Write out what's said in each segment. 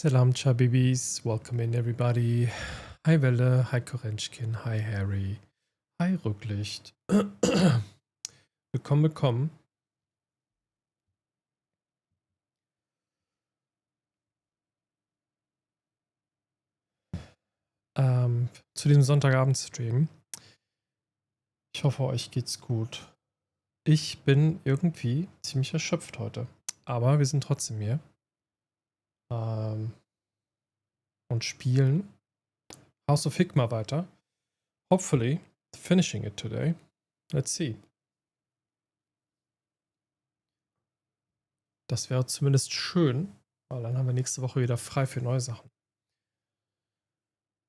Salam Chabibis, welcome in everybody. Hi Welle, hi Korenchkin, hi Harry, hi Rücklicht. Willkommen, willkommen. Zu diesem Sonntagabend-Stream. Ich hoffe, euch geht's gut. Ich bin irgendwie ziemlich erschöpft heute, aber wir sind trotzdem hier und spielen House of Hikmah weiter. Hopefully finishing it today. Let's see. Das wäre zumindest schön, weil dann haben wir nächste Woche wieder frei für neue Sachen.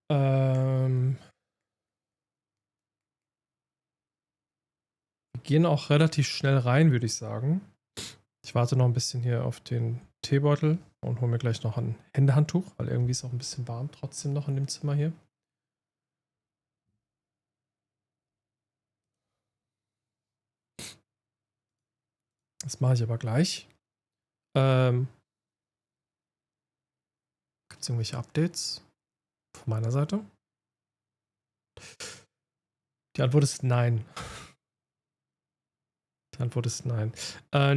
Wir gehen auch relativ schnell rein, würde ich sagen. Ich warte noch ein bisschen hier auf den Teebeutel und hole mir gleich noch ein Händehandtuch, weil irgendwie ist auch ein bisschen warm trotzdem noch in dem Zimmer hier. Das mache ich aber gleich. Gibt es irgendwelche Updates von meiner Seite? Die Antwort ist nein. Die Antwort ist nein.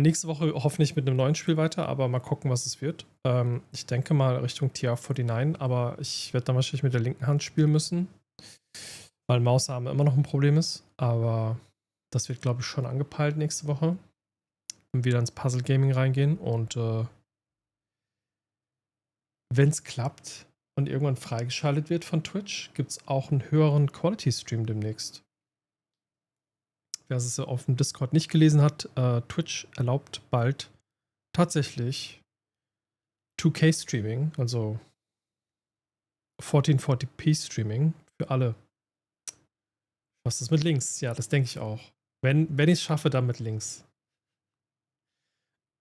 Nächste Woche hoffentlich mit einem neuen Spiel weiter, aber mal gucken, was es wird. Ich denke mal Richtung TR49, aber ich werde dann wahrscheinlich mit der linken Hand spielen müssen, weil Mausarm immer noch ein Problem ist. Aber das wird, glaube ich, schon angepeilt nächste Woche. Und wieder ins Puzzle Gaming reingehen. Und wenn es klappt und irgendwann freigeschaltet wird von Twitch, gibt es auch einen höheren Quality-Stream demnächst. Wer es auf dem Discord nicht gelesen hat, Twitch erlaubt bald tatsächlich 2K-Streaming, also 1440p-Streaming für alle. Was ist mit Links? Ja, das denke ich auch. Wenn ich es schaffe, dann mit Links.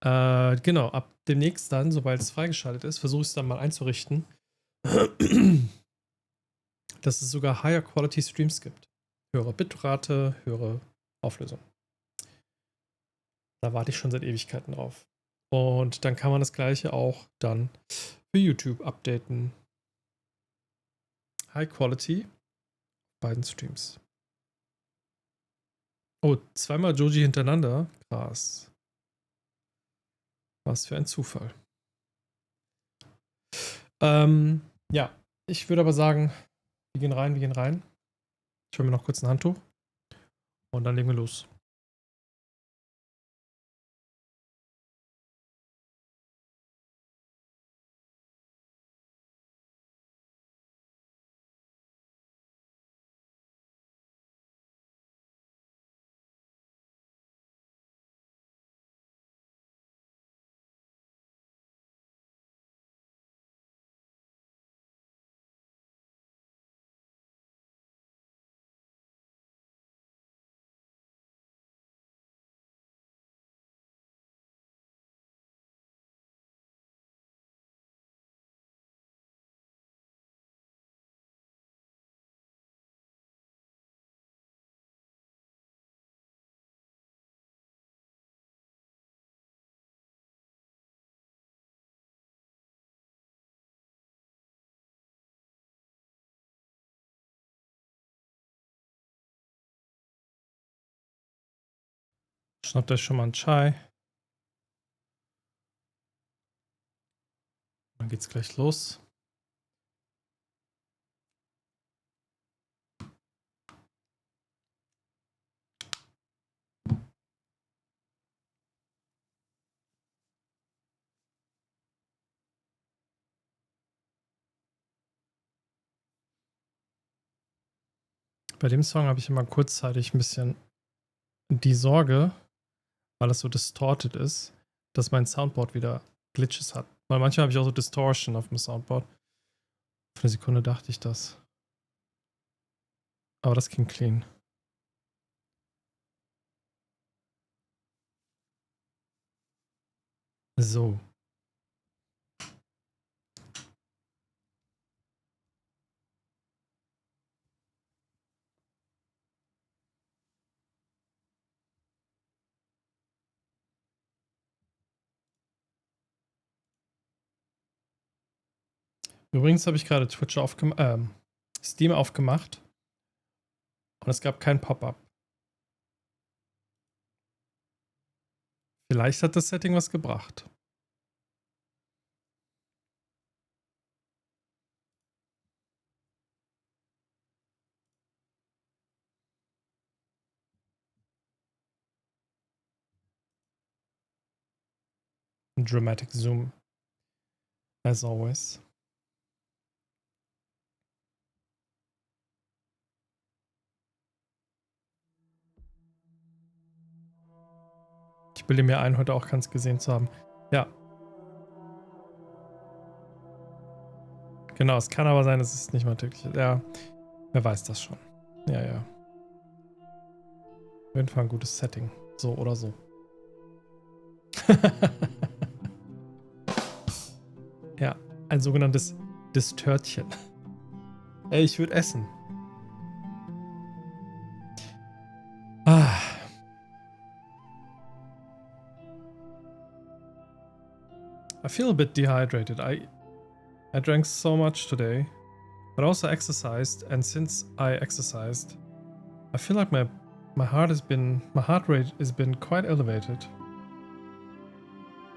Genau, ab demnächst dann, sobald es freigeschaltet ist, versuche ich es dann mal einzurichten, dass es sogar Higher Quality Streams gibt. Höhere Bitrate, höhere Auflösung. Da warte ich schon seit Ewigkeiten drauf. Und dann kann man das gleiche auch dann für YouTube updaten. High Quality, beiden Streams. Oh, zweimal Joji hintereinander. Krass. Was für ein Zufall. Ja, ich würde aber sagen, wir gehen rein. Ich hole mir noch kurz ein Handtuch. Und dann legen wir los. Schnappt euch schon mal einen Chai. Dann geht's gleich los. Bei dem Song habe ich immer kurzzeitig ein bisschen die Sorge, weil es so distorted ist, dass mein Soundboard wieder Glitches hat. Weil manchmal habe ich auch so Distortion auf dem Soundboard. Für eine Sekunde dachte ich das. Aber das ging clean. So. Übrigens habe ich gerade Steam aufgemacht und es gab kein Pop-up. Vielleicht hat das Setting was gebracht. Ein Dramatic Zoom. As always. Ich bilde mir ein, heute auch ganz gesehen zu haben. Ja. Genau, es kann aber sein, dass es nicht mal täglich ist. Ja, wer weiß das schon. Ja, ja. Auf jeden Fall ein gutes Setting. So oder so. Ja, ein sogenanntes Distörtchen. Ey, ich würde essen. Ah. I feel a bit dehydrated. I drank so much today, but also exercised, and since I exercised, I feel like my heart rate has been quite elevated.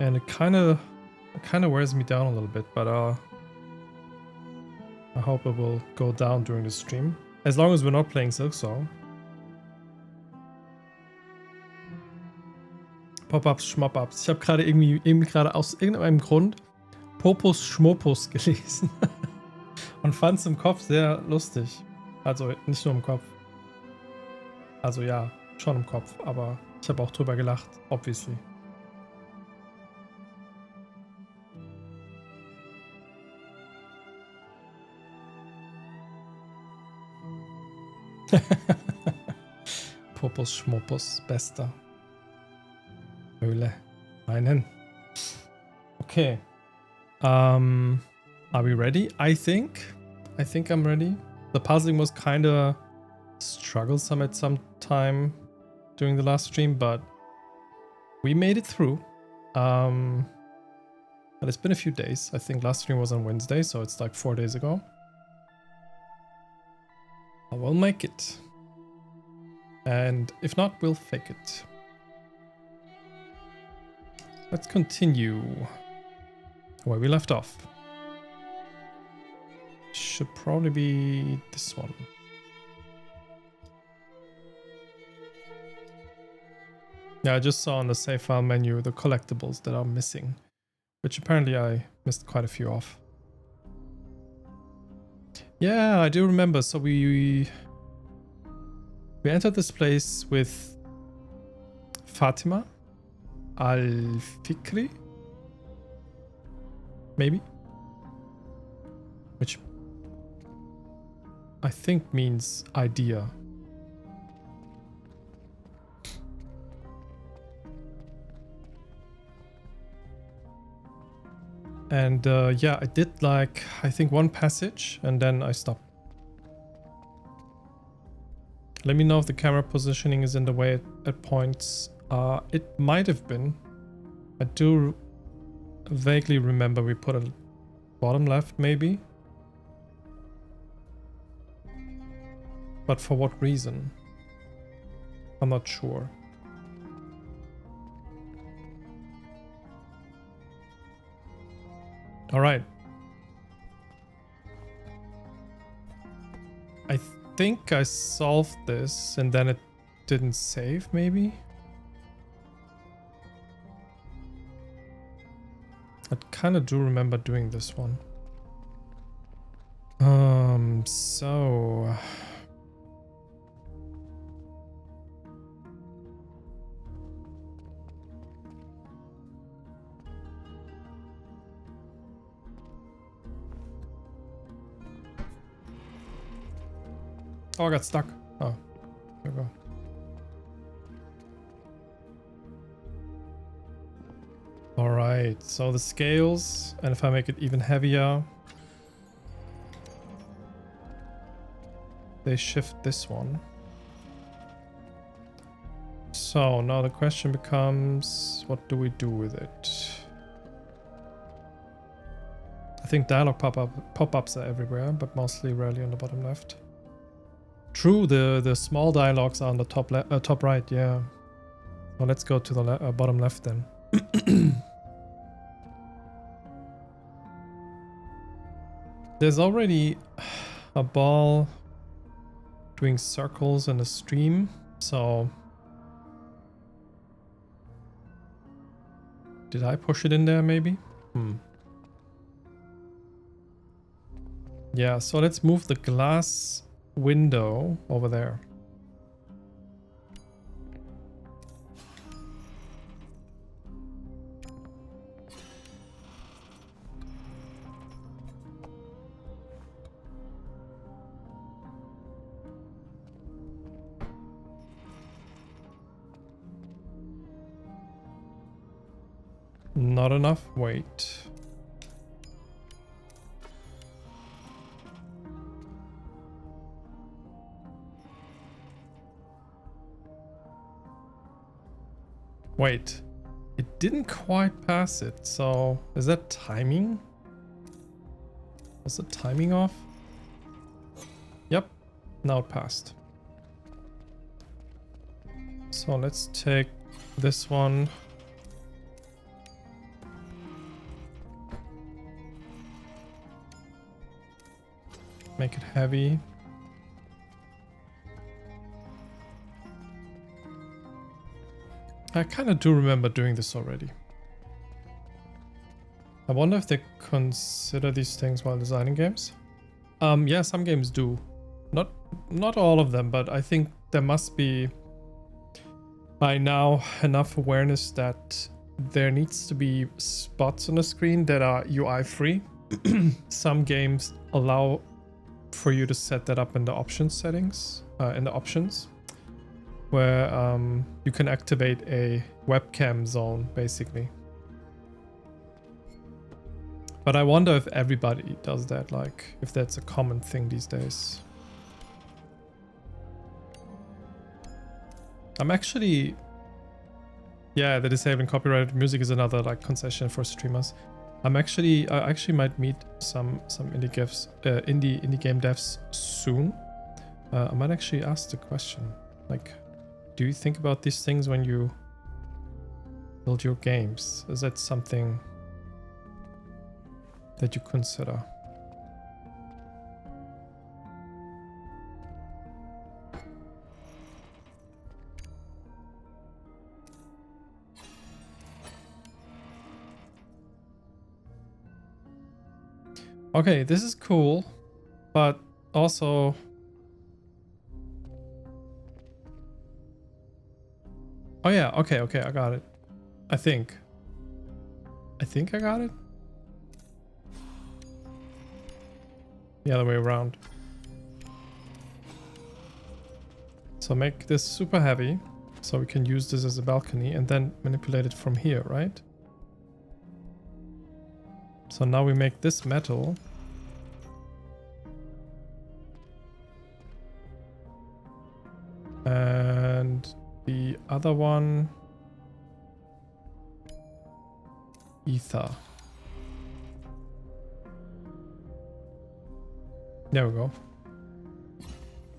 And it kind of wears me down a little bit, but I hope it will go down during the stream. As long as we're not playing Silksong. Pop-ups, Schmop-ups. Ich habe gerade irgendwie aus irgendeinem Grund Popus Schmopus gelesen. Und fand es im Kopf sehr lustig. Also nicht nur im Kopf. Also ja, schon im Kopf, aber ich habe auch drüber gelacht, obviously. Popus Schmopus, bester. Höhle. Meinen. Okay. Are we ready? I think I'm ready. The puzzling was kinda strugglesome at some time during the last stream, but we made it through. But it's been a few days. I think last stream was on Wednesday, so it's like 4 days ago. I will make it. And if not, we'll fake it. Let's continue where we left off. Should probably be this one. Yeah, I just saw on the save file menu the collectibles that are missing, which apparently I missed quite a few of. Yeah, I do remember. So we entered this place with Fatima Al-Fikri, maybe, which I think means idea. And yeah, I did like, I think one passage and then I stopped. Let me know if the camera positioning is in the way at points. It might have been. I do vaguely remember we put a bottom left maybe. But for what reason? I'm not sure. All right. I think I solved this and then it didn't save, maybe? I kind of do remember doing this one. So... Oh, I got stuck. Oh, there we go. All right, so the scales, and if I make it even heavier, they shift this one. So now the question becomes, what do we do with it? I think dialogue pop-ups are everywhere, but mostly rarely on the bottom left. True, the small dialogues are on the top right, yeah. Well, let's go to the bottom left then. There's already a ball doing circles in the stream, so... Did I push it in there maybe? Yeah, so let's move the glass window over there. Not enough weight. Wait, it didn't quite pass it, so is that timing? Was the timing off? Yep, now it passed. So let's take this one. Make it heavy. I kind of do remember doing this already. I wonder if they consider these things while designing games. Yeah, some games do. Not all of them, but I think there must be by now enough awareness that there needs to be spots on the screen that are UI free. Some games allow for you to set that up in the options settings, in the options, where you can activate a webcam zone, basically. But I wonder if everybody does that, like if that's a common thing these days. I'm actually, yeah, the disabling copyrighted music is another like concession for streamers. I actually might meet some indie game devs soon. I might actually ask the question, like, do you think about these things when you build your games? Is that something that you consider? Okay, this is cool, but also oh yeah, okay, I got it. I think I got it. The other way around. So make this super heavy so we can use this as a balcony and then manipulate it from here, right? So now we make this metal. And the other one, ether. There we go.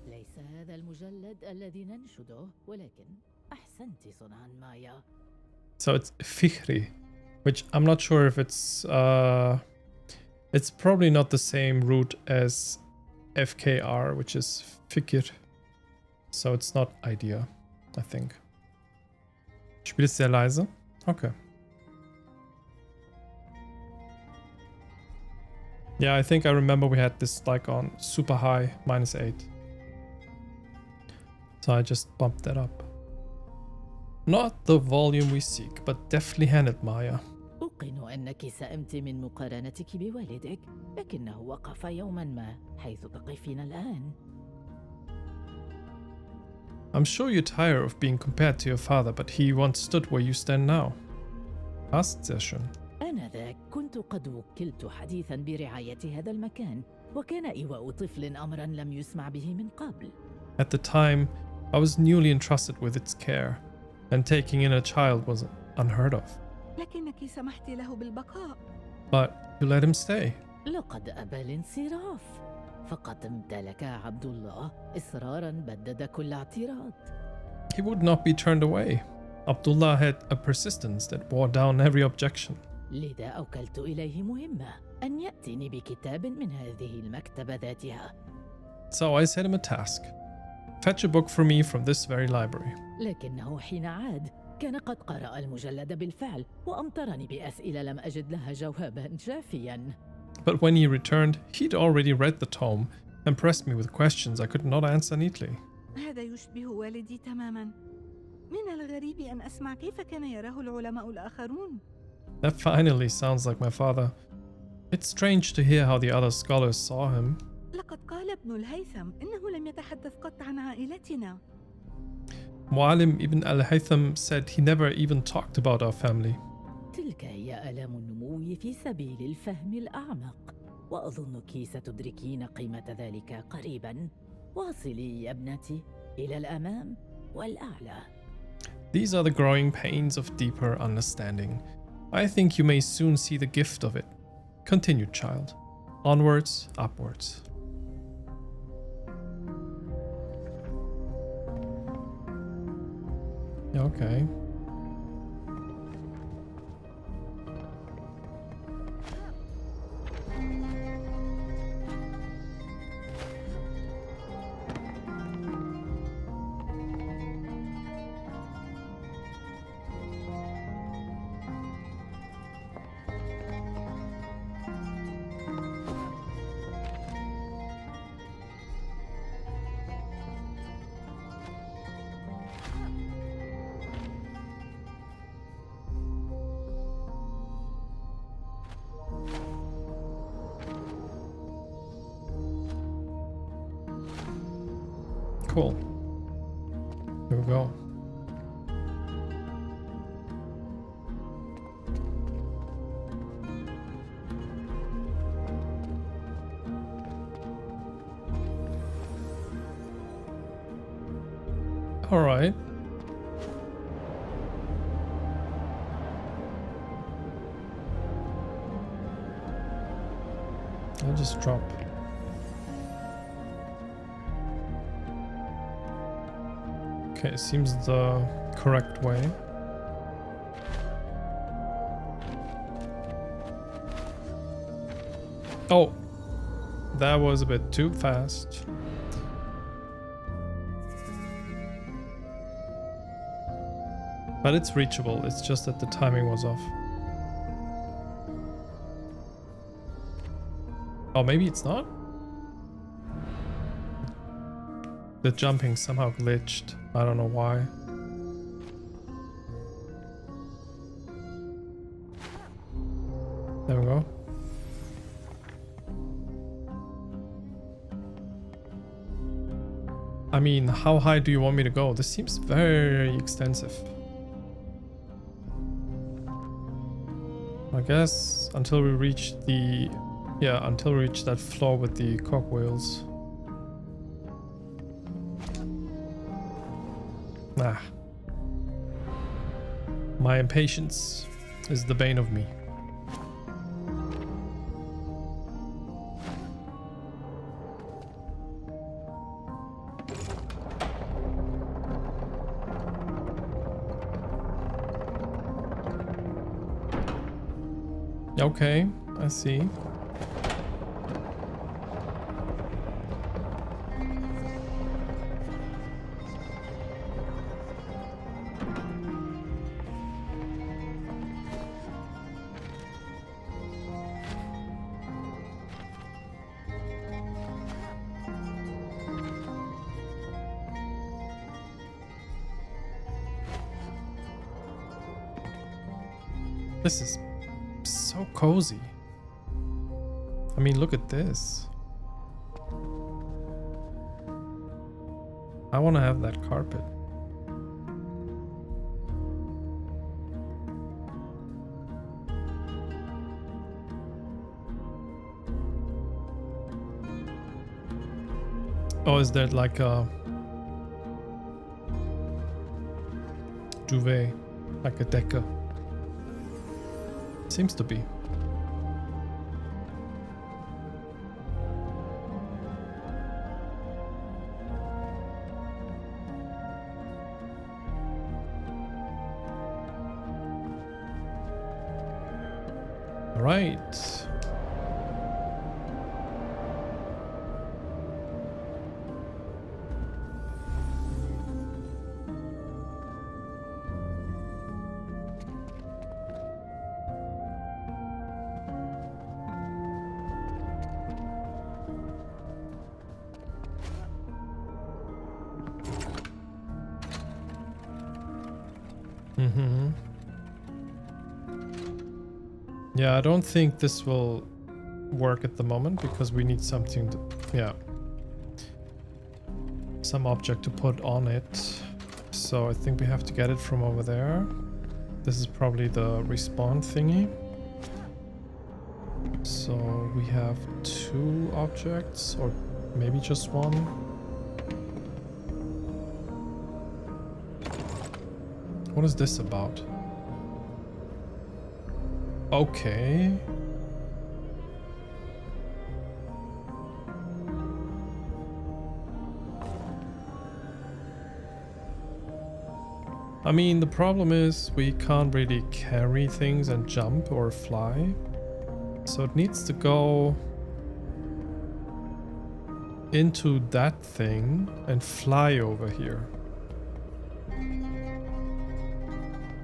ليس هذا المجلد الذي ننشده ولكن أحسنت صنعا مايا. So it's Fichri, which I'm not sure if it's probably not the same root as FKR, which is Fikir. So it's not idea, I think. Spiel ist sehr leise. Okay. Yeah, I think I remember we had this like on super high, -8. So I just bumped that up. Not the volume we seek, but definitely handled, Maya. أوقن أنك سأمت من مقارنتك بوالدك، لكنه وقف يوما ما حيث تقفين الآن. I'm sure you're tired of being compared to your father, but he once stood where you stand now. Passt sehr schön. آنذاك كنت قد وكلت حديثا برعاية هذا المكان، وكان إيواء طفل أمرا لم يسمع به من قبل. At the time, I was newly entrusted with its care, and taking in a child was unheard of. لكنك سمحت له بالبقاء. But you let him stay. لقد أبى الانصراف. فقط امتلك عبد الله إصرارا بدد كل اعتراض. He would not be turned away. Abdullah had a persistence that wore down every objection. لذا أوكلت إليه مهمة أن يأتيني بكتاب من هذه المكتبة ذاتها. So I set him a task. Fetch a book for me from this very library. لكنه حين عاد كان قد قرأ المجلد بالفعل وأمطرني بأسئلة لم أجد لها جوابا شافيا. But when he returned, he'd already read the tome and pressed me with questions I could not answer neatly. هذا يشبه والدي تماما. من الغريب أن أسمع كيف كان يراه العلماء الآخرون. That finally sounds like my father. It's strange to hear how the other scholars saw him. لقد قال ابن الهيثم إنه لم يتحدث قط عن عائلتنا. Mu'alim ibn al-Haytham said he never even talked about our family. تلك هي آلام النمو في سبيل الفهم الأعمق، وأظنك ستدركين قيمة ذلك قريبا. واصلي يا ابنتي إلى الأمام والأعلى. These are the growing pains of deeper understanding. I think you may soon see the gift of it. Continue, child. Onwards, upwards. Okay. Cool. Here we go. All right. I'll just drop. Okay, seems the correct way. Oh, that was a bit too fast. But it's reachable, it's just that the timing was off. Oh, maybe it's not? The jumping somehow glitched. I don't know why. There we go. I mean, how high do you want me to go? This seems very extensive. I guess until we reach the... Yeah, until we reach that floor with the cogwheels. Nah. My impatience is the bane of me. Okay, I see. This is so cozy. I mean, look at this. I want to have that carpet. Oh, is that like a duvet, like a decker? Seems to be. Right. Mm-hmm. Yeah, I don't think this will work at the moment because we need something to, yeah, some object to put on it. So I think we have to get it from over there. This is probably the respawn thingy. So we have 2 objects or maybe just 1. What is this about? Okay. I mean, the problem is we can't really carry things and jump or fly. So it needs to go into that thing and fly over here.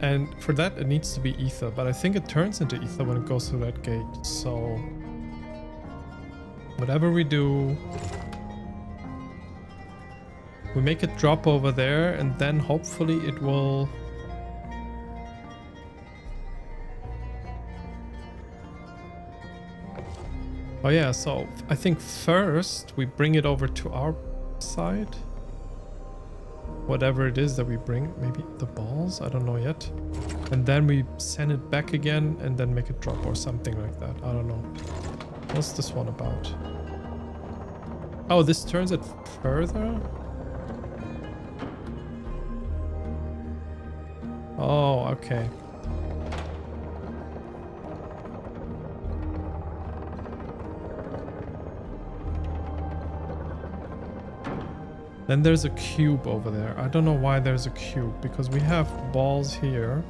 And for that it needs to be ether, but I think it turns into ether when it goes through that gate. So whatever we do, we make it drop over there and then hopefully it will... Oh yeah, so I think first we bring it over to our side. Whatever it is that we bring, maybe the balls, I don't know yet. And then we send it back again and then make it drop or something like that. I don't know. What's this one about? Oh, this turns it further? Oh, okay. Then there's a cube over there. I don't know why there's a cube, because we have balls here.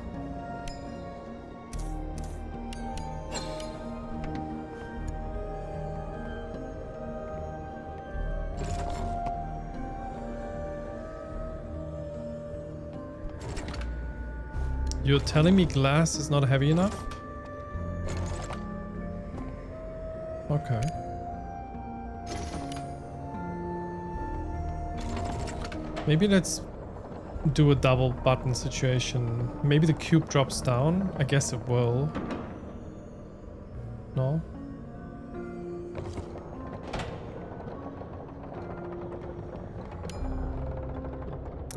You're telling me glass is not heavy enough? Okay. Maybe let's do a double button situation. Maybe the cube drops down. I guess it will. No?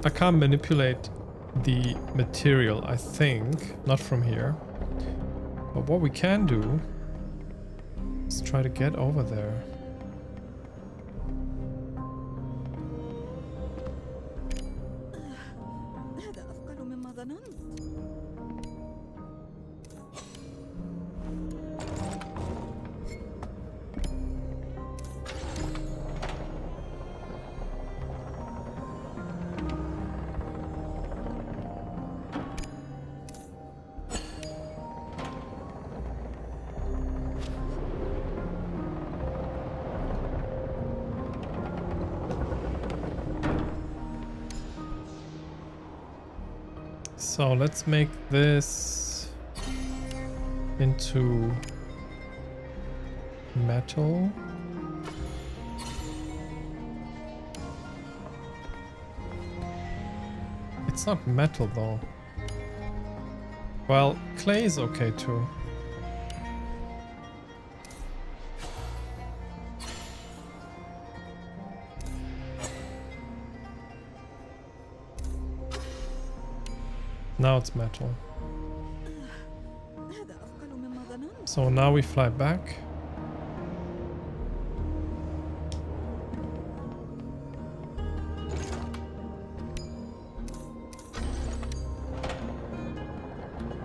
I can't manipulate the material, I think. Not from here. But what we can do is try to get over there. So let's make this into metal. It's not metal though. Well, clay is okay too. Now it's metal. So now we fly back.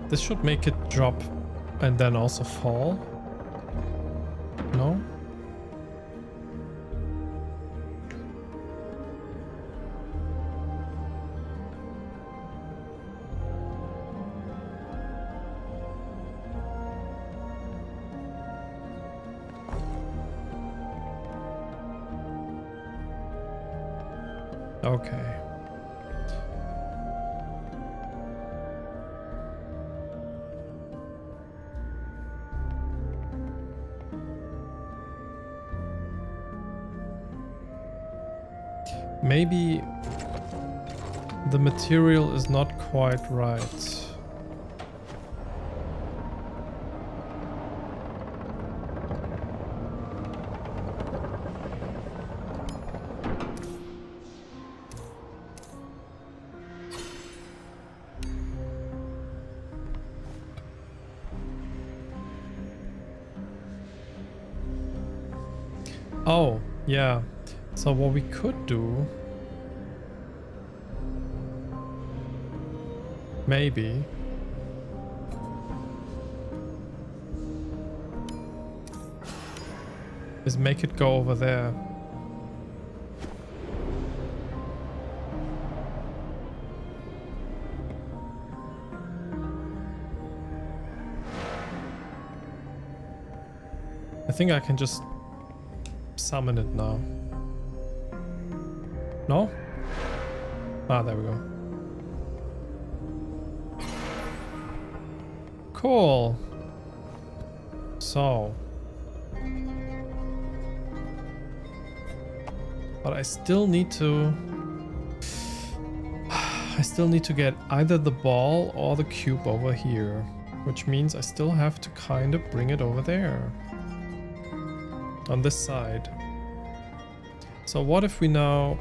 This should make it drop and then also fall. No? Okay. Maybe the material is not quite right. Oh, yeah. So what we could do, maybe, is make it go over there. I think I can just summon it now. No? Ah, there we go. Cool. So. But I still need to... I still need to get either the ball or the cube over here. Which means I still have to kind of bring it over there. On this side. So what if we now...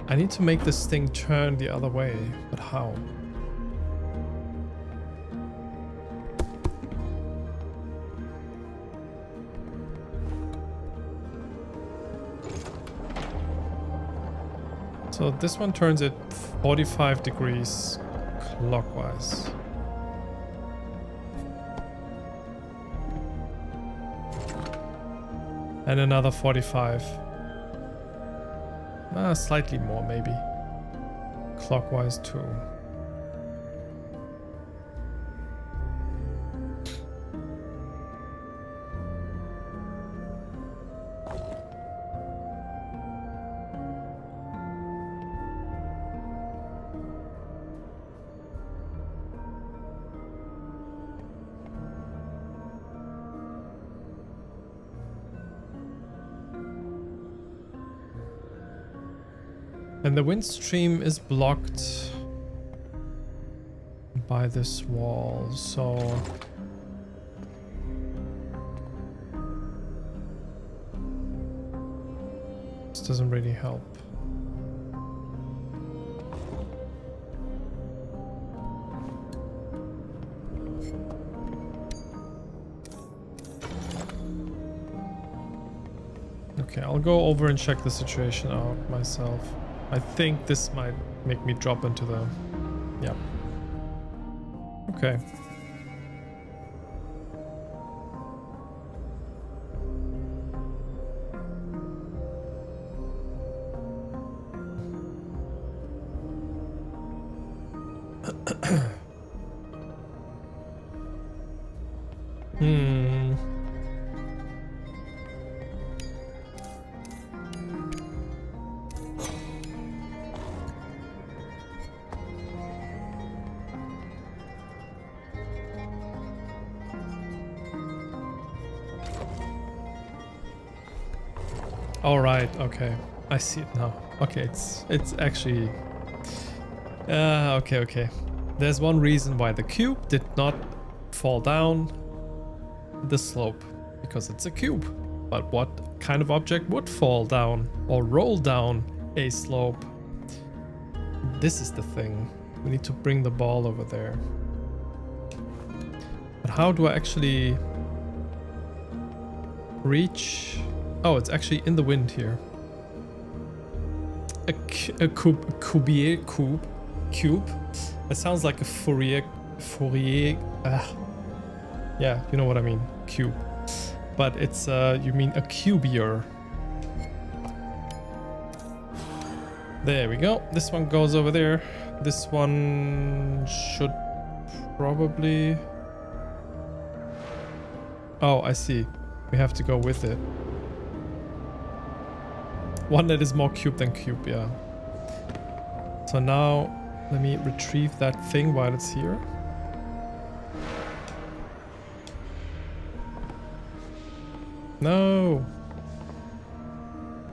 I need to make this thing turn the other way, but how? So this one turns it 45 degrees clockwise. And another 45. Slightly more maybe. Clockwise too. And the wind stream is blocked by this wall, so this doesn't really help. Okay, I'll go over and check the situation out myself. I think this might make me drop into the... Yeah. Okay. All right, okay. I see it now. Okay, it's actually... okay. There's one reason why the cube did not fall down the slope. Because it's a cube. But what kind of object would fall down or roll down a slope? This is the thing. We need to bring the ball over there. But how do I actually reach... Oh, it's actually in the wind here. A cube. It sounds like a Fourier. Yeah, you know what I mean. Cube. But it's, you mean a cubier. There we go. This one goes over there. This one should probably... Oh, I see. We have to go with it. One that is more cube than cube, yeah. So now, let me retrieve that thing while it's here. No!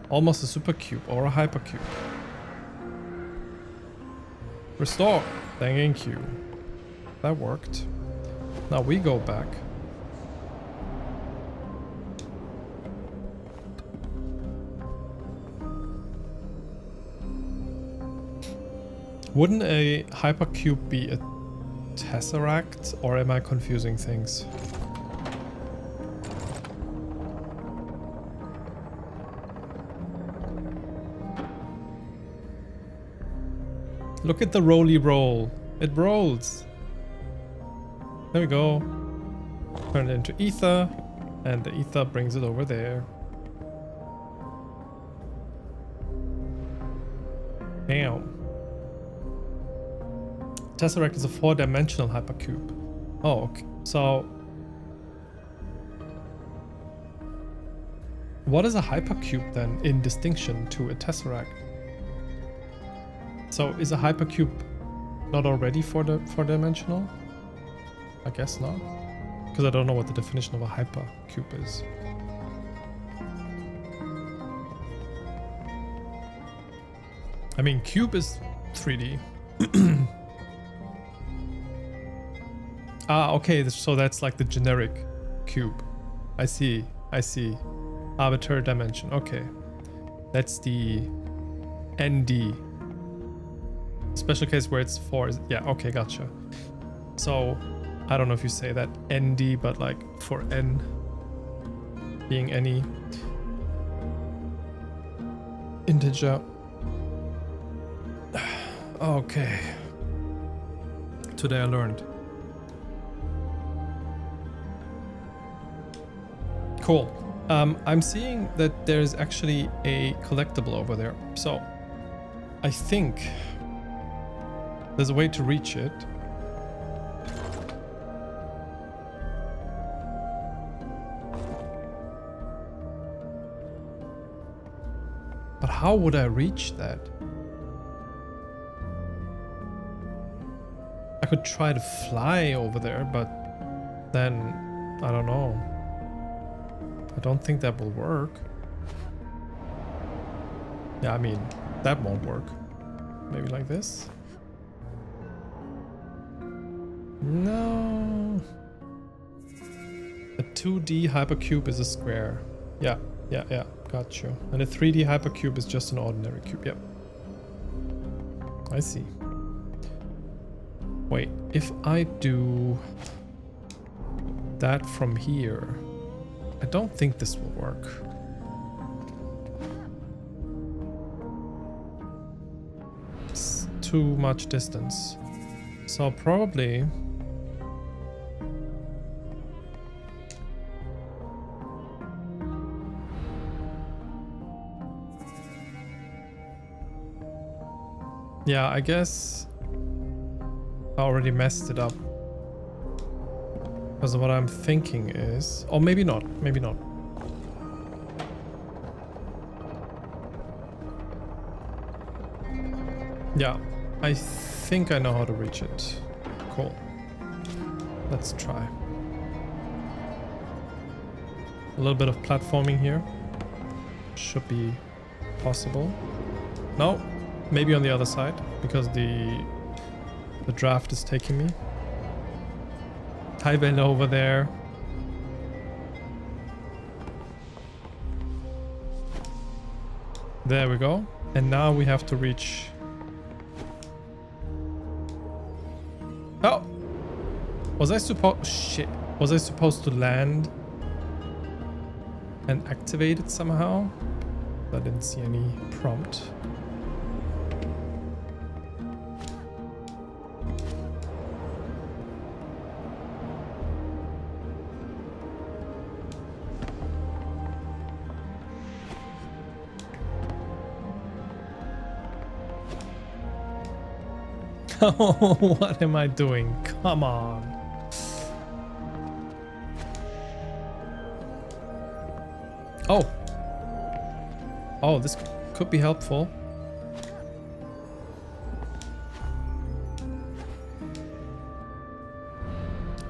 Almost a super cube or a hypercube. Restore! Thank you. That worked. Now we go back. Wouldn't a hypercube be a tesseract, or am I confusing things? Look at the roly roll. It rolls. There we go. Turn it into ether, and the ether brings it over there. Bam. Tesseract is a 4-dimensional hypercube. Oh, okay. So, what is a hypercube then, in distinction to a tesseract? So, is a hypercube not already 4-dimensional? I guess not, because I don't know what the definition of a hypercube is. I mean, cube is 3D. Ah, okay, so that's like the generic cube. I see, I see. Arbitrary dimension, okay. That's the ND. Special case where it's 4 is, yeah, okay, gotcha. So, I don't know if you say that ND, but like for N being any integer. Okay. Today I learned. Cool. I'm seeing that there's actually a collectible over there. So I think there's a way to reach it. But how would I reach that? I could try to fly over there, but then I don't know. I don't think that will work. Yeah, I mean, that won't work. Maybe like this? No. A 2D hypercube is a square. Yeah, got you. And a 3D hypercube is just an ordinary cube, yep. I see. Wait, if I do that from here, I don't think this will work. It's too much distance. So probably... Yeah, I guess I already messed it up. Because what I'm thinking is... Or maybe not, maybe not. Yeah, I think I know how to reach it. Cool. Let's try. A little bit of platforming here. Should be possible. No, maybe on the other side, because the draft is taking me. Hi Bella over there. There we go. And now we have to reach... Oh! Was I supposed... Shit. Was I supposed to land and activate it somehow? I didn't see any prompt. Oh, what am I doing? Come on. Oh. Oh, this could be helpful.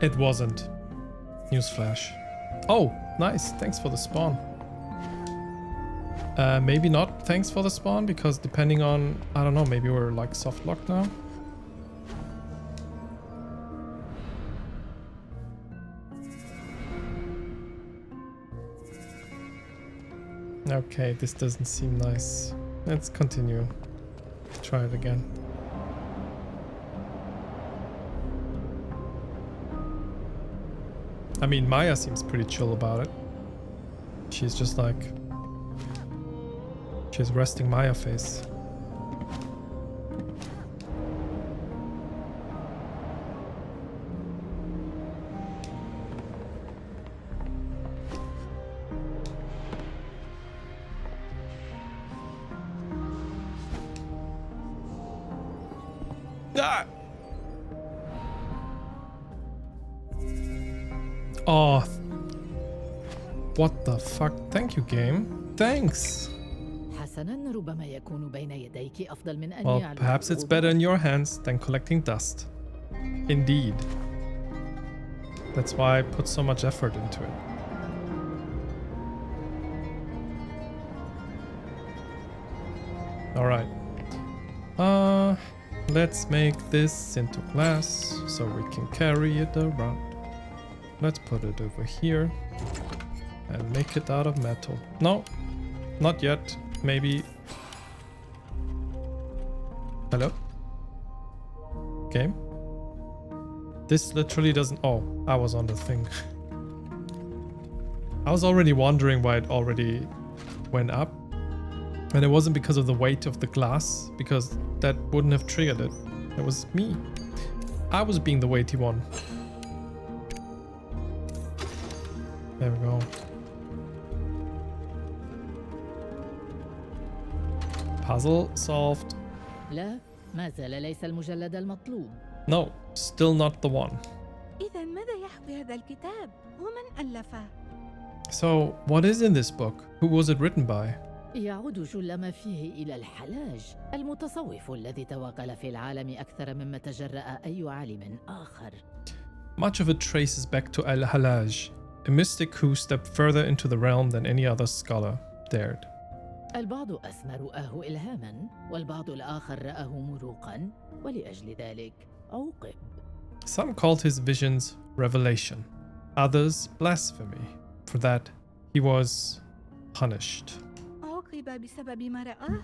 It wasn't. Newsflash. Oh, nice. Thanks for the spawn. Maybe not thanks for the spawn, because depending on... I don't know, maybe we're like soft locked now. Okay, this doesn't seem nice. Let's continue. Try it again. I mean, Maya seems pretty chill about it. She's just like... She's resting Maya face. Ah! Oh. What the fuck? Thank you, game. Thanks. Well, perhaps it's better in your hands than collecting dust. Indeed. That's why I put so much effort into it. Alright. Let's make this into glass so we can carry it around. Let's put it over here and make it out of metal. No, not yet. Maybe. Hello? Game? This literally doesn't... Oh, I was on the thing. I was already wondering why it already went up. And it wasn't because of the weight of the glass, because that wouldn't have triggered it. It was me. I was being the weighty one. There we go. Puzzle solved. لا، ما زال ليس المجلد المطلوب. No, still not the one. إذا ماذا يحوي هذا الكتاب؟ ومن ألفه؟ So, what is in this book? Who was it written by? يعود جل ما فيه إلى الحلاج، المتصوف الذي توغل في العالم أكثر مما تجرأ أي عالم آخر. Much of it traces back to Al-Halaj, a mystic who stepped further into the realm than any other scholar dared. البعض أسمى رؤاه إلهاما، والبعض الآخر رآه مروقا، ولأجل ذلك عوقب. Some called his visions revelation, others blasphemy. For that, he was punished. عوقب بسبب ما رآه؟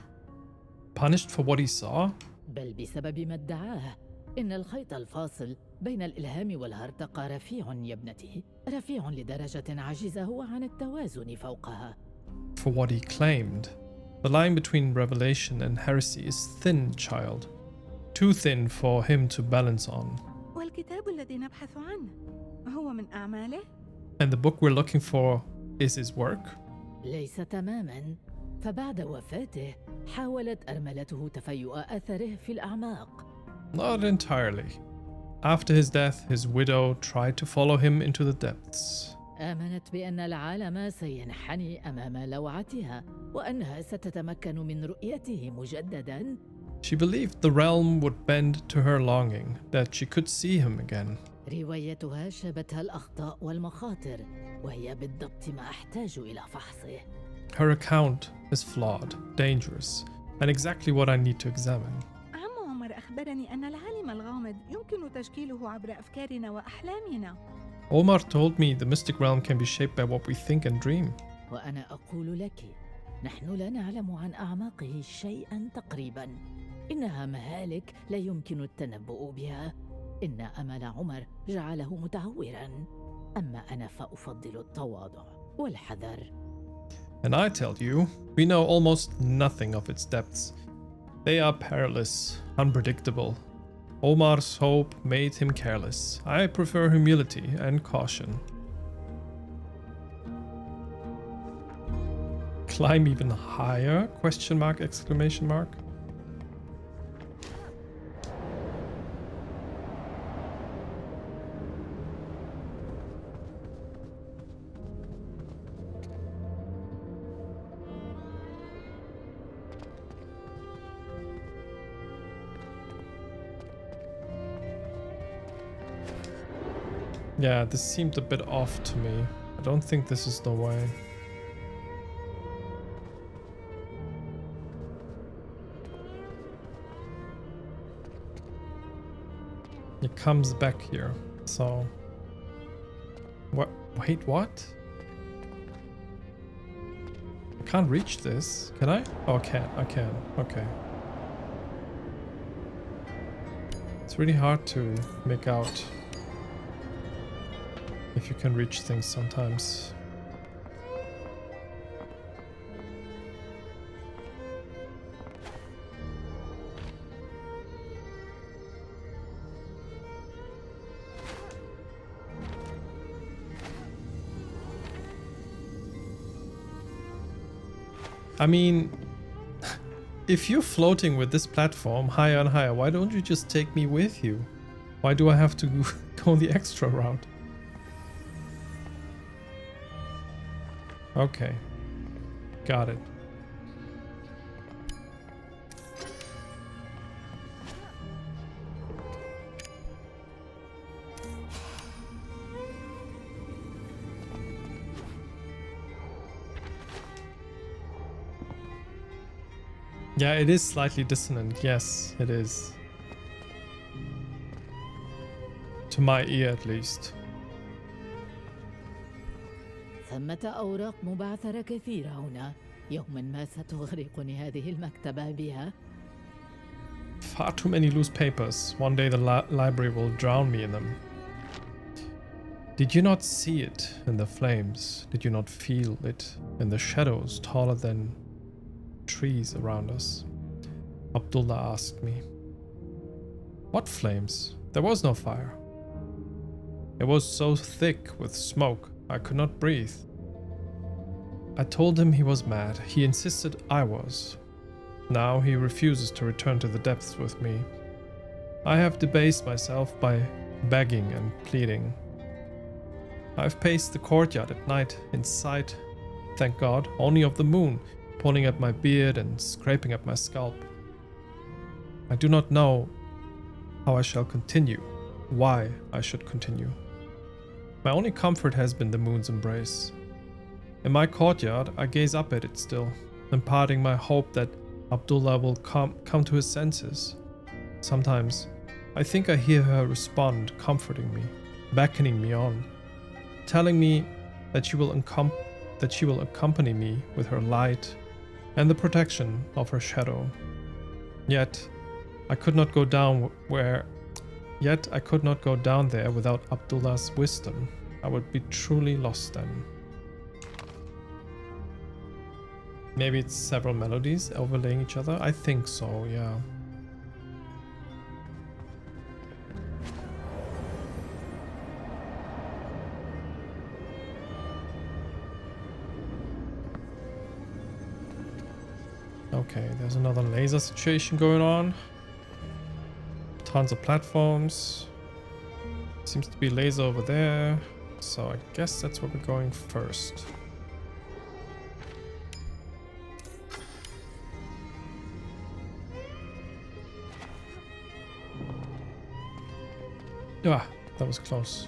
Punished for what he saw? بل بسبب ما ادعاه. إن الخيط الفاصل بين الإلهام والهرطقة رفيع يا ابنتي، رفيع لدرجة عجزه عن التوازن فوقها. For what he claimed. The line between revelation and heresy is thin, child. Too thin for him to balance on. والكتاب الذي نبحث عنه هو من أعماله؟ And the book we're looking for is his work? ليس تماما، فبعد وفاته حاولت أرملته تفيؤ أثره في الأعماق. Not entirely. After his death, his widow tried to follow him into the depths. آمنت بأن العالم سينحني أمام لوعتها، وأنها ستتمكن من رؤيته مجددا. She believed the realm would bend to her longing, that she could see him again. روايتها شابتها الأخطاء والمخاطر، وهي بالضبط ما أحتاج إلى فحصه. Her account is flawed, dangerous, and exactly what I need to examine. عم عمر أخبرني أن العالم الغامض يمكن تشكيله عبر أفكارنا وأحلامنا. Omar told me the mystic realm can be shaped by what we think and dream. وأنا أقول لك، نحن لا نعلم عن أعماقه شيئا تقريبا. إنها مهالك لا يمكن التنبؤ بها. إن أمل عمر جعله متهورا، أما أنا فأفضل التواضع والحذر. And I tell you, we know almost nothing of its depths. They are perilous, unpredictable. Omar's hope made him careless. I prefer humility and caution. Climb even higher? Question mark, exclamation mark. Yeah, this seemed a bit off to me. I don't think this is the way. It comes back here, so... What? Wait, what? I can't reach this, can I? Oh, I can, okay. It's really hard to make out if you can reach things sometimes. I mean, if you're floating with this platform higher and higher, why don't you just take me with you? Why do I have to go the extra route? Okay. Got it. Yeah, it is slightly dissonant. Yes, it is. To my ear, at least. ثمة أوراق مبعثرة كثيرة هنا. يوما ما ستغرقني هذه المكتبة بها. Far too many loose papers. One day the library will drown me in them. Did you not see it in the flames? Did you not feel it in the shadows taller than trees around us? Abdullah asked me. What flames? There was no fire. It was so thick with smoke I could not breathe. I told him he was mad. He insisted I was. Now he refuses to return to the depths with me. I have debased myself by begging and pleading. I've paced the courtyard at night in sight, thank God, only of the moon, pulling at my beard and scraping at my scalp. I do not know how I shall continue, why I should continue. My only comfort has been the moon's embrace. In my courtyard, I gaze up at it still, imparting my hope that Abdullah will come to his senses. Sometimes, I think I hear her respond, comforting me, beckoning me on, telling me that she will accompany me with her light and the protection of her shadow. Yet I could not go down there without Abdullah's wisdom. I would be truly lost then. Maybe it's several melodies overlaying each other? I think so, yeah. Okay, there's another laser situation going on. Tons of platforms. Seems to be laser over there. So I guess that's where we're going first. Ah, that was close.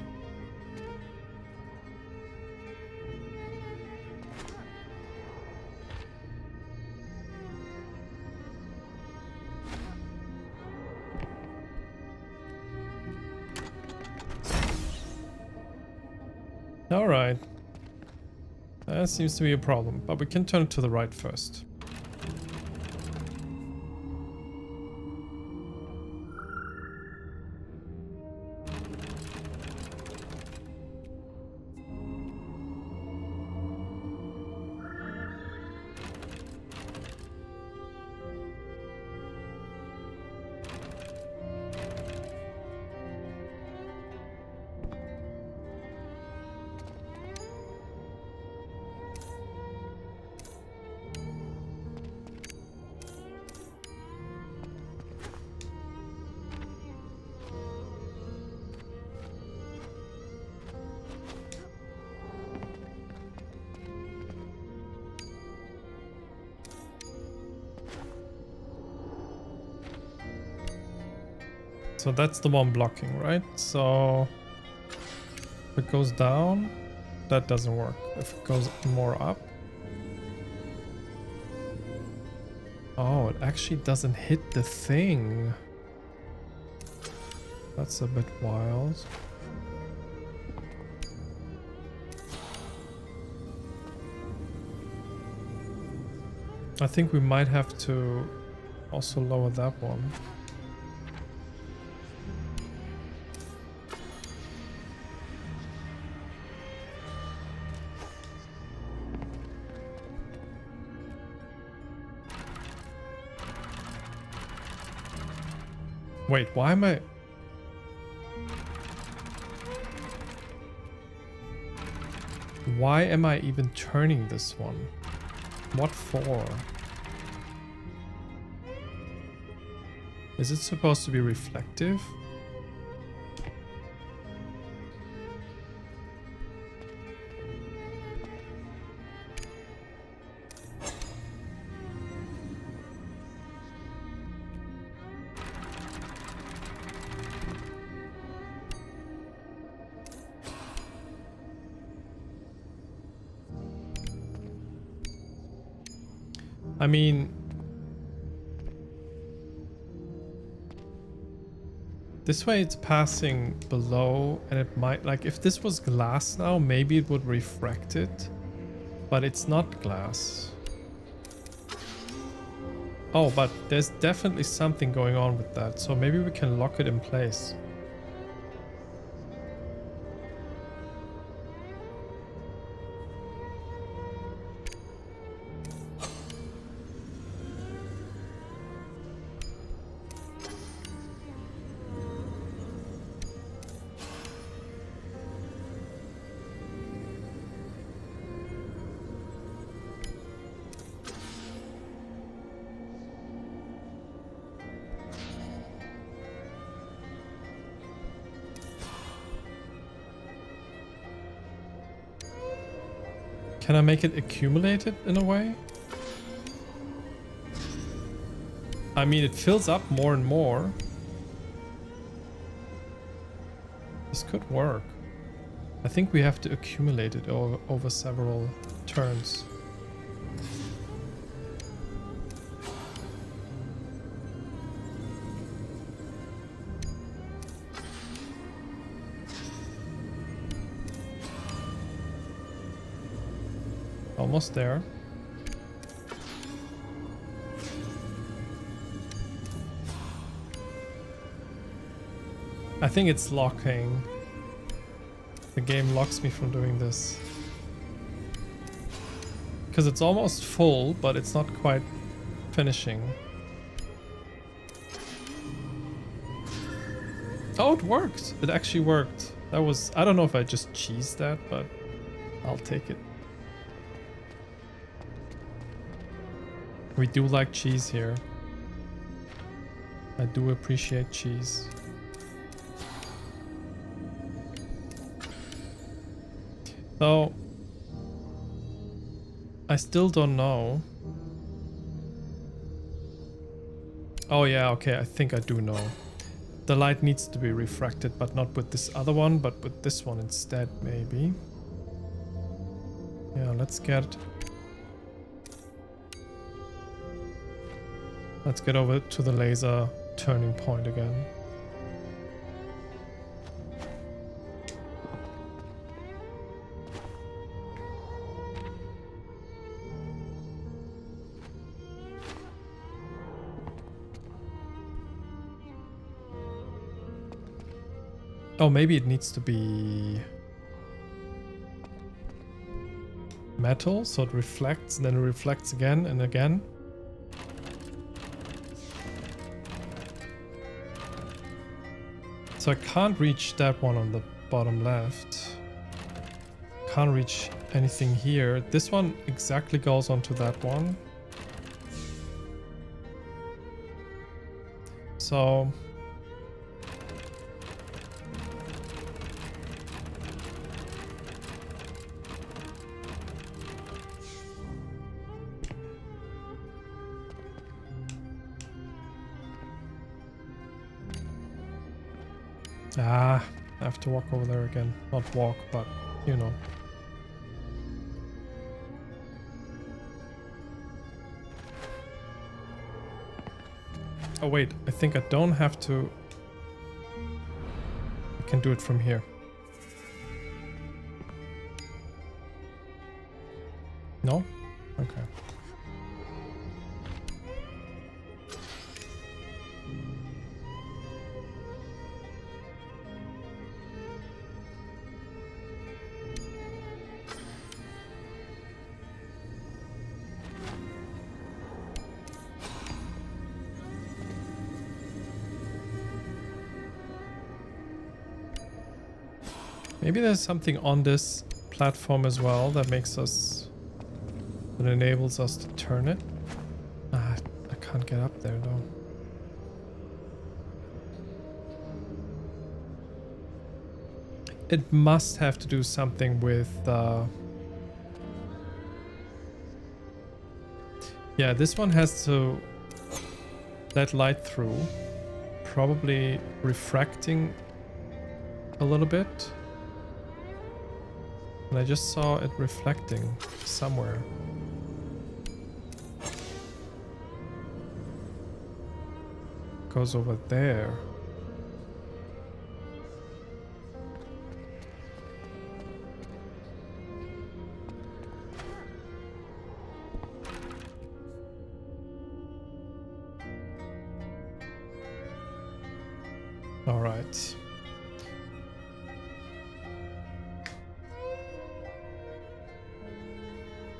Alright. That seems to be a problem, but we can turn it to the right first. So that's the one blocking, right? So If it goes down, that doesn't work. If it goes more up. Oh, it actually doesn't hit the thing. That's a bit wild. I think we might have to also lower that one. Wait, why am I... Why am I even turning this one? What for? Is it supposed to be reflective? I mean, this way it's passing below, and it might, like, if this was glass now, maybe it would refract it, but it's not glass. Oh, but there's definitely something going on with that, so maybe we can lock it in place. Can I make it accumulated in a way? I mean, it fills up more and more. This could work. I think we have to accumulate it over several turns. Almost there. I think it's locking. The game locks me from doing this. Because it's almost full, but it's not quite finishing. Oh, it worked! It actually worked. That was... I don't know if I just cheesed that, but I'll take it. We do like cheese here. I do appreciate cheese. So, I still don't know. Oh yeah, okay, I think I do know. The light needs to be refracted, but not with this other one, but with this one instead, maybe. Yeah, let's get over to the laser turning point again. Oh, maybe it needs to be metal, so it reflects, and then it reflects again and again. So I can't reach that one on the bottom left. Can't reach anything here. This one exactly goes onto that one. So... Ah, I have to walk over there again. Not walk, but you know. Oh wait, I think I don't have to. I can do it from here. No? Okay. Maybe there's something on this platform as well that makes us, that enables us to turn it. Ah, I can't get up there though. It must have to do something with, yeah, this one has to let light through, probably refracting a little bit. And I just saw it reflecting somewhere. Goes over there. All right.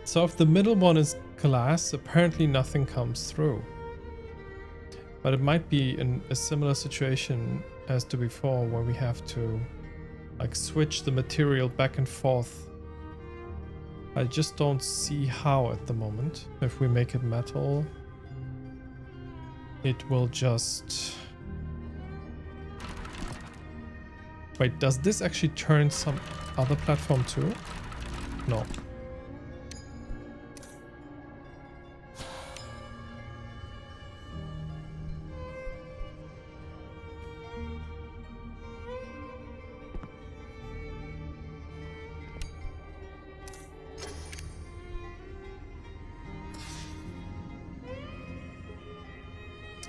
So if the middle one is glass, apparently nothing comes through. But it might be in a similar situation as to before, where we have to like switch the material back and forth. I just don't see how at the moment. If we make it metal, it will just... Wait, does this actually turn some other platform too? No.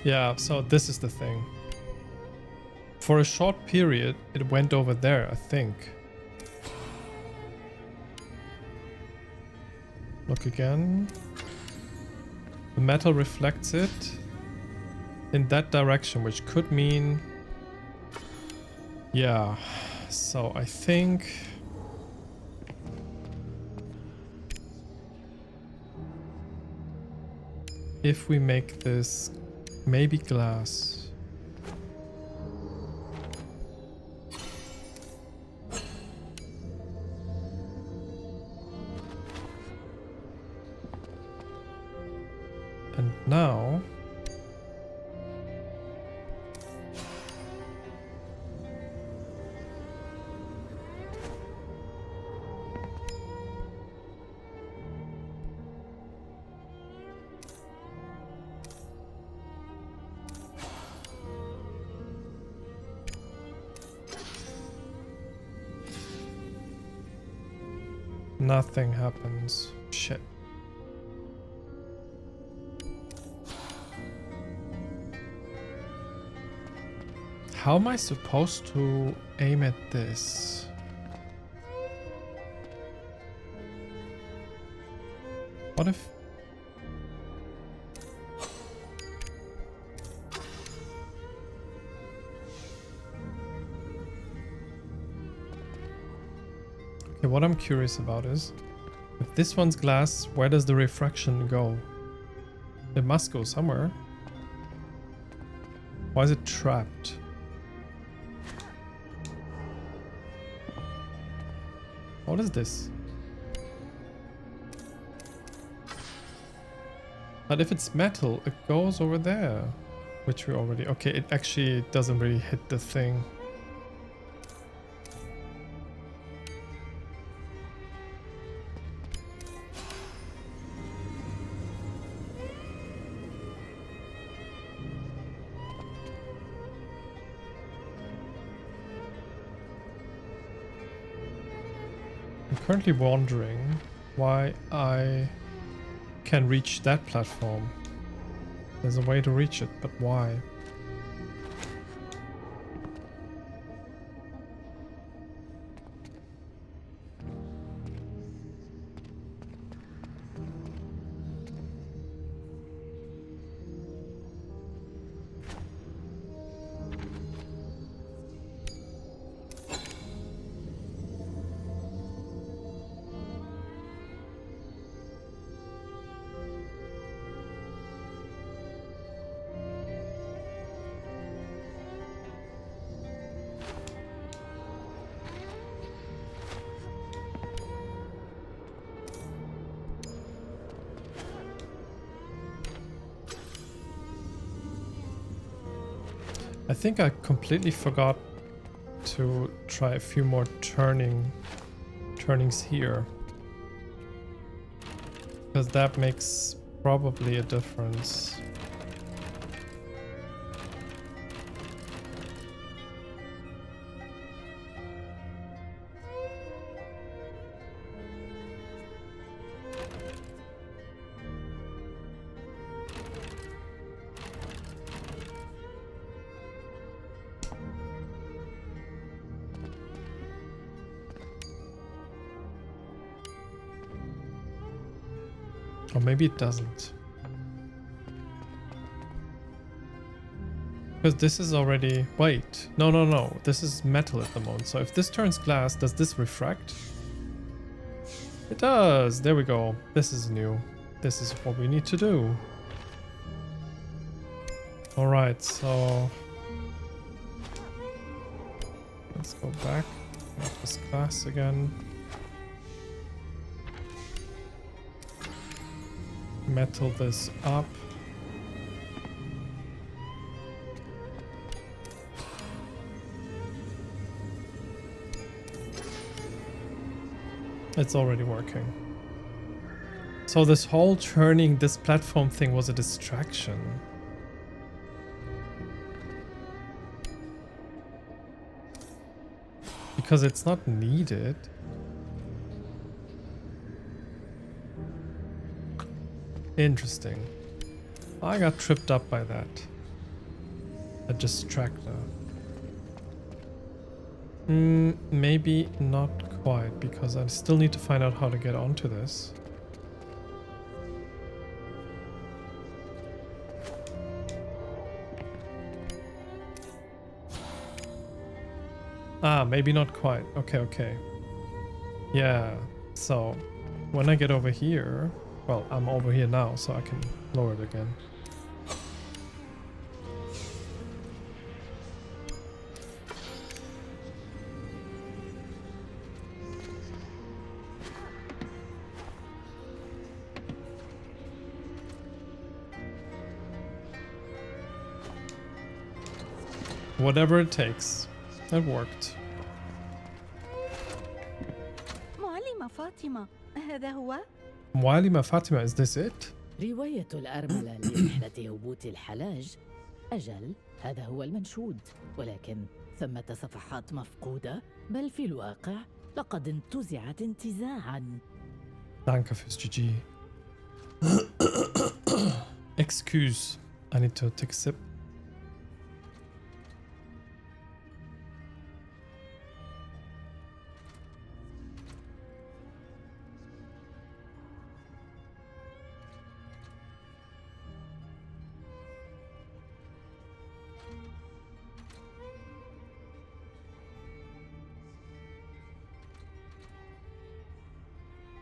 Yeah, so this is the thing. For a short period, it went over there, I think. Look again. The metal reflects it in that direction, which could mean... Yeah, so I think... if we make this maybe glass... And now... nothing happens. Shit. How am I supposed to aim at this? What if... Okay, what I'm curious about is, if this one's glass, where does the refraction go? It must go somewhere. Why is it trapped? What is this? But if it's metal, it goes over there. Which we already... Okay, it actually doesn't really hit the thing. currently wondering why I can reach that platform. There's a way to reach it, but why? I think I completely forgot to try a few more turnings here. Because that makes probably a difference. Or maybe it doesn't. Because this is already... Wait. No. This is metal at the moment. So if this turns glass, does this refract? It does. There we go. This is new. This is what we need to do. Alright, so... let's go back. Make this glass again. Metal this up. It's already working. So this whole turning this platform thing was a distraction. Because it's not needed. Interesting. I got tripped up by that. A distractor. Maybe not quite, because I still need to find out how to get onto this. Ah, maybe not quite. Okay. Yeah, so when I get over here... Well, I'm over here now, so I can lower it again. Whatever it takes. That worked. معلمة فاطمة، هذا هو؟ Mualima Fatima, is this it? رواية الأرملة لرحلة هبوط الحلاج. أجل، هذا هو المنشود، ولكن ثمة صفحات مفقودة، بل في الواقع لقد انتزعت انتزاعا. Danke fürs GG. Excuse. I need to take a sip.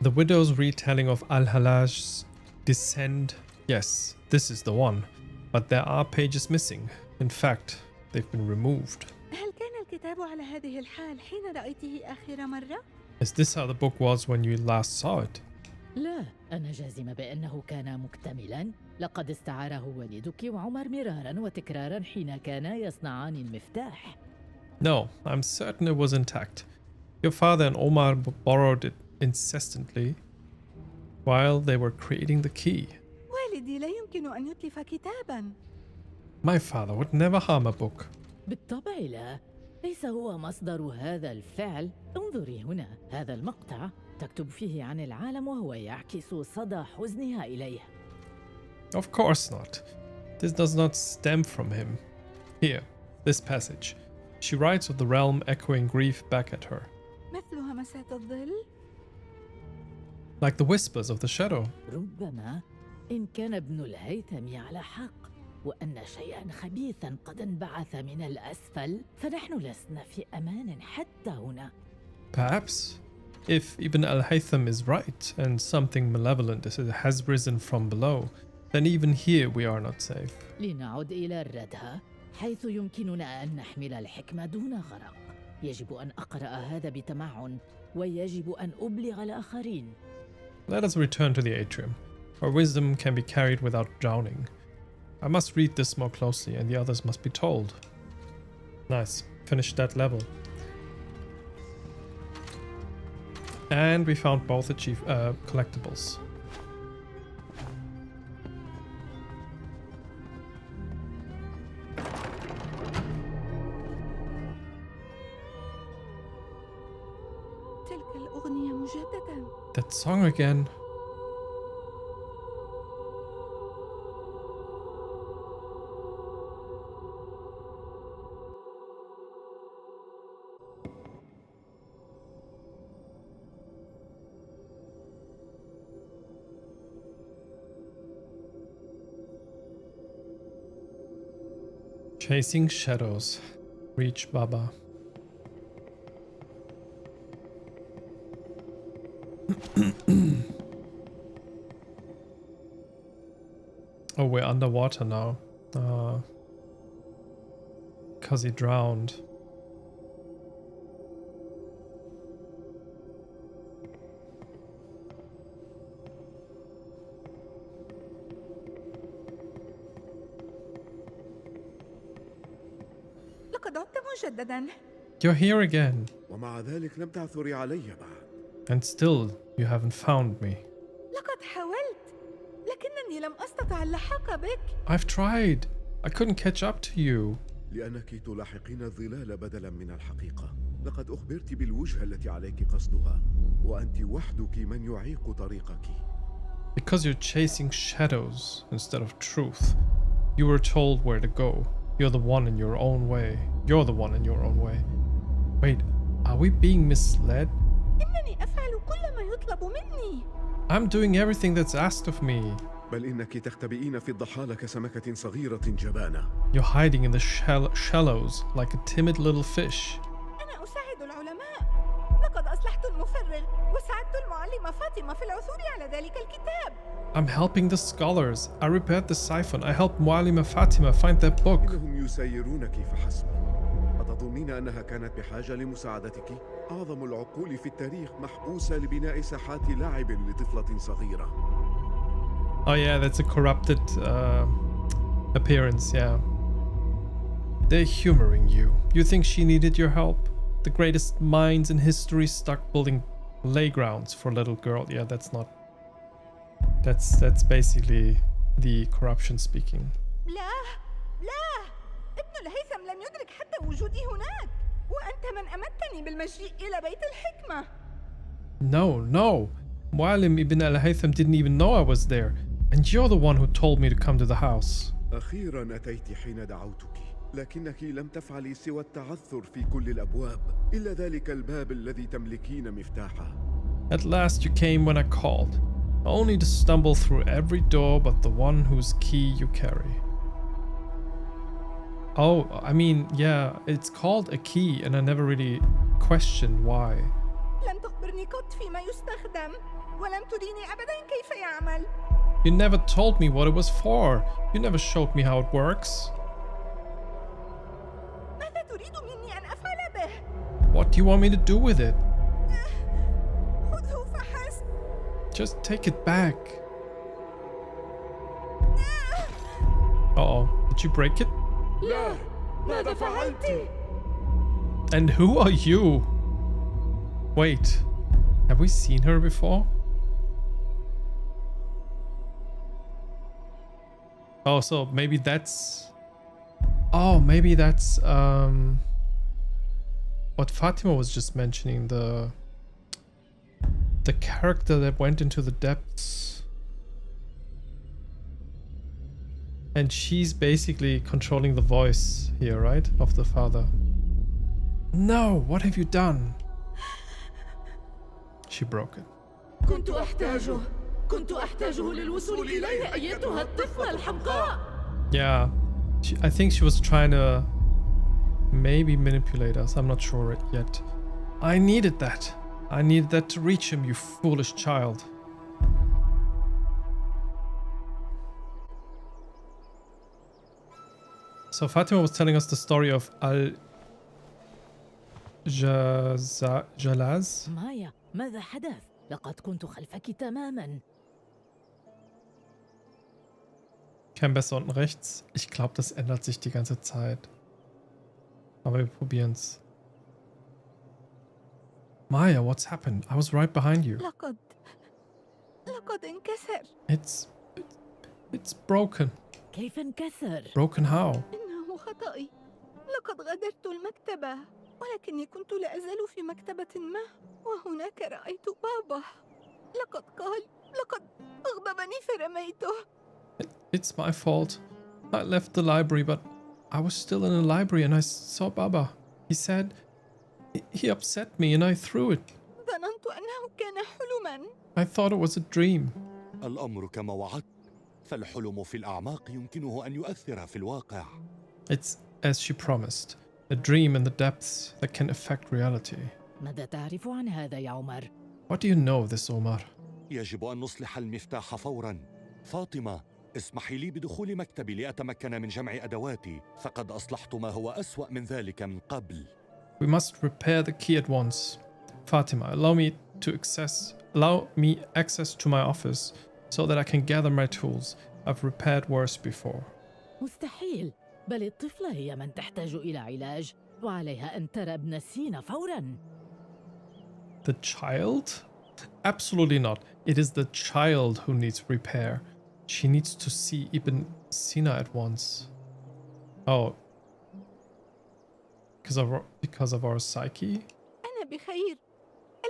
The widow's retelling of Al-Halaj's descent. Yes, this is the one. But there are pages missing. In fact, they've been removed. هل كان الكتاب على هذه الحال حين رأيته آخر مرة؟ Is this how the book was when you last saw it? لا، أنا جازمة بأنه كان مكتملا. لقد استعاره والدك وعمر مرارا وتكرارا حين كانا يصنعان المفتاح. No, I'm certain it was intact. Your father and Omar borrowed it incessantly while they were creating the key. والدي لا يمكن أن يتلف كتاباً. My father would never harm a book. بالطبع لا، ليس هو مصدر هذا الفعل. انظري هنا، هذا المقطع تكتب فيه عن العالم وهو يعكس صدى حزنها إليه. Of course not. This does not stem from him. Here, this passage. She writes of the realm echoing grief back at her. مثل همسات الظل. Like the whispers of the shadow. ربما إن كان ابن الهيثم على حق، وأن شيئا خبيثا قد انبعث من الأسفل، فنحن لسنا في أمان حتى هنا. Perhaps, if Ibn al-Haytham is right and something malevolent has risen from below, then even here we are not safe. لنعد إلى الردهة حيث يمكننا أن نحمل الحكمة دون غرق. يجب أن أقرأ هذا بتمعن، ويجب أن أبلغ الآخرين. Let us return to the atrium, where wisdom can be carried without drowning. I must read this more closely, and the others must be told. Nice. Finished that level. And we found both collectibles. تلك الأغنية مجددا. That song again. Chasing shadows. Reach Baba. Oh, we're underwater now. Because he drowned. لقد عدت مجددا. You're here again. ومع ذلك لم تعثري علي بعد. And still, you haven't found me. لقد حاولت، لكنني لم أستطع اللحاق بك. I've tried. I couldn't catch up to you. لأنك تلاحقين الظلال بدلا من الحقيقة. لقد أخبرت بالوجهة التي عليك قصدها، وأنت وحدك من يعيق طريقك. Because you're chasing shadows instead of truth. You were told where to go. You're the one in your own way. You're the one in your own way. Wait, are we being misled? إنني أفعل كل ما يطلب مني. I'm doing everything that's asked of me. بل إنك تختبئين في الضحالة كسمكة صغيرة جبانة. You're hiding in the shallows like a timid little fish. أنا أساعد العلماء. لقد أصلحت المفرغ وساعدت المعلمة فاطمة في العثور على ذلك الكتاب. I'm helping the scholars. I repaired the siphon. I helped Mualima Fatima find that book. إنهم يسيرونك فحسب. أتظنين أنها كانت بحاجة لمساعدتك؟ أعظم العقول في التاريخ محبوسة لبناء ساحات لعب لطفلة صغيرة. Oh yeah, that's a corrupted appearance, yeah. They're humoring you. You think she needed your help? The greatest minds in history stuck building playgrounds for a little girl. Yeah, that's not... That's basically the corruption speaking. لا لا، ابن الهيثم لم يدرك حتى وجودي هناك، وأنت من أمدتني بالمجيء إلى بيت الحكمة. No. Mualim ibn al-Haytham didn't even know I was there. And you're the one who told me to come to the house. أخيرا أتيت حين دعوتك، لكنك لم تفعلي سوى التعثر في كل الأبواب إلا ذلك الباب الذي تملكين مفتاحه. At last you came when I called, only to stumble through every door but the one whose key you carry. Oh, I mean, yeah, it's called a key and I never really questioned why. لم تخبرني قط فيما يستخدم، ولم تريني أبدا كيف يعمل. You never told me what it was for. You never showed me how it works. ماذا تريد مني أن أفعل به؟ What do you want me to do with it? خذه فحسب. Just take it back. Uh-oh, did you break it? لا، ماذا فعلت؟ And who are you? Wait, have we seen her before? Oh, so maybe that's... Oh, maybe that's what Fatima was just mentioning, the the character that went into the depths. And she's basically controlling the voice here, right? Of the father. No, what have you done? She broke it. كنت أحتاجه للوصول إليه أيتها الطفلة الحمقاء. Yeah, I think she was trying to maybe manipulate us. I'm not sure yet. I needed that. I needed that to reach him, you foolish child. So Fatima was telling us the story of Jalaz. مايا، ماذا حدث؟ لقد كنت خلفك تماما. Kein besser unten rechts. Ich glaube, das ändert sich die ganze Zeit. Aber wir probieren's. Maya, what's happened? I was right behind you. لقد انكسر. It's broken. كيف انكسر؟ Broken how? إنه خطأي. لقد غادرت المكتبة، ولكني كنت لا أزال في مكتبة ما، وهناك رأيت بابا. لقد أغضبني فرميته. It's my fault. I left the library, but I was still in the library and I saw Baba. He said he upset me and I threw it. ظننت أنه كان حلماً. I thought it was a dream. الأمر كما وعدت، فالحلم في الأعماق يمكنه أن يؤثر في الواقع. It's as she promised, a dream in the depths that can affect reality. ماذا تعرف عن هذا يا عمر؟ What do you know of this, Omar? يجب أن نصلح المفتاح فوراً. فاطمة، اسمحي لي بدخول مكتبي لأتمكن من جمع أدواتي، فقد أصلحت ما هو أسوأ من ذلك من قبل. We must repair the key at once. Fatima, allow me access to my office so that I can gather my tools. I've repaired worse before. مستحيل، بل الطفلة هي من تحتاج إلى علاج، وعليها أن ترى ابن سينا فوراً. The child? Absolutely not. It is the child who needs repair. She needs to see Ibn Sina at once. Oh. Because of our psyche? أنا بخير.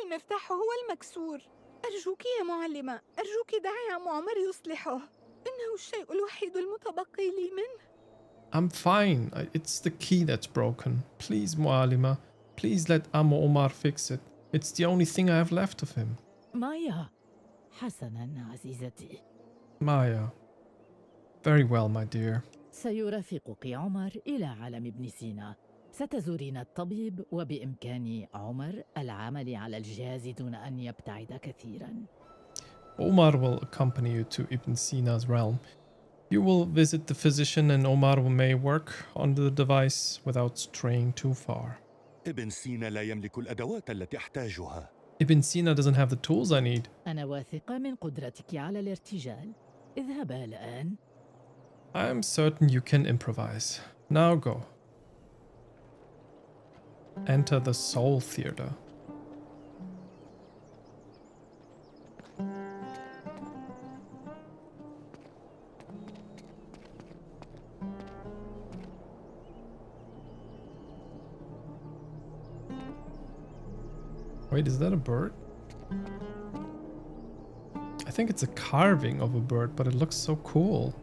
المفتاح هو المكسور. أرجوك يا معلمة، أرجوك دعي عم عمر يصلحه. إنه الشيء الوحيد المتبقي لي منه. I'm fine. It's the key that's broken. Please, Mualima. Please let Ammo Omar fix it. It's the only thing I have left of him. مايا. حسناً عزيزتي. Maya. Very well, my dear. سيرافقك عمر إلى عالم ابن سينا. ستزورين الطبيب، وبإمكان عمر العمل على الجهاز دون أن يبتعد كثيراً. Omar will accompany you to Ibn Sina's realm. You will visit the physician and Omar may work on the device without straying too far. ابن سينا لا يملك الأدوات التي أحتاجها. Ibn Sina doesn't have the tools I need. أنا واثقة من قدرتك على الارتجال. اذهبا الآن. I'm certain you can improvise. Now go. Enter the Soul Theater. Wait, is that a bird? I think it's a carving of a bird, but it looks so cool.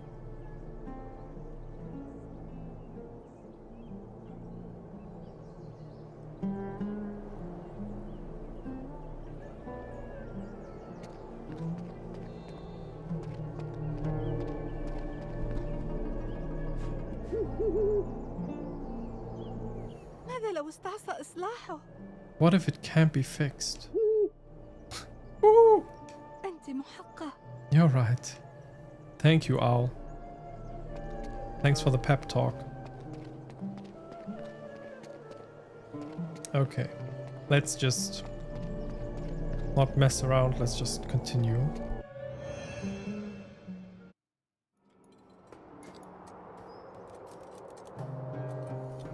ماذا لو استعصى إصلاحه؟ What if it can't be fixed? أنت محقة. You're right. Thank you, Owl. Thanks for the pep talk. Okay, let's just not mess around. Let's just continue.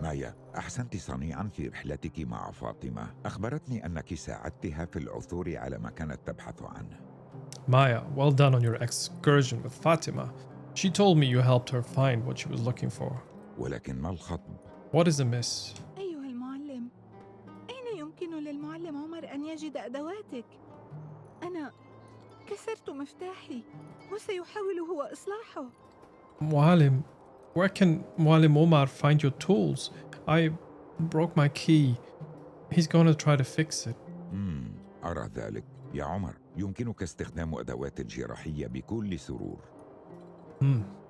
مايا، أحسنت صنيعا في رحلتك مع فاطمة. أخبرتني أنك ساعدتها في العثور على ما كانت تبحث عنه. Maya, well done on your excursion with Fatima. She told me you helped her find what she was looking for. ولكن ما الخطب؟ What is amiss? أيها المعلم، أين يمكن للمعلم عمر أن يجد أدواتك؟ خسرت مفتاحي وسيحاول هو إصلاحه. Mualim, where can Mualim Omar find your tools? I broke my key. He's gonna try to fix it. أرى ذلك. يا عمر، يمكنك استخدام أدوات الجراحية بكل سرور.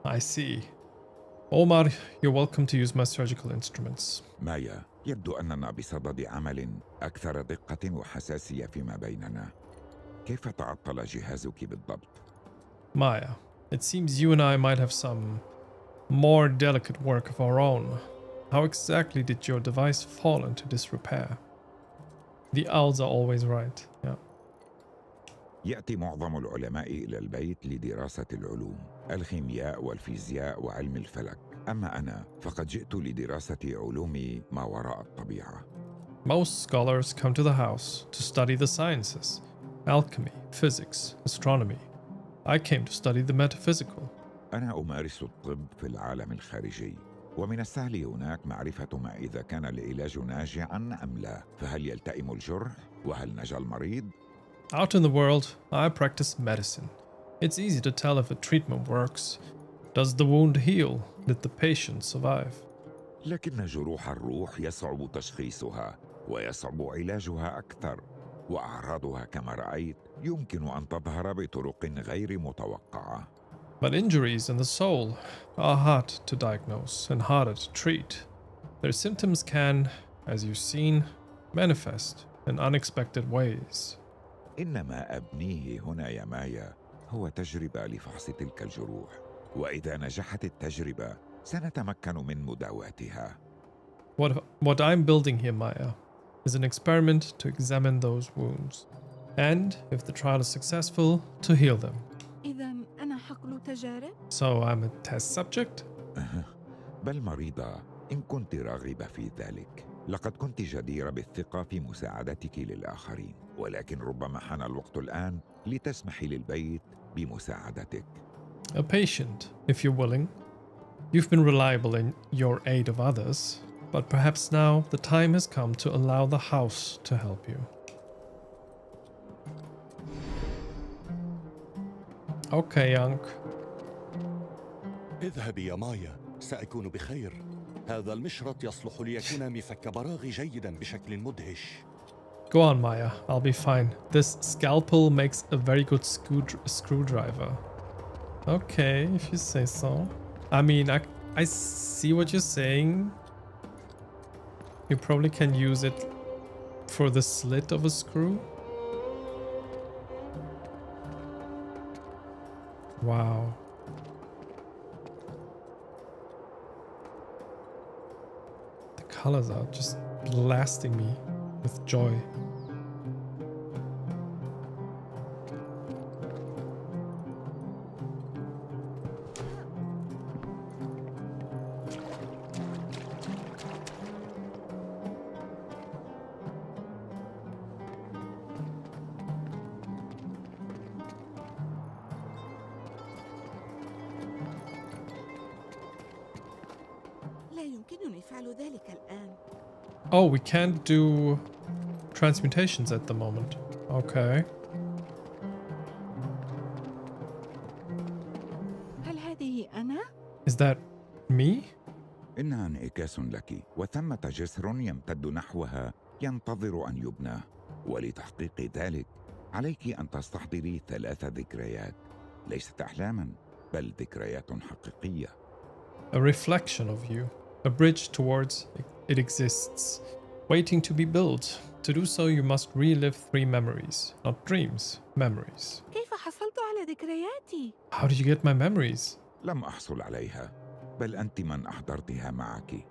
I see. Omar, you're welcome to use my surgical instruments. مايا، يبدو أننا بصدد عمل أكثر دقة وحساسية فيما بيننا. كيف تعطل جهازك بالضبط؟ Maya, it seems you and I might have some more delicate work of our own. How exactly did your device fall into disrepair? The owls are always right. Yeah. يأتي معظم العلماء إلى البيت لدراسة العلوم، الخيمياء والفيزياء وعلم الفلك. أما أنا فقد جئت لدراسة علوم ما وراء الطبيعة. Most scholars come to the house to study the sciences, alchemy, physics, astronomy. I came to study the metaphysical. أنا أمارس الطب في العالم الخارجي، ومن السهل هناك معرفة ما إذا كان العلاج ناجعاً أم لا، فهل يلتئم الجرح؟ وهل نجا المريض؟ Out in the world, I practice medicine. It's easy to tell if a treatment works. Does the wound heal? Did the patient survive? لكن جروح الروح يصعب تشخيصها ويصعب علاجها أكثر، وأعراضها كما رأيت يمكن أن تظهر بطرق غير متوقعة. But injuries in the soul are hard to diagnose and harder to treat. Their symptoms can, as you've seen, manifest in unexpected ways. إن ما أبنيه هنا يا مايا هو تجربة لفحص تلك الجروح، وإذا نجحت التجربة سنتمكن من مداواتها. What I'm building here, Maya, is an experiment to examine those wounds, and if the trial is successful, to heal them. إذن أنا حقل تجارب؟ So I'm a test subject? بل مريضة إن كنت راغبة في ذلك. لقد كنت جديرة بالثقة في مساعدتك للآخرين، ولكن ربما حان الوقت الآن لتسمحي للبيت بمساعدتك. A patient, if you're willing. You've been reliable in your aid of others, but perhaps now the time has come to allow the house to help you. Okay, Yank. اذهبي يا مايا، سأكون بخير. هذا المشرط يصلح ليكون مفك براغي جيدا بشكل مدهش. Go on, Maya. I'll be fine. This scalpel makes a very good screwdriver. Okay, if you say so. I mean, I see what you're saying. You probably can use it for the slit of a screw. Wow. The colors are just blasting me with joy. لا يمكنني فعل ذلك الآن. Oh, we can't do transmutations at the moment. Okay. هل هذه أنا؟ Is that me? إنها انعكاس لك، وثمة جسر يمتد نحوها ينتظر أن يبنى. ولتحقيق ذلك عليك أن تستحضري 3 ذكريات، ليست أحلاما بل ذكريات حقيقية. A reflection of you. A bridge towards it exists, waiting to be built. To do so, you must relive 3 memories. Not dreams, memories. كيف حصلت على ذكرياتي؟ How did you get my memories? لم أحصل عليها، بل أنت من أحضرتها معك،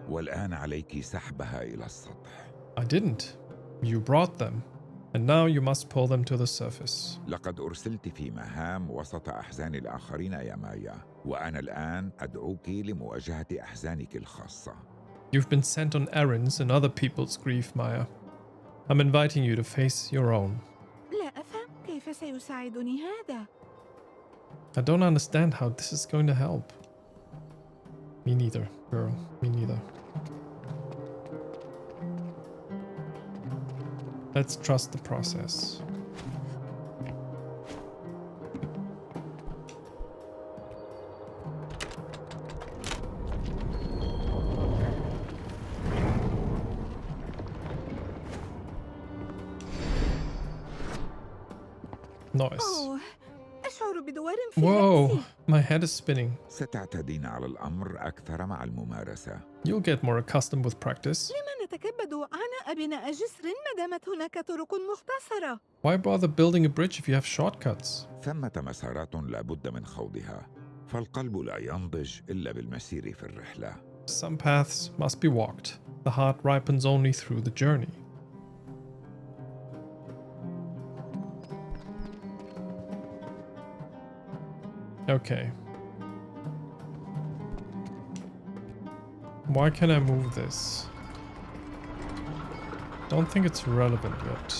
والآن عليك سحبها إلى السطح. I didn't. You brought them. And now you must pull them to the surface. لقد أرسلت في مهام وسط أحزان الآخرين يا مايا، وأنا الآن أدعوك لمواجهة أحزانك الخاصة. You've been sent on errands in other people's grief, Maya. I'm inviting you to face your own. لا أفهم كيف سيساعدني هذا. I don't understand how this is going to help. Me neither, girl. Me neither. Let's trust the process. Noise. أوه، أشعر بدوار في Whoa, رأسي. my head is spinning. ستعتدين على الأمر أكثر مع الممارسة. You'll get more accustomed with practice. لما نتكبد عناء بناء جسر ما دامت هناك طرق مختصرة؟ Why bother building a bridge if you have shortcuts? ثمة مسارات لا بد من خوضها، فالقلب لا ينضج إلا بالمسير في الرحلة. Some paths must be walked. The heart ripens only through the journey. Okay. Why can I move this? Don't think it's relevant yet.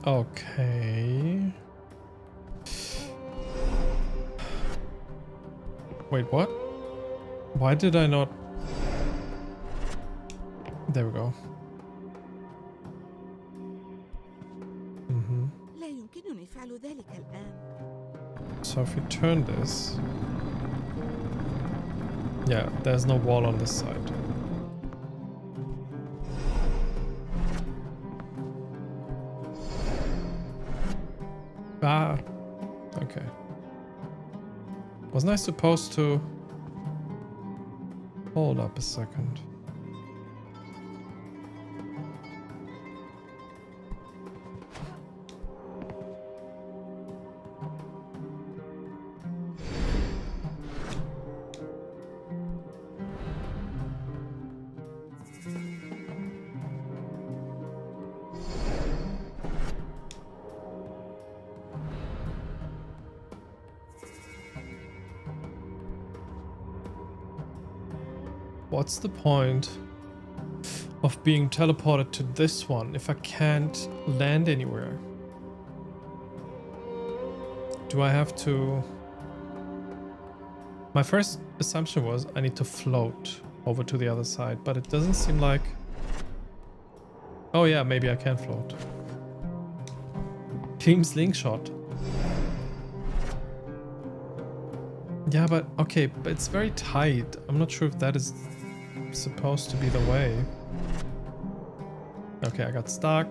Okay. Wait, what? Why did I not? There we go. لا يمكنني فعل ذلك الآن. So if we turn this, yeah, there's no wall on this side. Ah, okay. Wasn't I supposed to? Hold up a second. What's the point of being teleported to this one if I can't land anywhere? Do I have to... My first assumption was I need to float over to the other side, but it doesn't seem like... Oh yeah, maybe I can float. Team slingshot. Yeah, but okay, but it's very tight. I'm not sure if that is supposed to be the way. Okay, I got stuck.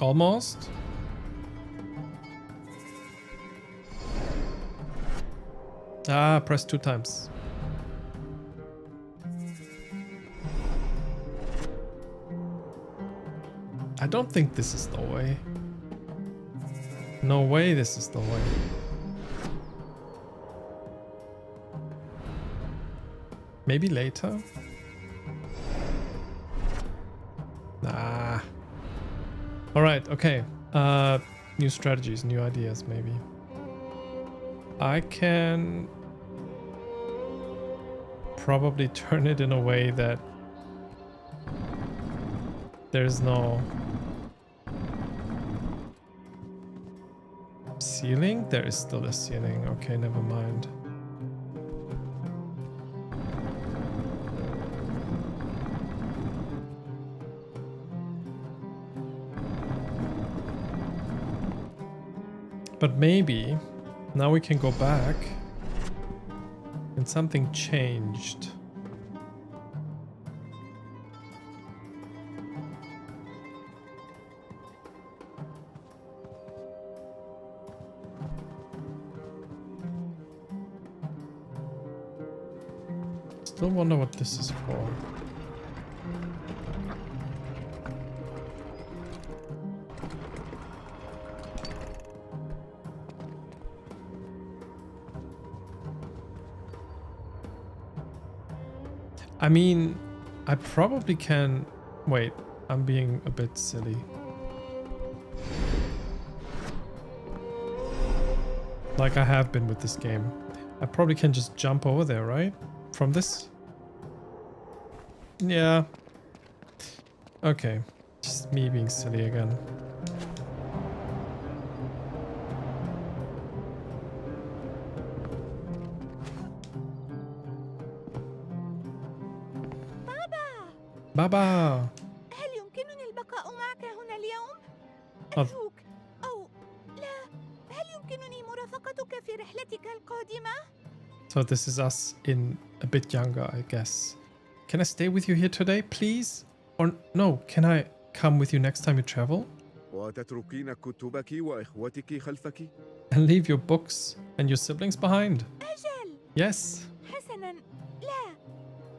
Almost. Ah, press 2 times. I don't think this is the way. No way this is the way. Maybe later? Nah. Alright, okay. New strategies, new ideas maybe. I can probably turn it in a way that there's no ceiling? There is still a ceiling. Okay, never mind. But maybe now we can go back and something changed. Still wonder what this is for. I mean, I probably can... Wait, I'm being a bit silly. Like I have been with this game. I probably can just jump over there, right? From this? Yeah. Okay. Just me being silly again. Baba! هل يمكنني البقاء معك هنا اليوم؟ Oh, أرجوك. أو لا، هل يمكنني مرافقتك في رحلتك القادمة؟ so this is us in a bit younger, I guess. Can I stay with you here today, please? Or no, can I come with you next time you travel? وتتركين كتبك وإخوتك خلفك؟ And leave your books and your siblings behind? أجل. Yes. حسناً، لا.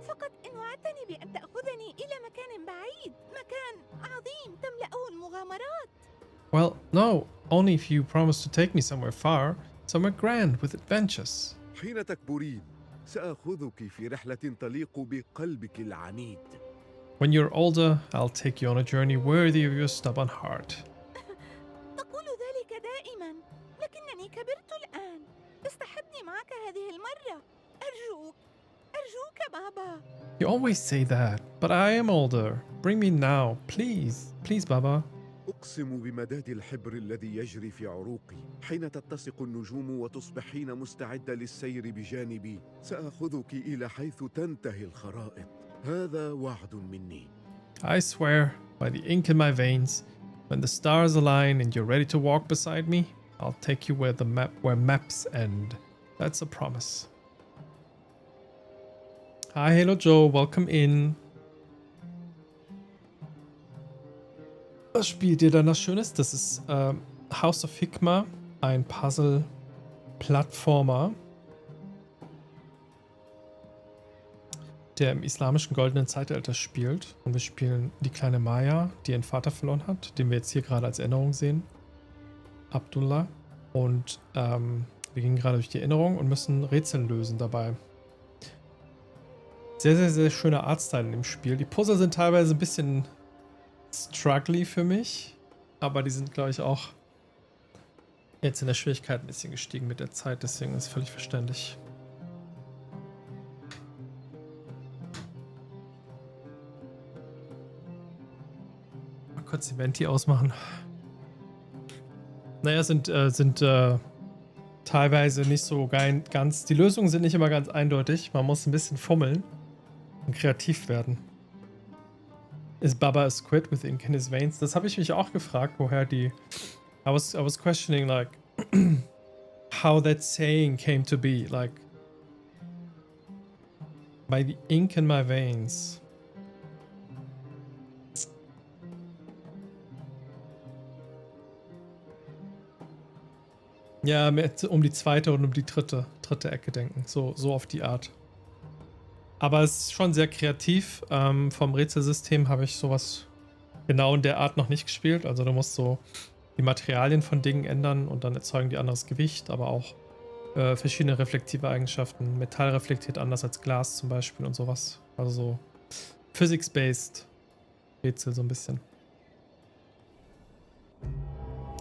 فقط إن وعدتني بأن تأخذني إلى مكان بعيد، مكان عظيم تملأه المغامرات. Well, no, only if you promise to take me somewhere far, somewhere grand with adventures. حين تكبرين سآخذك في رحلة تليق بقلبك العنيد. When you're older, I'll take you on a journey worthy of your stubborn heart. تقول ذلك دائماً، لكنني كبرت الآن. اصطحبني معك هذه المرة. أرجوك، أرجوك بابا. You always say that, but I am older. Bring me now, please. Please, Baba. أقسم بمداد الحبر الذي يجري في عروقي حين تتسق النجوم وتصبحين مستعدة للسير بجانبي. سآخذك إلى حيث تنتهي الخرائط. هذا وعد مني. I swear, by the ink in my veins, when the stars align and you're ready to walk beside me, I'll take you where maps end. That's a promise. Hi, hello Joe, welcome in. Was spielt ihr denn das Schönes? Das ist House of Hikmah, ein Puzzle-Plattformer, der im islamischen goldenen Zeitalter spielt. Und wir spielen die kleine Maya, die ihren Vater verloren hat, den wir jetzt hier gerade als Erinnerung sehen. Abdullah. Und wir gehen gerade durch die Erinnerung und müssen Rätsel lösen dabei. Sehr, sehr, sehr schöner Artstyle in dem Spiel. Die Puzzle sind teilweise ein bisschen struggly für mich, aber die sind, glaube ich, auch jetzt in der Schwierigkeit ein bisschen gestiegen mit der Zeit, deswegen ist es völlig verständlich. Mal kurz die Venti ausmachen. Naja, sind teilweise nicht so ganz, die Lösungen sind nicht immer ganz eindeutig, man muss ein bisschen fummeln und kreativ werden. Is Baba a squid with ink in his veins? Das habe ich mich auch gefragt, woher die. I was questioning like how that saying came to be, like by the ink in my veins. Ja, um die zweite und um die dritte Ecke denken, so auf die Art. Aber es ist schon sehr kreativ. Vom Rätselsystem habe ich sowas genau in der Art noch nicht gespielt. Also du musst so die Materialien von Dingen ändern und dann erzeugen die anderes Gewicht, aber auch verschiedene reflektive Eigenschaften. Metall reflektiert anders als Glas zum Beispiel und sowas. Also so Physics-based Rätsel so ein bisschen.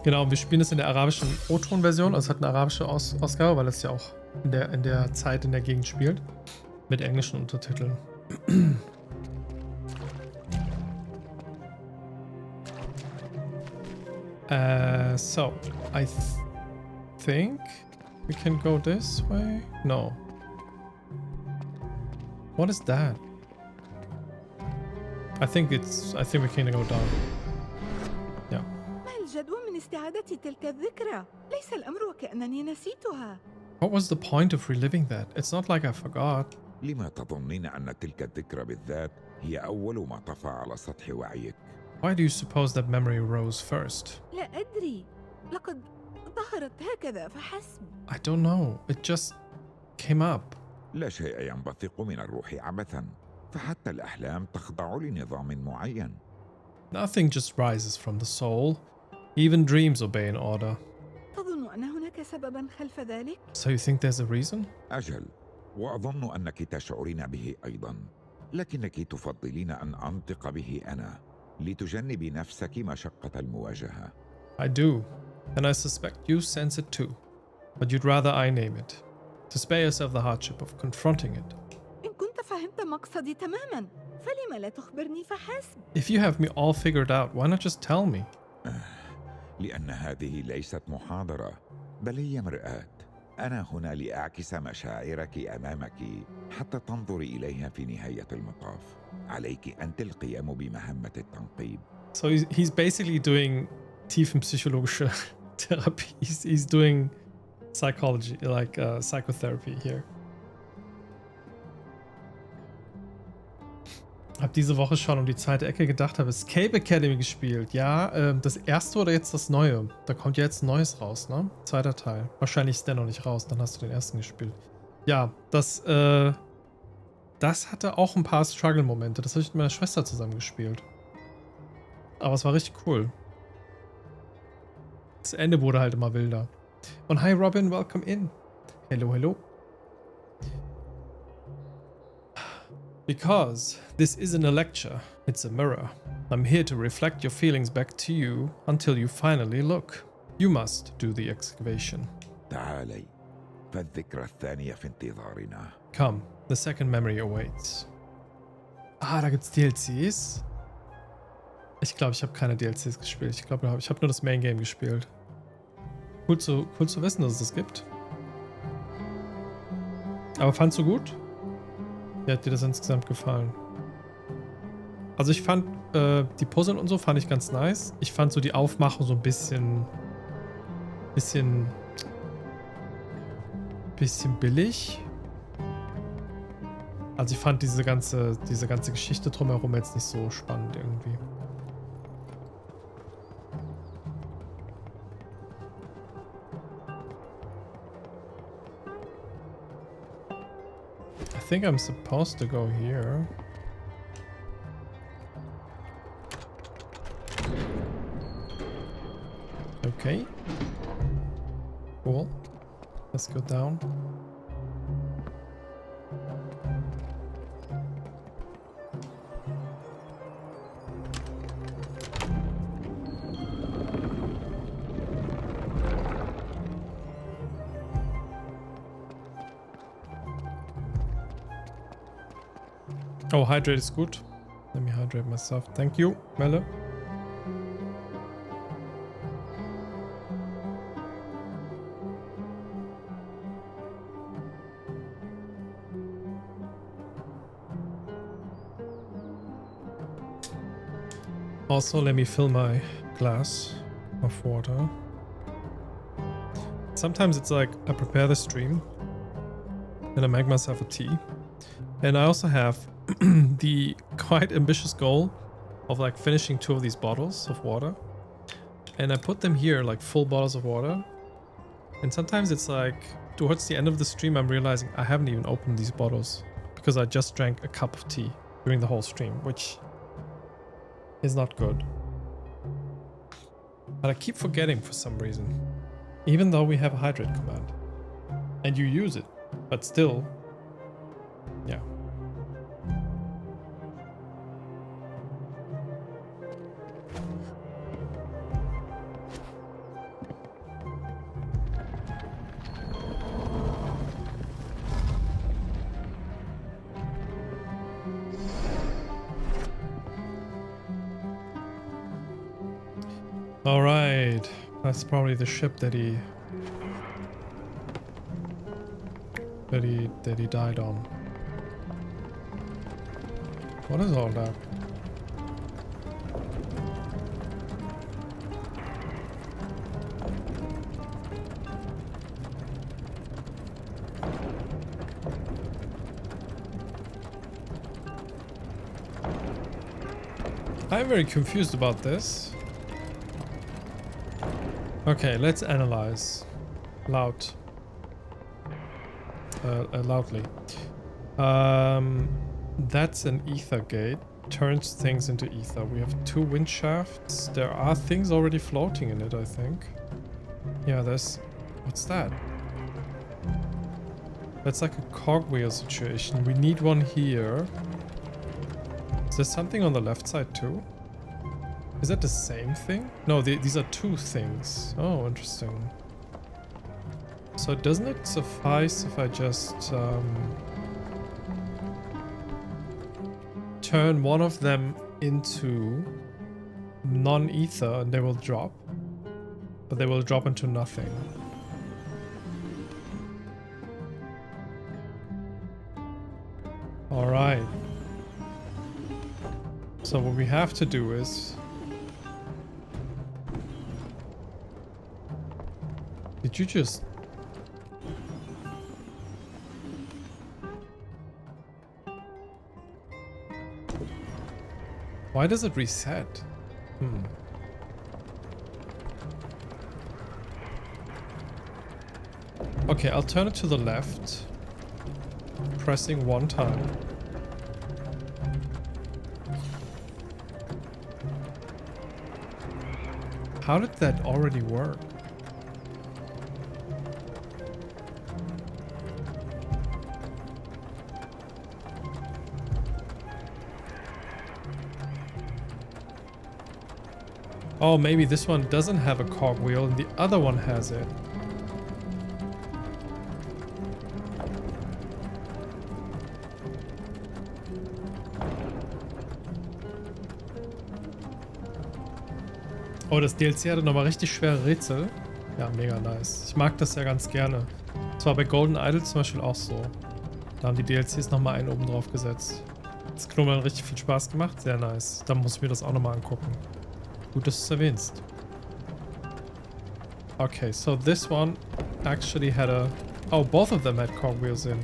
Genau, wir spielen es in der arabischen O-Ton-Version. Also es hat eine arabische Ausgabe, weil es ja auch in der Zeit in der Gegend spielt. Mit englischen Untertiteln. So, I think we can go this way. No. What is that? I think we can go down. Yeah. ما الجدوى من استعادة تلك الذكرى؟ ليس الأمر وكأنني نسيتها. What was the point of reliving that? It's not like I forgot. لما تظنين أن تلك الذكرى بالذات هي أول ما طفى على سطح وعيك؟ Why do you suppose that memory rose first? لا أدري. لقد ظهرت هكذا فحسب. I don't know. It just came up. لا شيء ينبثق من الروح عبثا، فحتى الأحلام تخضع لنظام معين. Nothing just rises from the soul. Even dreams obey an order. تظن أن هناك سببا خلف ذلك؟ So you think there's a reason? أجل، وأظن أنك تشعرين به أيضا، لكنك تفضلين أن أنطق به أنا لتجنبي نفسك مشقة المواجهة. I do, and I suspect you sense it too. But you'd rather I name it, to spare yourself the hardship of confronting it. إن كنت فهمت مقصدي تماما، فلما لا تخبرني فحسب؟ If you have me all figured out, why not just tell me? لأن هذه ليست محاضرة، بل هي مرآة. أنا هنا لأعكس مشاعرك أمامك حتى تنظري إليها في نهاية المطاف. عليك أنت القيام بمهمة التنقيب. So he's basically doing tiefenpsychologische Therapie. He's doing psychology, like psychotherapy here. Hab diese Woche schon um die zweite Ecke gedacht, habe Escape Academy gespielt. Ja, das erste oder jetzt das neue? Da kommt ja jetzt ein neues raus, ne? Zweiter Teil. Wahrscheinlich ist der noch nicht raus, dann hast du den ersten gespielt. Ja, das hatte auch ein paar Struggle-Momente. Das habe ich mit meiner Schwester zusammen gespielt. Aber es war richtig cool. Das Ende wurde halt immer wilder. Und hi Robin, welcome in. Hello, hello. Because this isn't a lecture, it's a mirror. I'm here to reflect your feelings back to you until you finally look. You must do the excavation. تعالي، فالذكرى الثانية في انتظارنا. Come, the second memory awaits. Ah, da gibt's DLCs? Ich glaube, ich habe keine DLCs gespielt. Ich glaube, ich habe nur das Main Game gespielt. Cool zu wissen, dass es das gibt. Aber fandst du gut? Wie hat dir das insgesamt gefallen? Also ich fand die Puzzle und so fand ich ganz nice. Ich fand so die Aufmachung so ein bisschen billig. Also ich fand diese ganze Geschichte drumherum jetzt nicht so spannend irgendwie. I think I'm supposed to go here. Okay. Cool. Let's go down. Oh, hydrate is good. Let me hydrate myself. Thank you, Melle. Also, let me fill my glass of water. Sometimes it's like I prepare the stream and I make myself a tea. And I also have the quite ambitious goal of like finishing 2 of these bottles of water. And I put them here like full bottles of water. And sometimes it's like towards the end of the stream I'm realizing I haven't even opened these bottles because I just drank a cup of tea during the whole stream, which is not good. But I keep forgetting for some reason. Even though we have a hydrate command. And you use it. But still. Yeah. All right, that's probably the ship that he died on. What is all that? I'm very confused about this. Okay, let's analyze loudly. That's an ether gate. Turns things into ether. We have 2 wind shafts. There are things already floating in it, I think. Yeah, there's... What's that? That's like a cogwheel situation. We need one here. Is there something on the left side too? Is that the same thing? No, these are 2 things. Oh, interesting. So doesn't it suffice if I just turn one of them into non-ether and they will drop? But they will drop into nothing. All right. So what we have to do is did you just why does it reset? Okay, I'll turn it to the left. Pressing one time. How did that already work? Oh, maybe this one doesn't have a cogwheel and the other one has it. Oh, das DLC hatte nochmal richtig schwere Rätsel. Ja, mega nice. Ich mag das ja ganz gerne. Das war bei Golden Idol zum Beispiel auch so. Da haben die DLCs nochmal einen oben drauf gesetzt. Das Knubbeln hat richtig viel Spaß gemacht. Sehr nice. Dann muss ich mir das auch nochmal angucken. Gut, dass du es erwähnst. Okay, so this one actually had a... Oh, both of them had cogwheels in.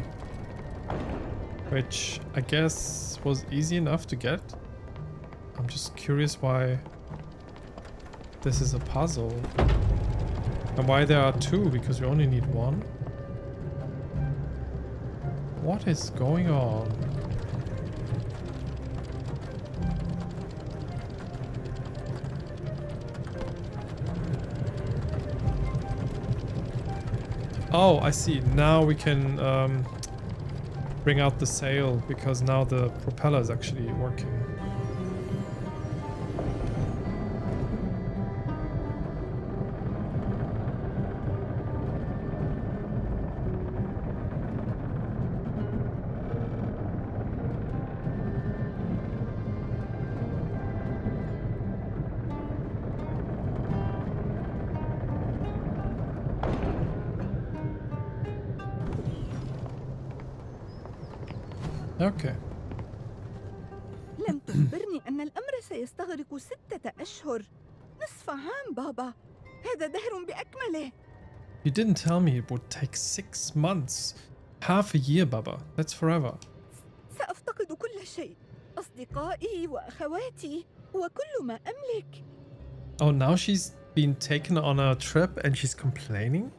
Which I guess was easy enough to get. I'm just curious why... This is a puzzle. And why there are two, because we only need one? What is going on? Oh, I see. Now we can bring out the sail, because now the propeller is actually working. Okay. لم تخبرني أن الأمر سيستغرق 6 أشهر. نصف عام بابا. هذا دهر بأكمله. You didn't tell me it would take 6 months. Half a year, Baba. That's forever. سأفتقد كل شيء. أصدقائي وأخواتي وكل ما أملك. Oh, now she's been taken on a trip and she's complaining?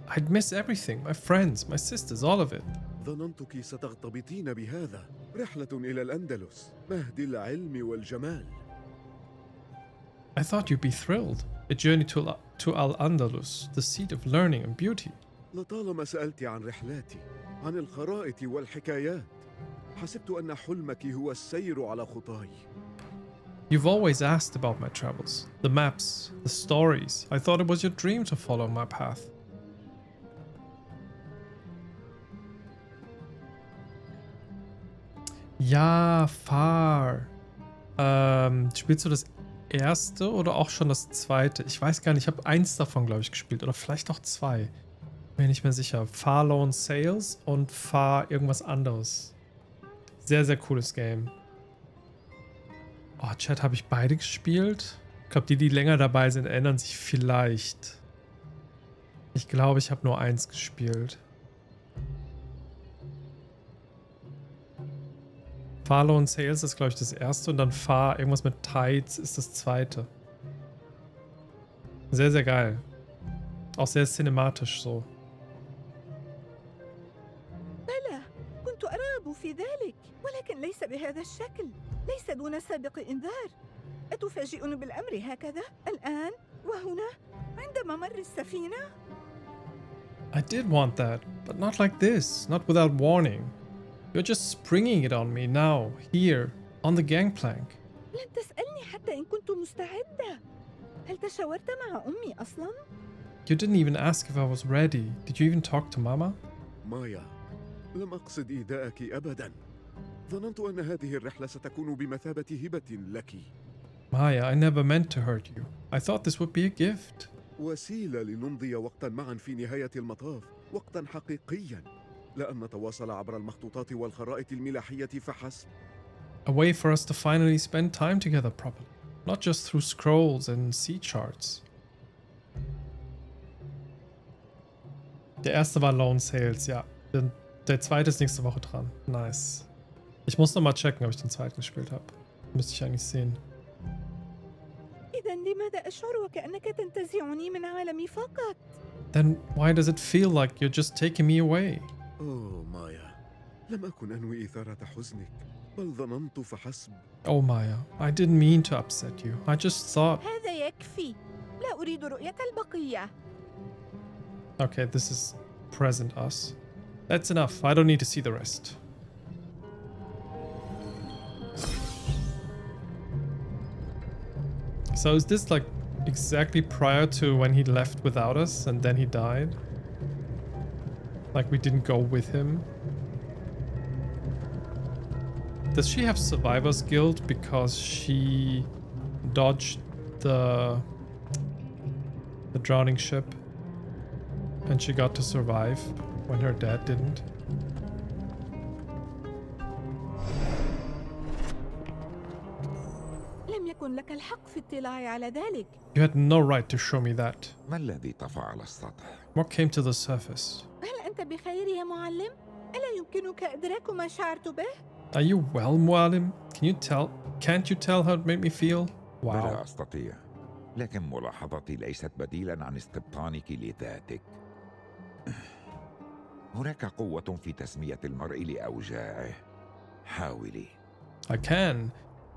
I'd miss everything. My friends, my sisters, all of it. ظننتك ستغتبطين بهذا. رحلة إلى الأندلس، مهد العلم والجمال. I thought you'd be thrilled. A journey to Al-Andalus, the seat of learning and beauty. لطالما سألت عن رحلاتي، عن الخرائط والحكايات. حسبت أن حلمك هو السير على خطاي. You've always asked about my travels, the maps, the stories. I thought it was your dream to follow my path. Ja, Far. Spielst du das erste oder auch schon das zweite? Ich weiß gar nicht, ich habe eins davon, glaube ich, gespielt. Oder vielleicht auch zwei. Bin mir nicht mehr sicher. Far Lone Sales und Far irgendwas anderes. Sehr, sehr cooles Game. Oh, Chat, habe ich beide gespielt? Ich glaube, die länger dabei sind, erinnern sich vielleicht. Ich glaube, ich habe nur eins gespielt. Far Lone Sales ist, glaube ich, das erste und dann Far, irgendwas mit Tides ist das zweite. Sehr, sehr geil. Auch sehr cinematisch so. بلى، كنت أرغب في ذلك، ولكن ليس بهذا الشكل، ليس دون سابق إنذار. أتفاجئني بالأمر هكذا الآن وهنا عند ممر السفينة؟ I did want that, but not like this, not without warning. You're just springing it on me now, here, on the gangplank. لم تسألني حتى إن كنت مستعدة. هل تشاورت مع أمي أصلاً؟ You didn't even ask if I was ready. Did you even talk to Mama? مايا، لم أقصد إيذاءك أبداً. ظننت أن هذه الرحلة ستكون بمثابة هبة لك. Maya, I never meant to hurt you. I thought this would be a gift. وسيلة لنمضي وقتاً معاً في نهاية المطاف، وقتاً حقيقياً. لأن نتواصل عبر المخطوطات والخرائط الملاحية فحسب. A way for us to finally spend time together properly. Not just through scrolls and sea charts. Der erste war Lone Sales, ja. Der zweite ist nächste Woche dran. Nice. Ich muss nochmal checken, ob ich den zweiten gespielt habe. Müsste ich eigentlich sehen. إذا لماذا أشعر وكأنك تنتزعني من عالمي فقط؟ Then why does it feel like you're just taking me away? أوه مايا، لم أكن أنوي إثارة حزنك، بل ظننت فحسب. Oh Maya, I didn't mean to upset you. I just thought... هذا يكفي. لا أريد رؤية البقية. Okay, this is present us. That's enough. I don't need to see the rest. So is this like exactly prior to when he left without us and then he died? Like we didn't go with him? Does she have survivor's guilt because she dodged the drowning ship and she got to survive when her dad didn't? لم يكن لك الحق في الاطلاع على ذلك. You had no right to show me that. ما الذي طفى على السطح؟ What came to the surface? هل أنت بخير يا معلم؟ ألا يمكنك إدراك ما شعرت به؟ Are you well, Mualim? Can't you tell how it made me feel? Wow. لا أستطيع، لكن ملاحظتي ليست بديلا عن استبطانك لذاتك. هناك قوة في تسمية المرء لأوجاعه. حاولي. I can,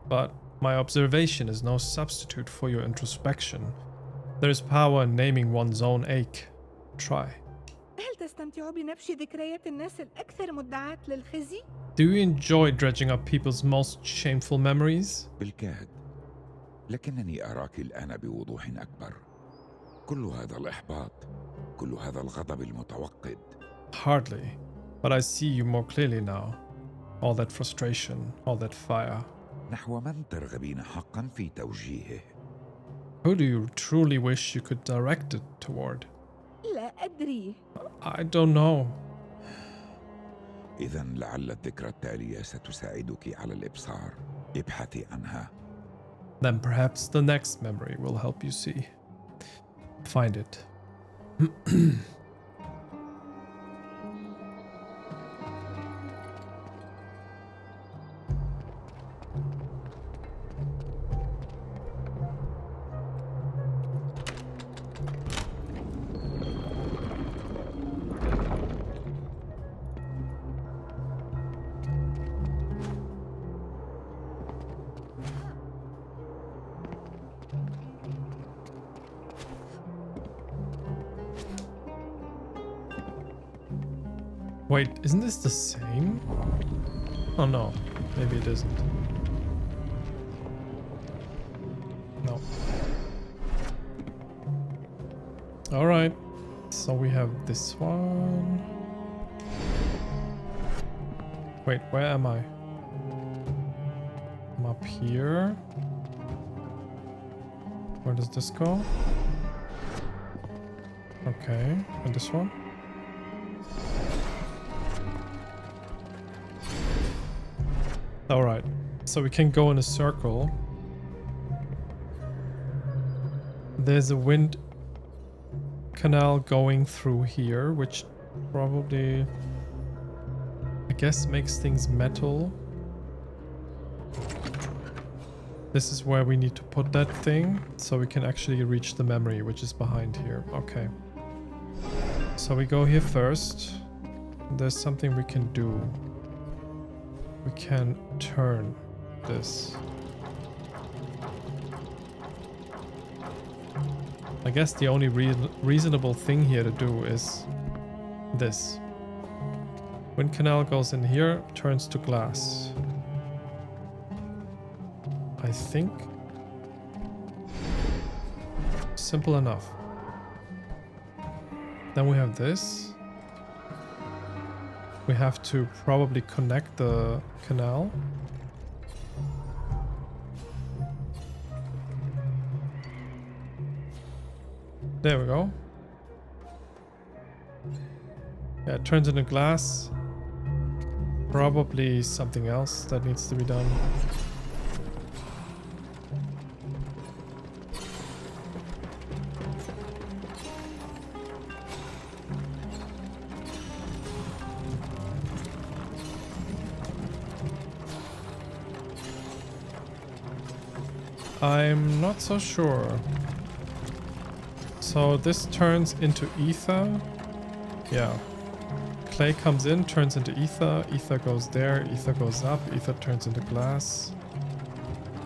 but my observation is no substitute for your introspection. There is power in naming one's own ache. Try. هل تستمتع بنبش ذكريات الناس الأكثر مدعاة للخزي؟ Do you enjoy dredging up people's most shameful memories? بالكاد، لكنني أراك الآن بوضوح أكبر. كل هذا الإحباط، كل هذا الغضب المتوقد. Hardly, but I see you more clearly now. All that frustration, all that fire. نحو من ترغبين حقا في توجيهه؟ Who do you truly wish you could direct it toward? لا أدري. I don't know. إذا لعل الذكرى التالية ستساعدك على الإبصار. ابحثي عنها. Then perhaps the next memory will help you see. Find it. Wait, isn't this the same? Oh no, maybe it isn't. No. Alright, so we have this one. Wait, where am I? I'm up here. Where does this go? Okay, and this one? Alright, so we can go in a circle. There's a wind canal going through here, which probably, I guess, makes things metal. This is where we need to put that thing, so we can actually reach the memory, which is behind here. Okay. So we go here first. There's something we can do. We can turn this. I guess the only reasonable thing here to do is this. Wind canal goes in here, turns to glass. I think. Simple enough. Then we have this. We have to probably connect the canal. There we go. Yeah, it turns into glass. Probably something else that needs to be done. I'm not so sure. So this turns into ether. Yeah. Clay comes in, turns into ether. Ether goes there. Ether goes up. Ether turns into glass.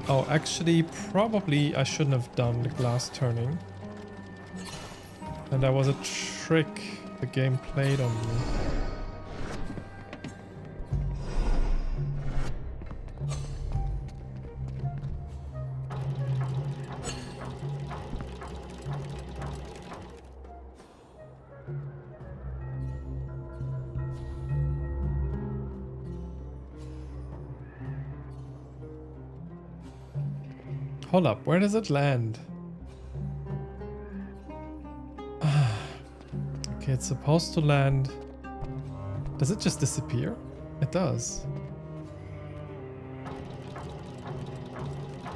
Oh, actually, probably I shouldn't have done the glass turning. And that was a trick the game played on me. Hold up, where does it land? Okay, it's supposed to land. Does it just disappear? It does.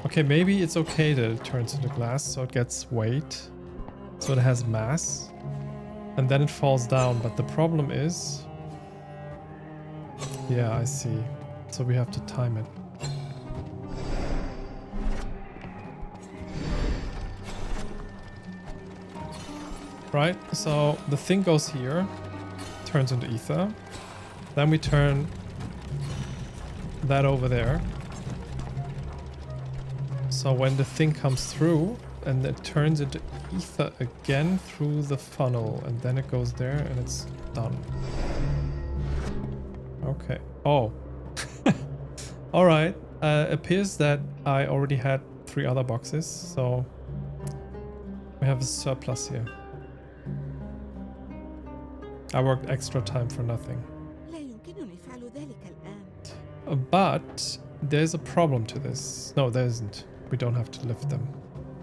Okay, maybe it's okay that it turns into glass, so it gets weight. So it has mass. And then it falls down, but the problem is... Yeah, I see. So we have to time it. Right, so the thing goes here, turns into ether. Then we turn that over there. So when the thing comes through, and it turns into ether again through the funnel, and then it goes there and it's done. Okay. Oh. Alright. Appears that I already had 3 other boxes, so we have a surplus here. I worked extra time for nothing. لا يمكنني فعل ذلك الآن. But there's a problem to this. No, there isn't. We don't have to lift them.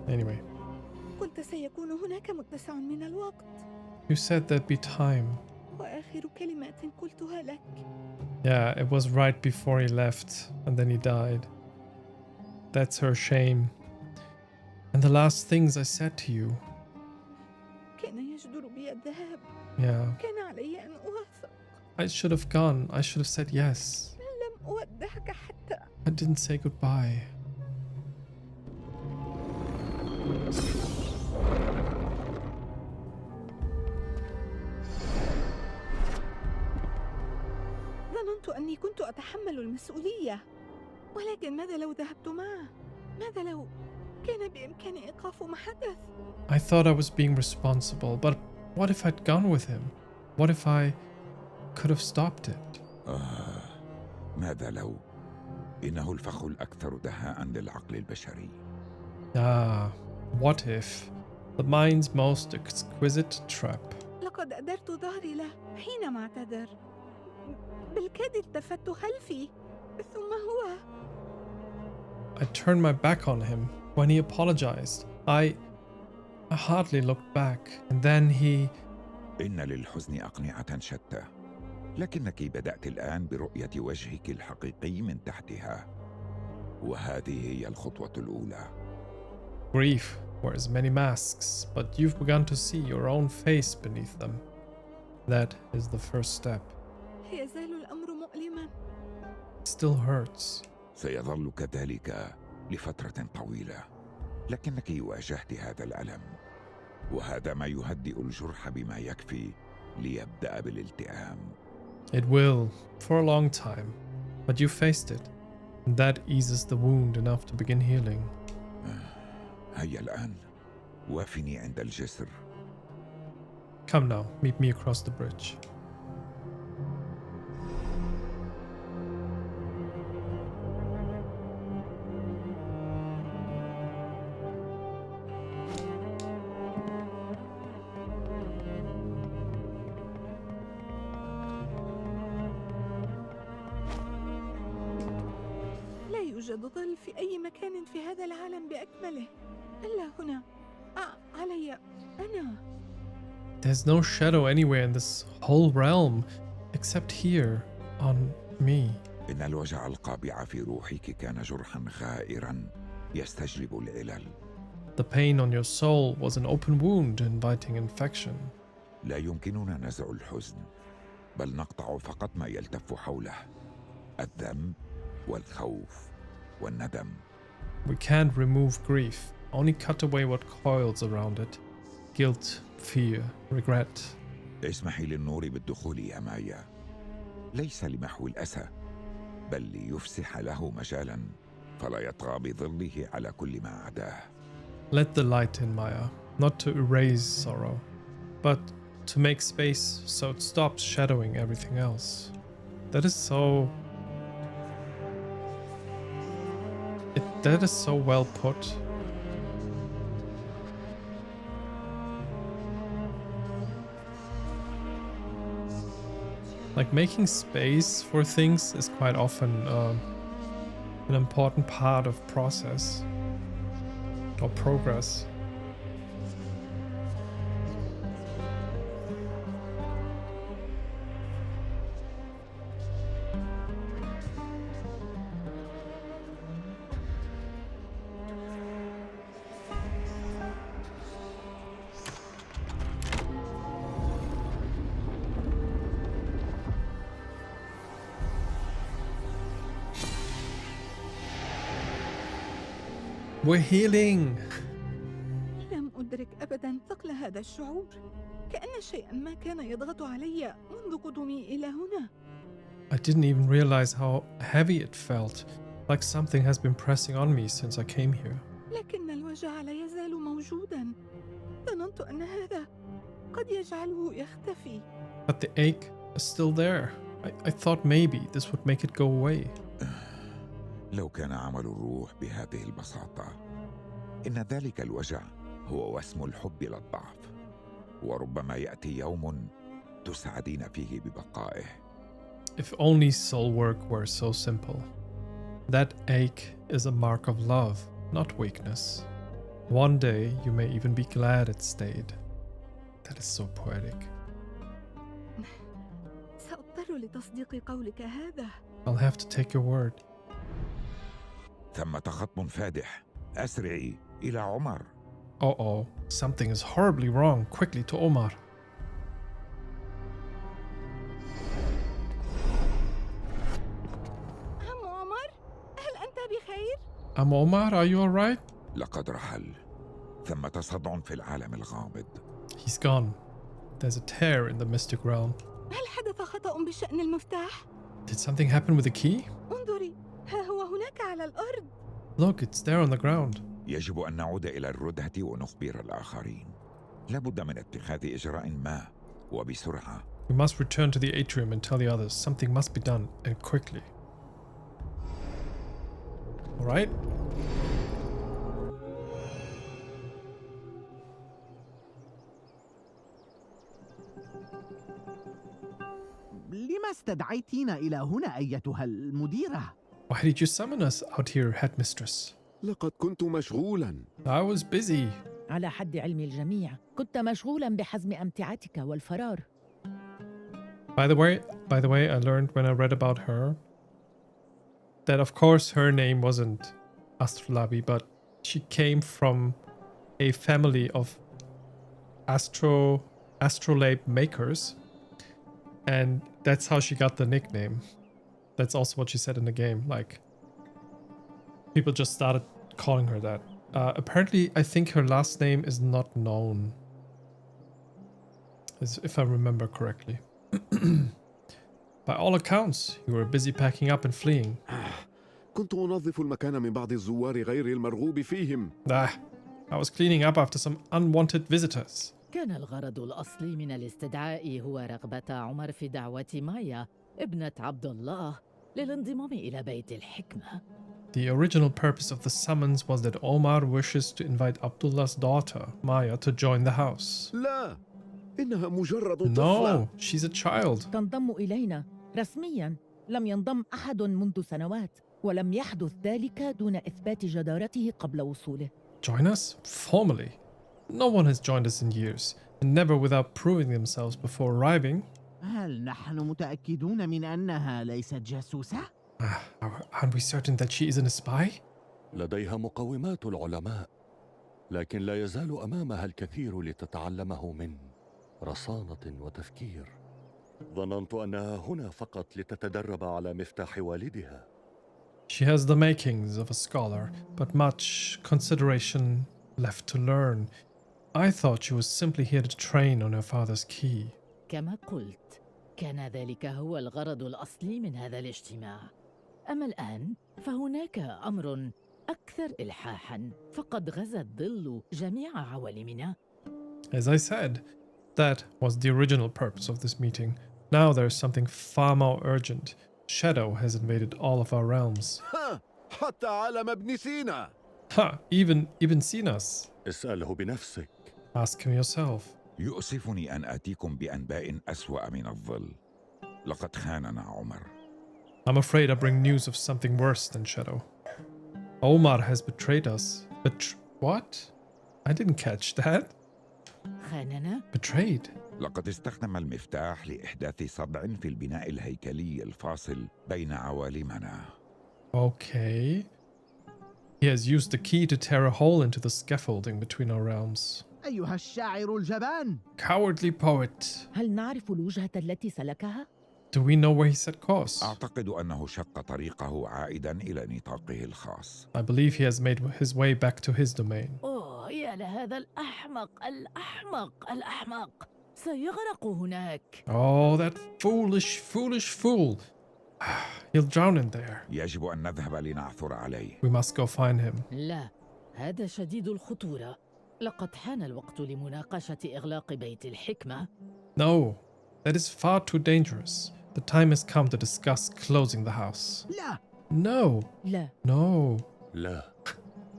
Anyway. قلت سيكون هناك متسع من الوقت. You said there'd be time. وآخر كلمات قلتها لك. Yeah, it was right before he left, and then he died. That's her shame. And the last things I said to you. كان يجدر بي الذهاب. Yeah. كان علي أن أوافق. I should have gone. I should have said yes. لم أودعك حتى. I didn't say goodbye. ظننت أني كنت أتحمل المسؤولية. ولكن ماذا لو ذهبت معه؟ ماذا لو كان بإمكاني إيقاف ما حدث؟ I thought I was being responsible, but what if I'd gone with him? What if I could have stopped it? ماذا لو؟ إنه الفخ الأكثر دهاء للعقل البشري. What if? The mind's most exquisite trap. لقد أدرت ظهري له حينما اعتذر. بالكاد التفت خلفي. ثم هو. I turned my back on him when he apologized. I hardly looked back, and then he... إن للحزن أقنعة شتى، لكنك بدأت الآن برؤية وجهك الحقيقي من تحتها، وهذه هي الخطوة الأولى. Grief wears many masks, but you've begun to see your own face beneath them. That is the first step. يزال الأمر مؤلما. It still hurts. سيظل كذلك لفترة طويلة، لكنك واجهت هذا الألم، وهذا ما يهدئ الجرح بما يكفي ليبدأ بالالتئام. It will, for a long time, but you faced it, and that eases the wound enough to begin healing. هيا الآن، وافني عند الجسر. Come now, meet me across the bridge. لا يوجد ظل في أي مكان في هذا العالم بأكمله إلا هنا. علي أنا. There's no shadow anywhere in this whole realm except here on me. إن الوجع القابع في روحك كان جرحا غائرا يستجلب العلل. The pain on your soul was an open wound inviting infection. لا يمكننا نزع الحزن، بل نقطع فقط ما يلتف حوله: الذنب والخوف والندم. We can't remove grief, only cut away what coils around it. Guilt, fear, regret. اسمحي للنور بالدخول يا مايا، ليس لمحو الأسى، بل ليفسح له مجالا فلا يطغى بظله على كل ما عداه. Let the light in, Maya, not to erase sorrow, but to make space so it stops shadowing everything else. That is so... that is so well put. Like, making space for things is quite often an important part of process or progress. We're healing. لم أدرك أبداً ثقل هذا الشعور، كأن شيئاً ما كان يضغط علي منذ قدومي إلى هنا. I didn't even realize how heavy it felt, like something has been pressing on me since I came here. لكن الوجع لا يزال موجوداً. ظننت أن هذا قد يجعله يختفي. But the ache is still there. I thought maybe this would make it go away. لو كان عمل الروح بهذه البساطة، إن ذلك الوجع هو وسم الحب للضعف، وربما يأتي يوم تسعدين فيه ببقائه. If only soul work were so simple. That ache is a mark of love, not weakness. One day you may even be glad it stayed. That is so poetic. سأضطر لتصديق قولك هذا. I'll have to take your word. ثمة خطب فادح، أسرعي إلى عمر. Uh-oh, something is horribly wrong. Quickly to Omar. عم عمر، هل أنت بخير؟ Omar, are you alright? لقد رحل. ثمة صدع في العالم الغامض. He's gone. There's a tear in the mystic realm. هل حدث خطأ بشأن المفتاح؟ Did something happen with the key? انظري، ها هو هناك على الأرض. Look, it's there on the ground. يجب أن نعود إلى الردهة ونخبر الآخرين. لابد من اتخاذ إجراء ما وبسرعة. We must return to the atrium and tell the others. Something must be done, and quickly. Alright? لما استدعيتينا إلى هنا أيتها المديرة؟ Why did you summon us out here, headmistress? لقد كنت مشغولا. I was busy. على حد علم الجميع كنت مشغولا بحزم أمتعتك والفرار. By the way, I learned when I read about her that of course her name wasn't Astrolabi, but she came from a family of astrolabe makers, and that's how she got the nickname. That's also what she said in the game. Like, people just started calling her that. Apparently, I think her last name is not known, if I remember correctly. By all accounts, you were busy packing up and fleeing. كنت أنظف المكان من بعض الزوار غير المرغوب فيهم. I was cleaning up after some unwanted visitors. كان الغرض الأصلي من الاستدعاء هو رغبة عمر في دعوة مايا ابنة عبد الله للانضمام إلى بيت الحكمة. The original purpose of the summons was that Omar wishes to invite Abdullah's daughter, Maya, to join the house. لا، إنها مجرد طفلة. No, she's a child. تنضم إلينا رسميا. لم ينضم أحد منذ سنوات، ولم يحدث ذلك دون إثبات جدارته قبل وصوله. Join us? Formally? No one has joined us in years. never without proving themselves before arriving. هل نحن متأكدون من أنها ليست جاسوسة؟ Aren't we certain that she isn't a spy? لديها مقومات العلماء، لكن لا يزال أمامها الكثير لتتعلمه من رصانة وتفكير. ظننت أنها هنا فقط لتتدرب على مفتاح والدها. She has the makings of a scholar, but much consideration left to learn. I thought she was simply here to train on her father's key. كما قلت، كان ذلك هو الغرض الأصلي من هذا الاجتماع. أما الآن فهناك أمر أكثر إلحاحاً، فقد غزا الظل جميع عوالمنا. As I said, that was the original purpose of this meeting. Now there's something far more urgent. Shadow has invaded all of our realms. حتى عالم ابن سينا. Ha! Even seen us. اسأله بنفسك. Ask him yourself. يؤسفني أن آتيكم بأنباء أسوأ من الظل. لقد خاننا عمر. I'm afraid I bring news of something worse than Shadow. Omar has betrayed us. What? I didn't catch that. خاننا؟ Betrayed? لقد استخدم المفتاح لإحداث صدع في البناء الهيكلي الفاصل بين عوالمنا. Okay. He has used the key to tear a hole into the scaffolding between our realms. أيها الشاعر الجبان! Cowardly poet. هل نعرف الوجهة التي سلكها؟ Do we know where he set course? أعتقد أنه شق طريقه عائدا إلى نطاقه الخاص. I believe he has made his way back to his domain. أوه يا لهذا الأحمق سيغرق هناك. Oh, that foolish fool. He'll drown in there. يجب أن نذهب لنعثر عليه. We must go find him. لا، هذا شديد الخطورة. لقد حان الوقت لمناقشة إغلاق بيت الحكمة. No, that is far too dangerous. The time has come to discuss closing the house. لا! No. لا. No. لا.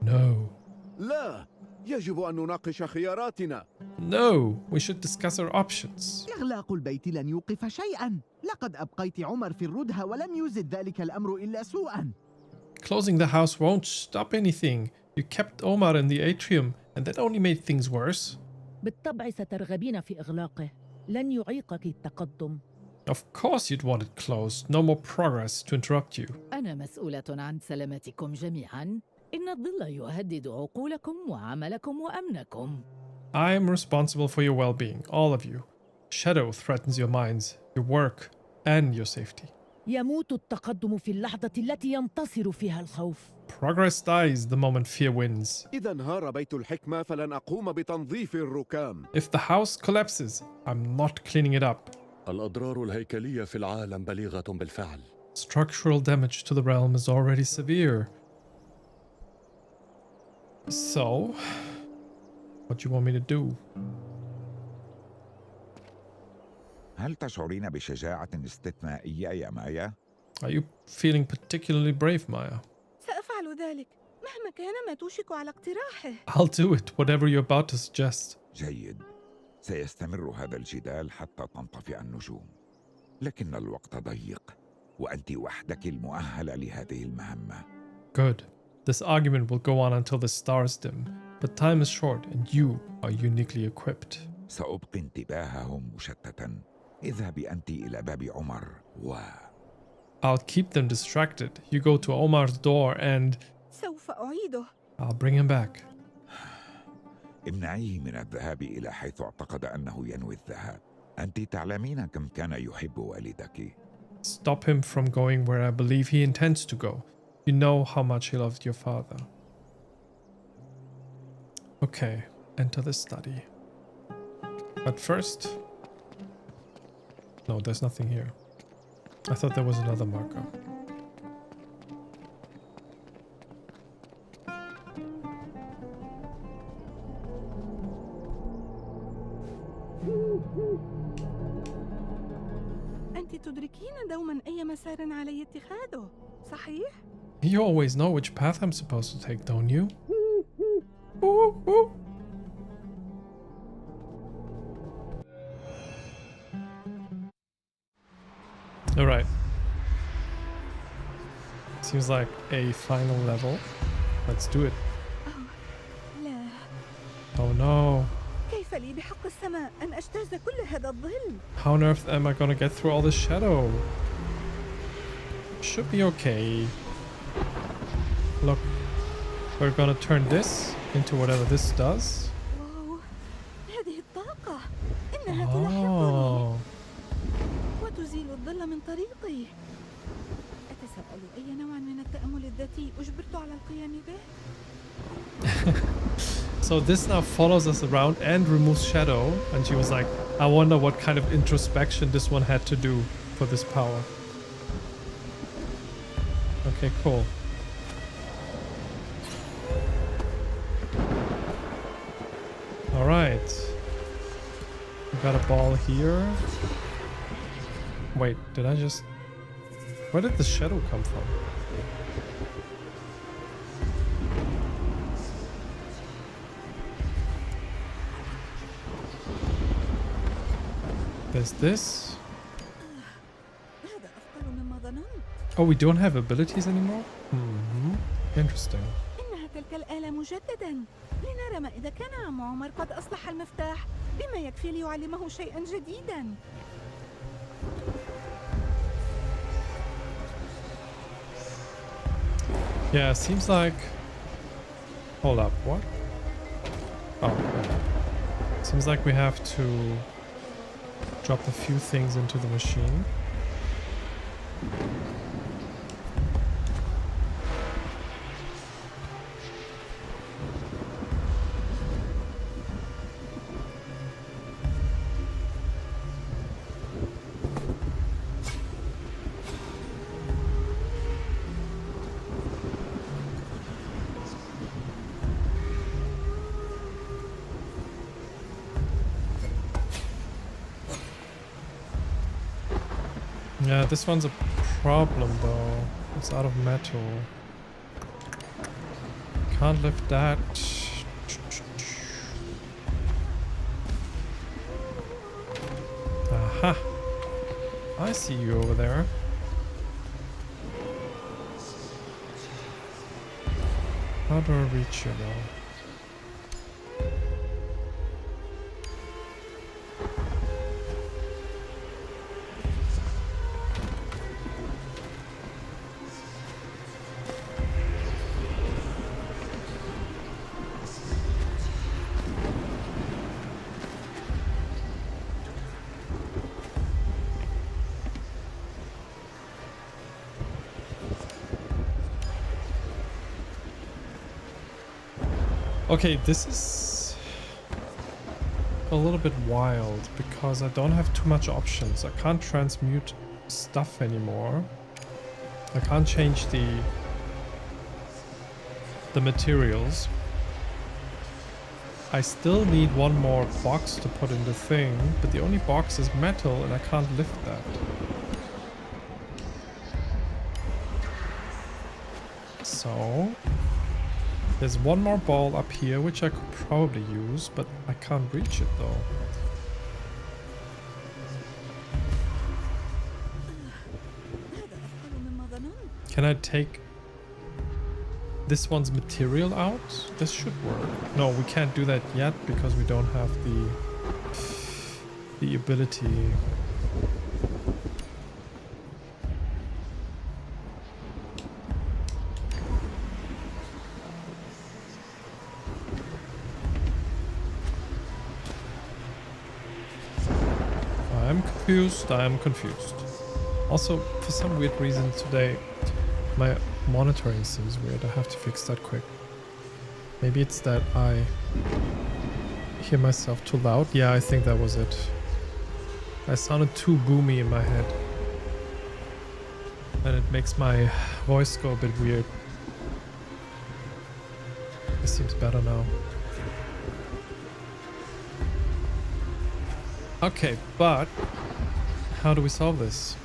No. لا، يجب أن نناقش خياراتنا. No, we should discuss our options. إغلاق البيت لن يوقف شيئاً. لقد أبقيت عمر في الردهة ولم يزد ذلك الأمر إلا سوءاً. Closing the house won't stop anything. You kept Omar in the atrium, and that only made things worse. بالطبع سترغبين في إغلاقه. لن يعيقك التقدم. Of course you'd want it closed. No more progress to interrupt you. أنا مسؤولة عن سلامتكم جميعاً. إن الظل يهدد عقولكم وعملكم وأمنكم. I am responsible for your well-being, all of you. Shadow threatens your minds, your work, and your safety. يموت التقدم في اللحظة التي ينتصر فيها الخوف. Progress dies the moment fear wins. إذا انهار بيت الحكمة فلن أقوم بتنظيف الركام. If the house collapses, I'm not cleaning it up. الأضرار الهيكلية في العالم بليغة بالفعل. Structural damage to the realm is already severe. So, what do you want me to do? هل تشعرين بشجاعة استثنائية يا مايا؟ Are you feeling particularly brave, Maya? سأفعل ذلك مهما كان ما توشك على اقتراحه. I'll do it, whatever you're about to suggest. جيد. سيستمر هذا الجدال حتى تنطفئ النجوم. لكن الوقت ضيق، وأنت وحدك المؤهلة لهذه المهمة. Good. This argument will go on until the stars dim, but time is short and you are uniquely equipped. سأبقي انتباههم مشتتا. اذهبي أنت إلى باب عمر I'll keep them distracted. You go to Omar's door and سوف أعيده. I'll bring him back. امنعيه من الذهاب إلى حيث اعتقد أنه ينوي الذهاب. أنت تعلمين كم كان يحب والدك. Stop him from going where I believe he intends to go. You know how much he loved your father. Okay, enter the study. But first... No, there's nothing here. I thought there was another marker. أنت تدركين دوما أي مسار علي اتخاذه، صحيح؟ You always know which path I'm supposed to take, don't you? Alright. Seems like a final level. Let's do it. لا. Oh no. كيف كيف لي بحق السماء أن أجتاز كل هذا الظل؟ How on earth am I gonna get through all this shadow? Should be okay. Look, we're gonna turn this into whatever this does. واو، هذه الطاقة إنها تلاحقني وتزيل الظل من طريقي. أتساءل أي نوع من التأمل الذاتي أجبرت على القيام به؟ So this now follows us around and removes shadow. And she was like, I wonder what kind of introspection this one had to do for this power. Okay, cool. All right. We got a ball here. Wait, did I just... Where did the shadow come from? There's this. هذا أثقل مما ظننت. Oh, we don't have abilities anymore? Interesting. إنها تلك الآلة مجددا. لنرى ما إذا كان عم عمر قد أصلح المفتاح بما يكفي ليعلمه شيئا جديدا. Yeah, seems like... Hold up, what? Oh, okay. Seems like we have to drop a few things into the machine. Yeah, this one's a problem though. It's out of metal. Can't lift that. Aha! I see you over there. How do I reach you though? Okay, this is a little bit wild because I don't have too much options. I can't transmute stuff anymore. I can't change the materials. I still need one more box to put in the thing, but the only box is metal and I can't lift that. So there's one more ball up here, which I could probably use, but I can't reach it though. Can I take this one's material out? This should work. No, we can't do that yet because we don't have the ability. I am confused. Also, for some weird reason today, my monitoring seems weird. I have to fix that quick. Maybe it's that I hear myself too loud. Yeah, I think that was it. I sounded too boomy in my head. And it makes my voice go a bit weird. This seems better now. Okay, but how do we solve this?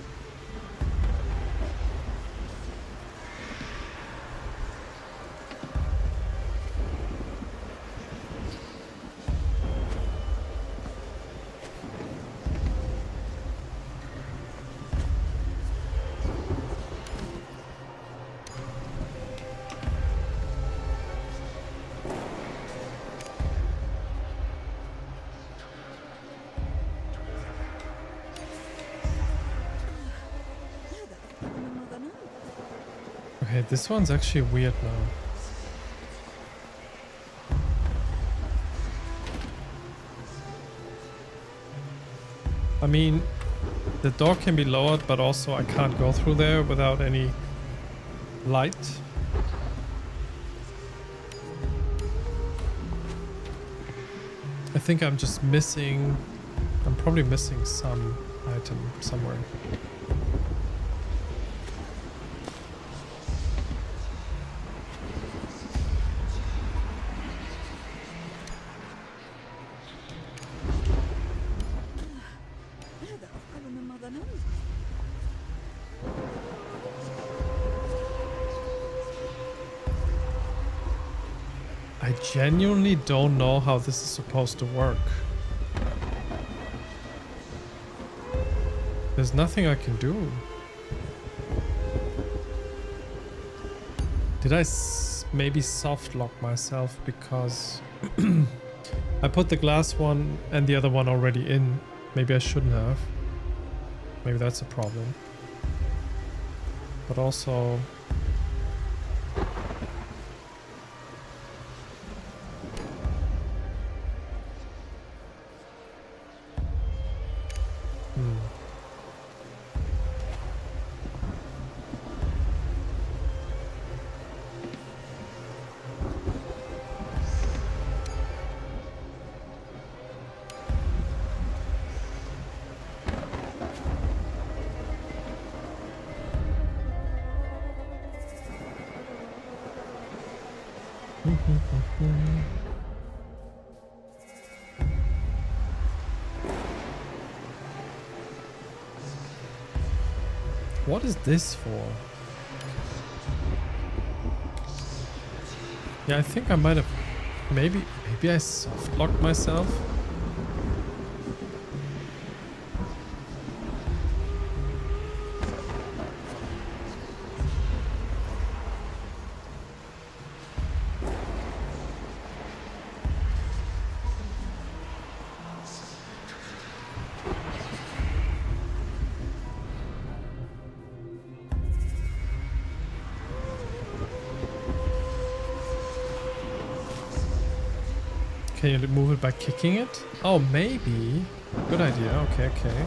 Okay, this one's actually weird now. I mean, the door can be lowered, but also I can't go through there without any light. I think I'm just missing... I'm probably missing some item somewhere. هذا أثقل مما ظننت. I genuinely don't know how this is supposed to work. There's nothing I can do. Did I maybe soft lock myself because I put the glass one and the other one already in? Maybe I shouldn't have. Maybe that's a problem. But also... What is this for? Yeah, I think I might have... Maybe I soft locked myself. Can you move it by kicking it? Oh, maybe. Good idea. Okay, okay.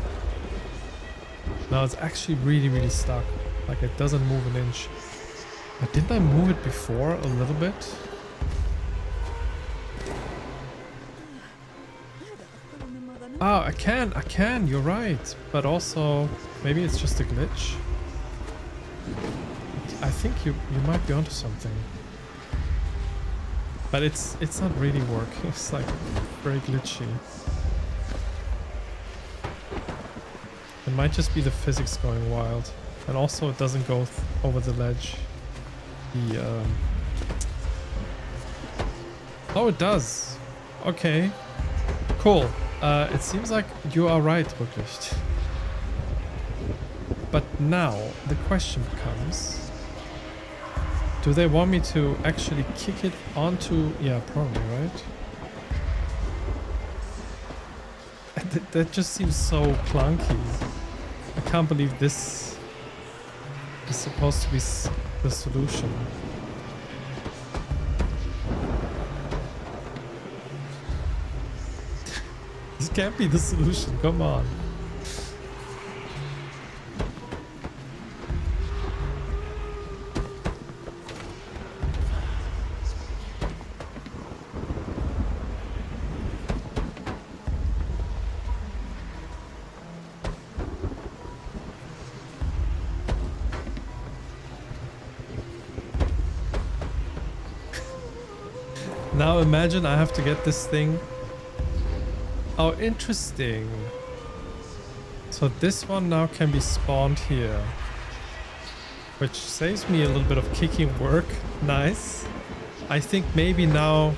Now it's actually really, really stuck. Like it doesn't move an inch. But didn't I move it before a little bit? Oh, I can. You're right. But also, maybe it's just a glitch. I think you might be onto something. But it's not really working. It's like very glitchy. It might just be the physics going wild. And also it doesn't go over the ledge. Oh, it does. Okay. Cool. It seems like you are right, Rücklicht. But now the question becomes... Do they want me to actually kick it onto... Yeah, probably, right? That just seems so clunky. I can't believe this is supposed to be the solution. This can't be the solution, come on. Now imagine I have to get this thing. Oh, interesting. So this one now can be spawned here. Which saves me a little bit of kicking work. Nice. I think maybe now...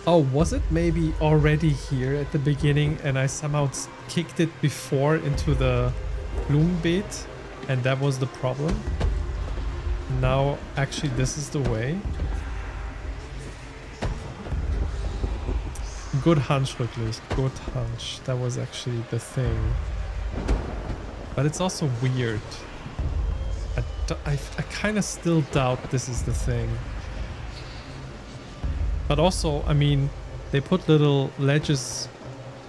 Oh, was it maybe already here at the beginning and I somehow kicked it before into the Blumenbeet and that was the problem? Now actually this is the way. Good hunch, Rücklicht. Good hunch. That was actually the thing. But it's also weird. I kind of still doubt this is the thing. But also, I mean, they put little ledges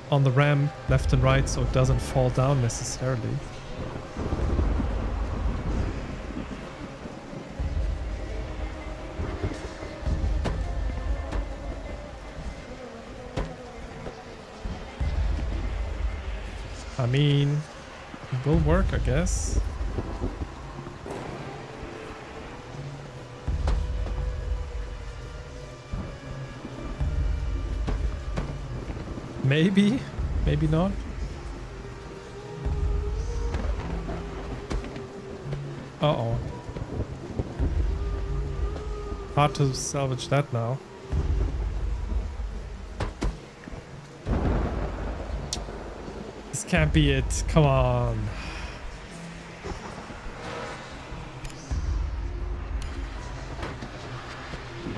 on the ramp left and right so it doesn't fall down necessarily. I mean, it will work, I guess. Maybe, maybe not. Uh-oh. Hard to salvage that now. This can't be it. Come on.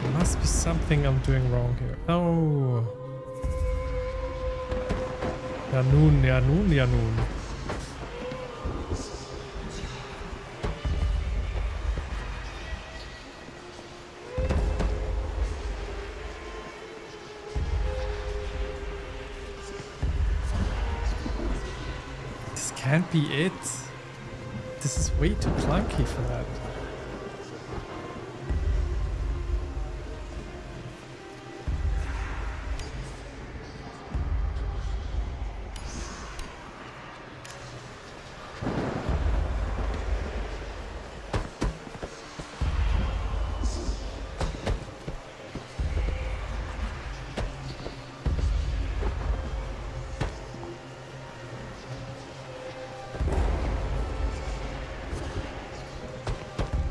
There must be something I'm doing wrong here. Oh. Ja nun, ja nun, ja nun. This can't be it. This is way too clunky for that.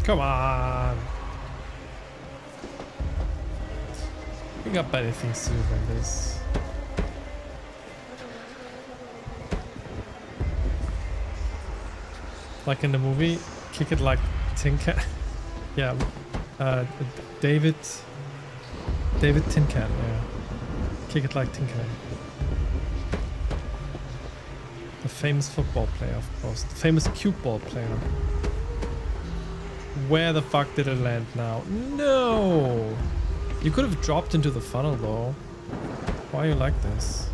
Come on. We got better things to do than this. Like in the movie, kick it like Tin Can. Yeah, David Tin Can, yeah. Kick it like Tin Can. The famous football player, of course. The famous cue ball player. Where the fuck did it land now? No! You could have dropped into the funnel though. Why are you like this?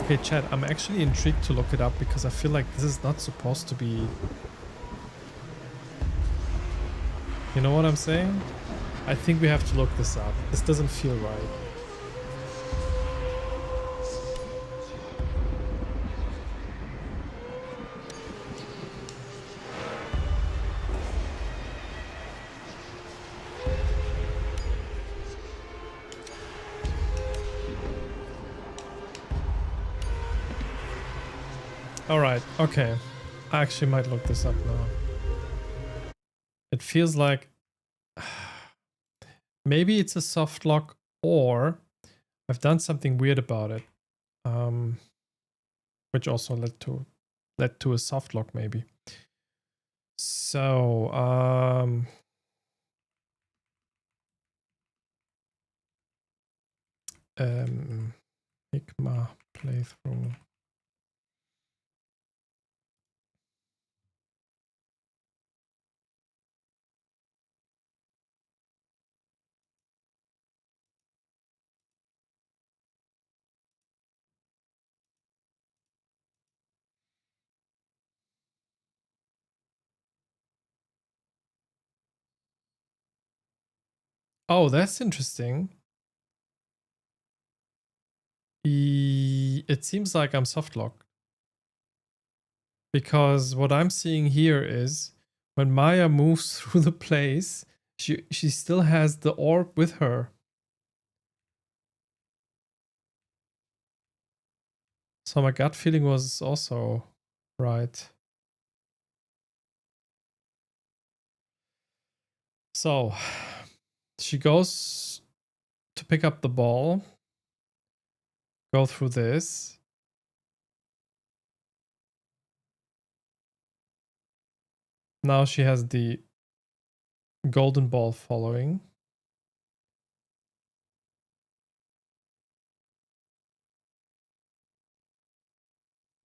Okay, chat, I'm actually intrigued to look it up because I feel like this is not supposed to be... You know what I'm saying? I think we have to look this up. This doesn't feel right. Alright, okay. I actually might look this up now. It feels like... Maybe it's a soft lock or I've done something weird about it. Which also led to a soft lock maybe. So, hikmah playthrough. Oh, that's interesting. It seems like I'm soft locked. Because what I'm seeing here is when Maya moves through the place, she still has the orb with her. So my gut feeling was also right. So she goes to pick up the ball, go through this. Now she has the golden ball following.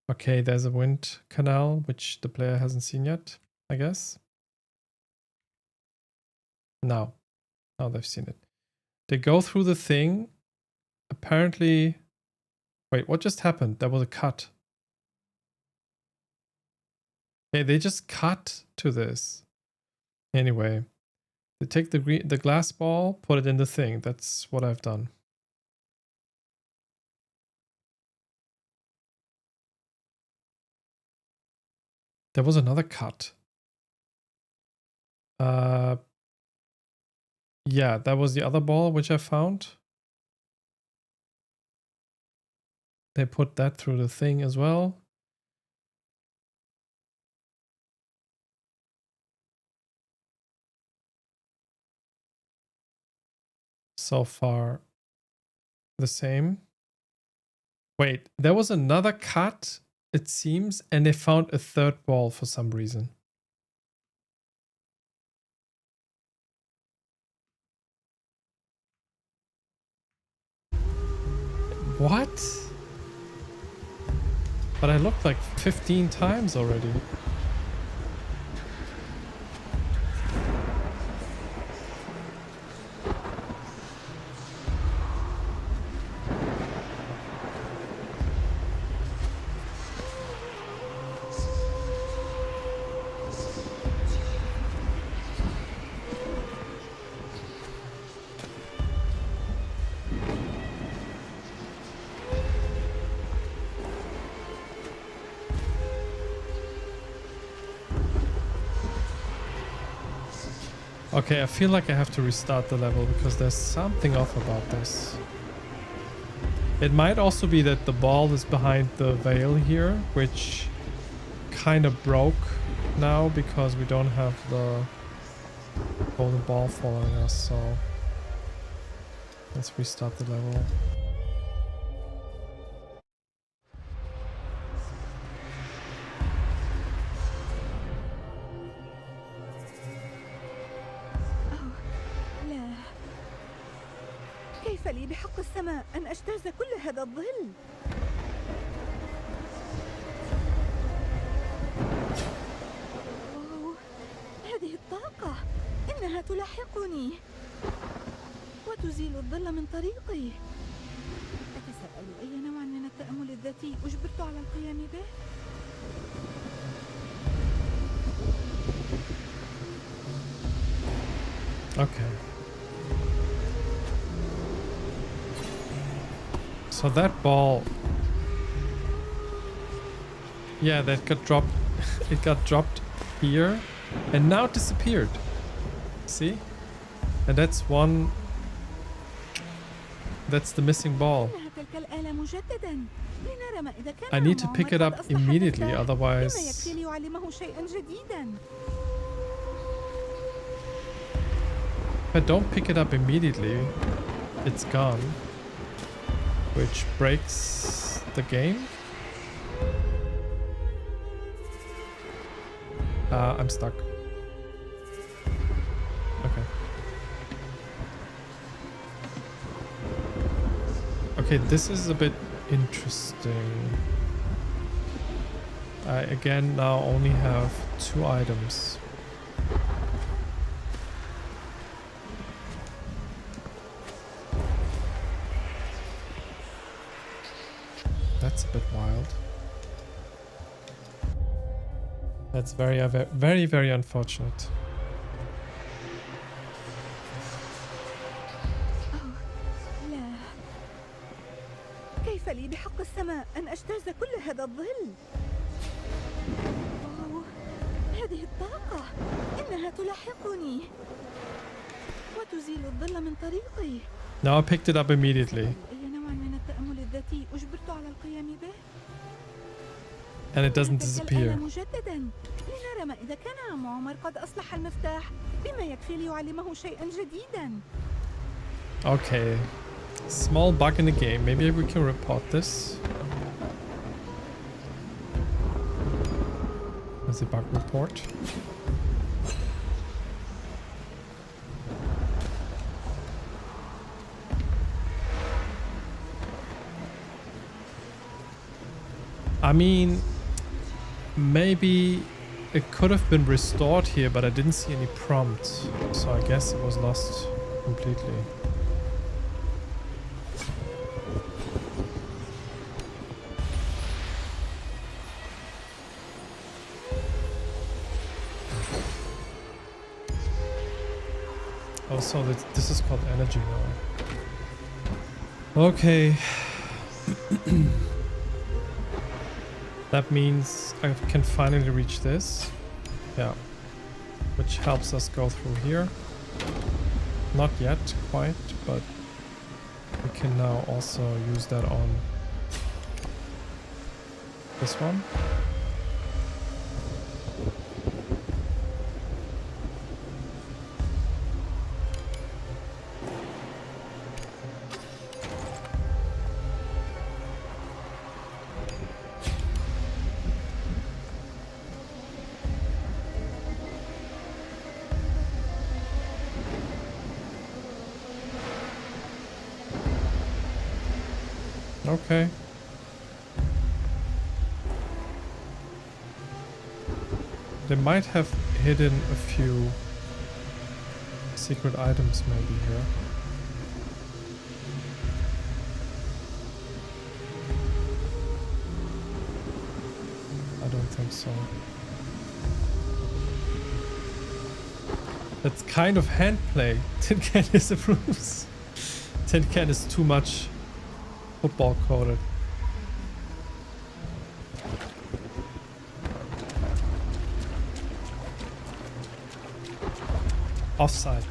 Okay, there's a wind canal, which the player hasn't seen yet, I guess. Now they've seen it. They go through the thing. Apparently, wait, what just happened? There was a cut. Okay, they just cut to this. Anyway, they take the glass ball, put it in the thing. That's what I've done. There was another cut. Yeah, that was the other ball which I found. They put that through the thing as well. So far, the same. Wait, there was another cut, it seems, and they found a third ball for some reason. What? But I looked like 15 times already. Okay, I feel like I have to restart the level because there's something off about this. It might also be that the ball is behind the veil here, which kind of broke now because we don't have the golden ball following us, so let's restart the level. كيف لي بحق السماء أن أجتاز كل هذا الظل؟ أوه، هذه الطاقة إنها تلاحقني وتزيل الظل من طريقي. أتساءل أي نوع من التأمل الذاتي أجبرت على القيام به؟ Okay. So that ball, yeah, that got dropped. It got dropped here and now disappeared. See? And that's one. That's the missing ball. I need to pick it up immediately, otherwise. If I don't pick it up immediately, it's gone. Which breaks the game. I'm stuck. Okay. Okay, this is a bit interesting. I again now only have 2 items. That's a bit wild. That's very unfortunate. لا. كيف لي بحق السماء أن أجتاز كل هذا الظل؟ أوه، هذه الطاقة إنها تلاحقني وتزيل الظل من طريقي. Now I picked it up immediately. And it doesn't disappear. Okay. Small bug in the game. Maybe we can report this. There's a bug report. I mean, maybe it could have been restored here, but I didn't see any prompt, so I guess it was lost completely. Also, this is called energy now. Okay. That means I can finally reach this. Yeah. Which helps us go through here. Not yet, quite, but we can now also use that on this one. Okay. They might have hidden a few secret items maybe here. I don't think so. That's kind of hand play. Tin Can disapproves. Tin Can is too much football coded. Offside.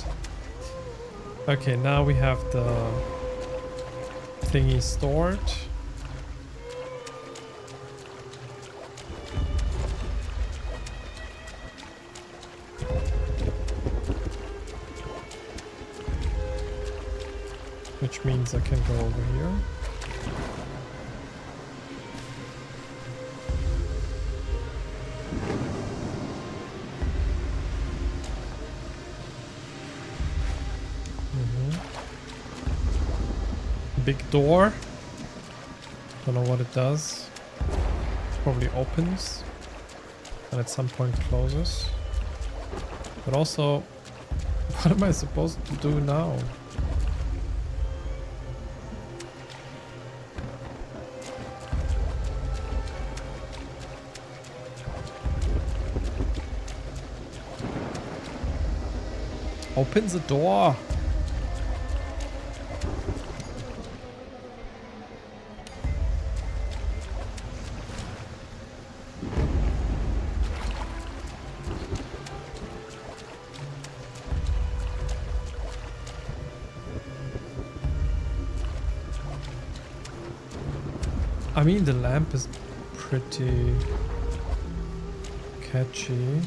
Okay, now we have the thingy stored. Which means I can go over here. Big door. Don't know what it does. Probably opens and at some point closes. But also, what am I supposed to do now? Open the door. I mean, the lamp is pretty catchy.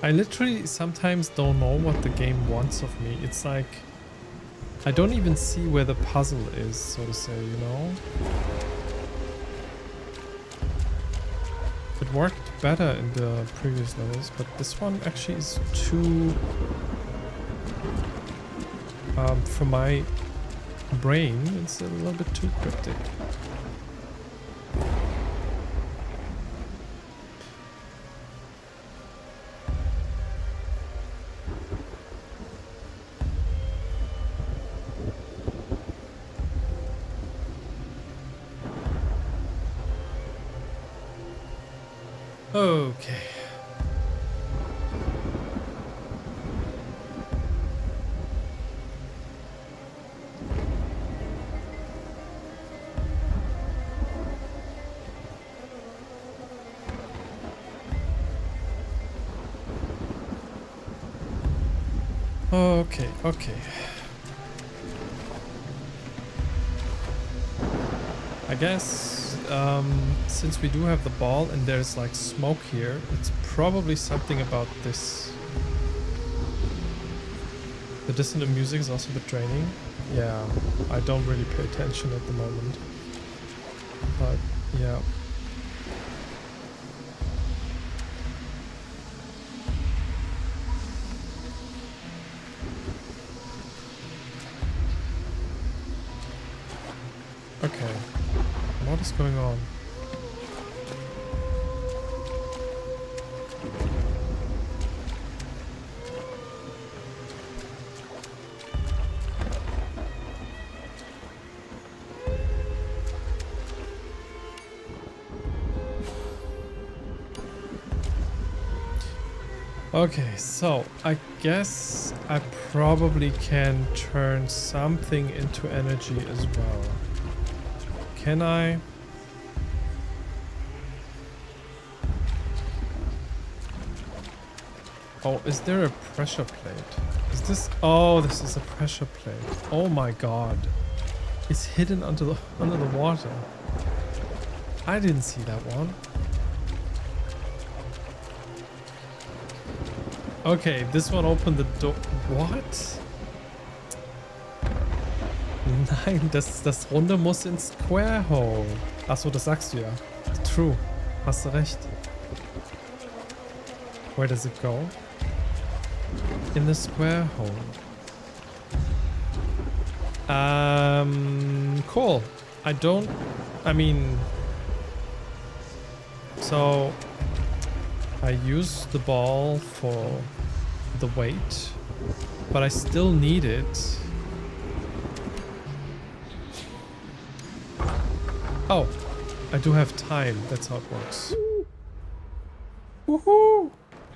I literally sometimes don't know what the game wants of me. It's like I don't even see where the puzzle is, so to say, you know? It worked better in the previous levels, but this one actually is too... for my brain, it's a little bit too cryptic. Okay. Okay, okay. I guess since we do have the ball and there's like smoke here, it's probably something about this. The dissonant music is also a bit draining. Yeah, I don't really pay attention at the moment. But yeah. Okay, what is going on? Okay, so I guess I probably can turn something into energy as well. Can I? Oh, is there a pressure plate? Is this? Oh, this is a pressure plate. Oh my god. It's hidden under the water. I didn't see that one. Okay, this one opened the door. What? Nein, das Runde muss ins Square Hole. Achso, das sagst du ja. True. Hast du recht. Where does it go? In the square hole. Cool. I mean, so I use the ball for the weight, but I still need it. Oh, I do have time. That's how it works. Woohoo!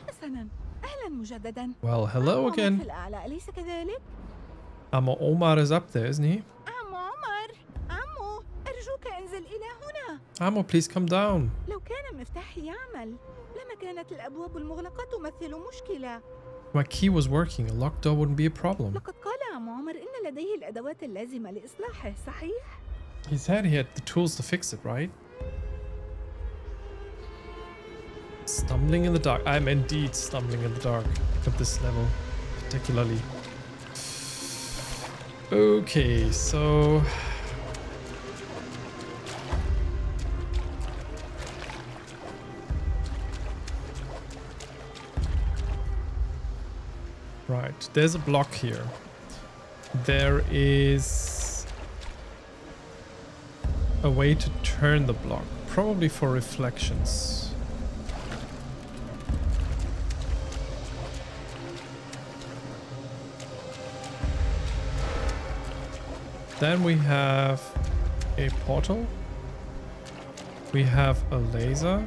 حسناً، أهلاً مجدداً. Well, hello عمو again. في الأعلى، أليس كذلك؟ Amo Omar is up there, isn't he? عمو عمر، عمو، أرجوك انزل إلى هنا. Amo, please come down. لو كان مفتاحي يعمل، لما كانت الأبواب المغلقة تمثل مشكلة. My key was working. A locked door wouldn't be a problem. لقد قال عمو عمر إن لديه الأدوات اللازمة لإصلاحه، صحيح؟ He said he had the tools to fix it, right? Stumbling in the dark. I'm indeed stumbling in the dark at this level, particularly. Okay, so... Right, there's a block here. There is a way to turn the block, probably for reflections. Then we have a portal. We have a laser.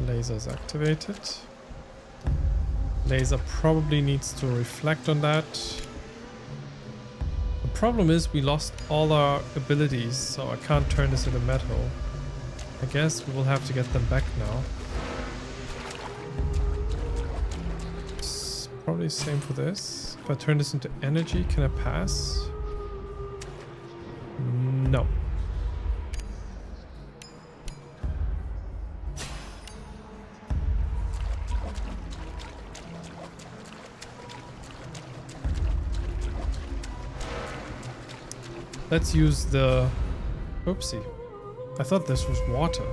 Laser is activated. Laser probably needs to reflect on that. The problem is we lost all our abilities, so I can't turn this into metal. I guess we will have to get them back now. It's probably the same for this. If I turn this into energy, can I pass? No. Let's use the... Oopsie. I thought this was water.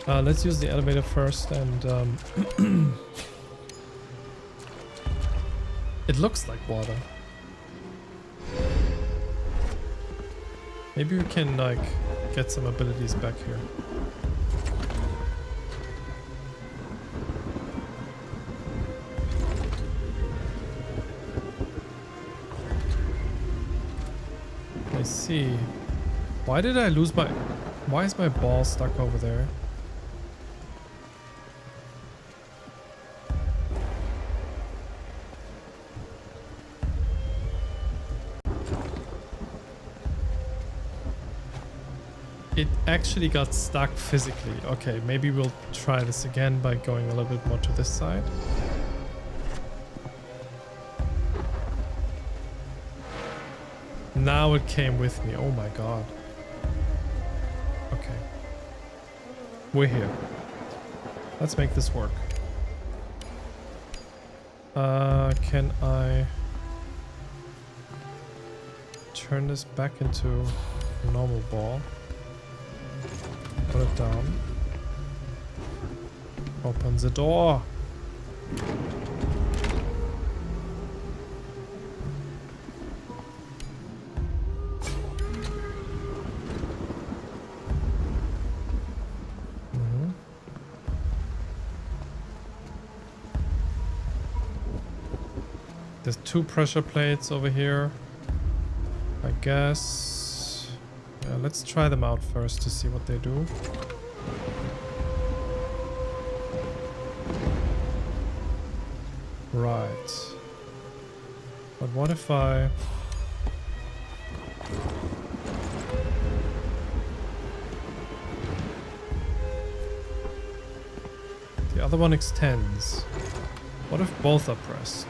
Let's use the elevator first and... It looks like water. Maybe we can, like, get some abilities back here. I see. Why did I lose my... Why is my ball stuck over there? It actually got stuck physically. Okay, maybe we'll try this again by going a little bit more to this side. Now it came with me. Oh my god. Okay. We're here. Let's make this work. Can I turn this back into a normal ball? Put it down. Open the door. There's 2 pressure plates over here. I guess. Yeah, let's try them out first to see what they do. Right. But what if I... The other one extends. What if both are pressed?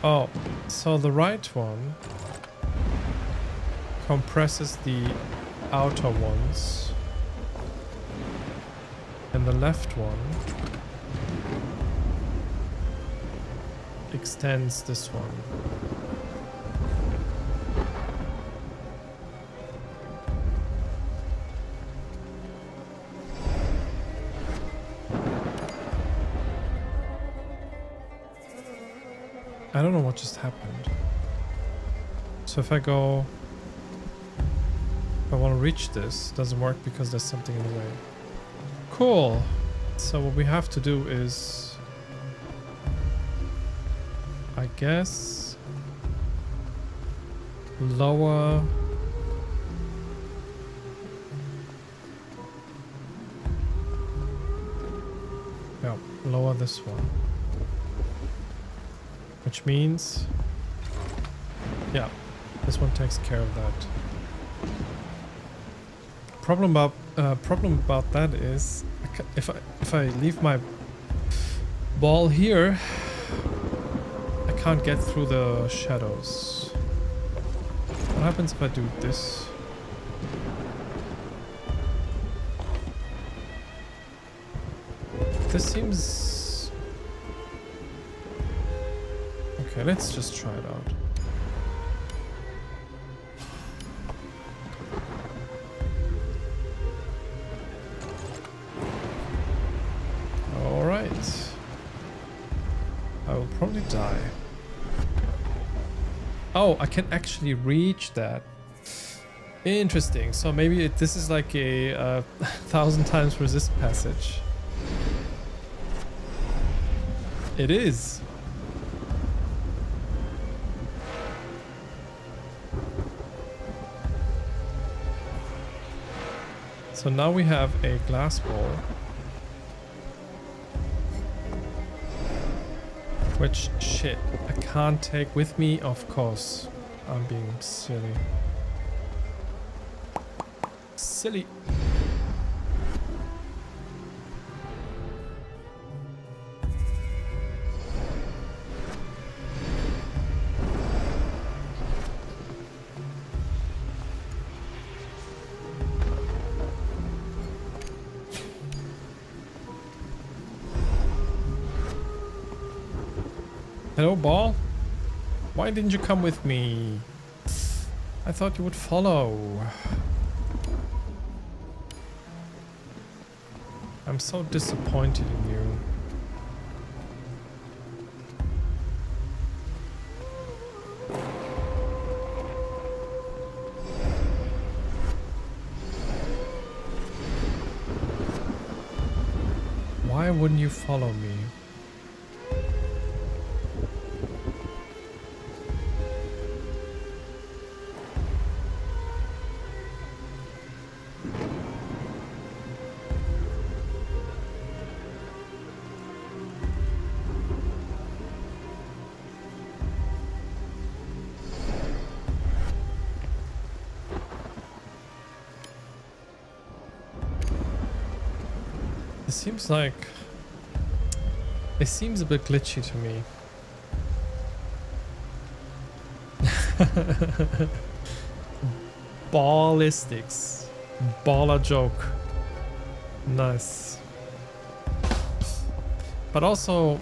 Oh, so the right one compresses the outer ones, and the left one extends this one. I don't know what just happened. So if I go... If I want to reach this, it doesn't work because there's something in the way. Cool. So what we have to do is... I guess... Lower... Yeah, lower this one. Which means, yeah, this one takes care of that. Problem about that is, if I leave my ball here, I can't get through the shadows. What happens if I do this? This seems... Okay, let's just try it out. Alright. I will probably die. Oh, I can actually reach that. Interesting. So maybe this is like a 1,000 times resist passage. It is. So now we have a glass ball, which shit I can't take with me. Of course, I'm being silly. Silly. Hello, ball. Why didn't you come with me? I thought you would follow. I'm so disappointed in you. Why wouldn't you follow me? It seems like... It seems a bit glitchy to me. Ballistics. Baller joke. Nice. But also,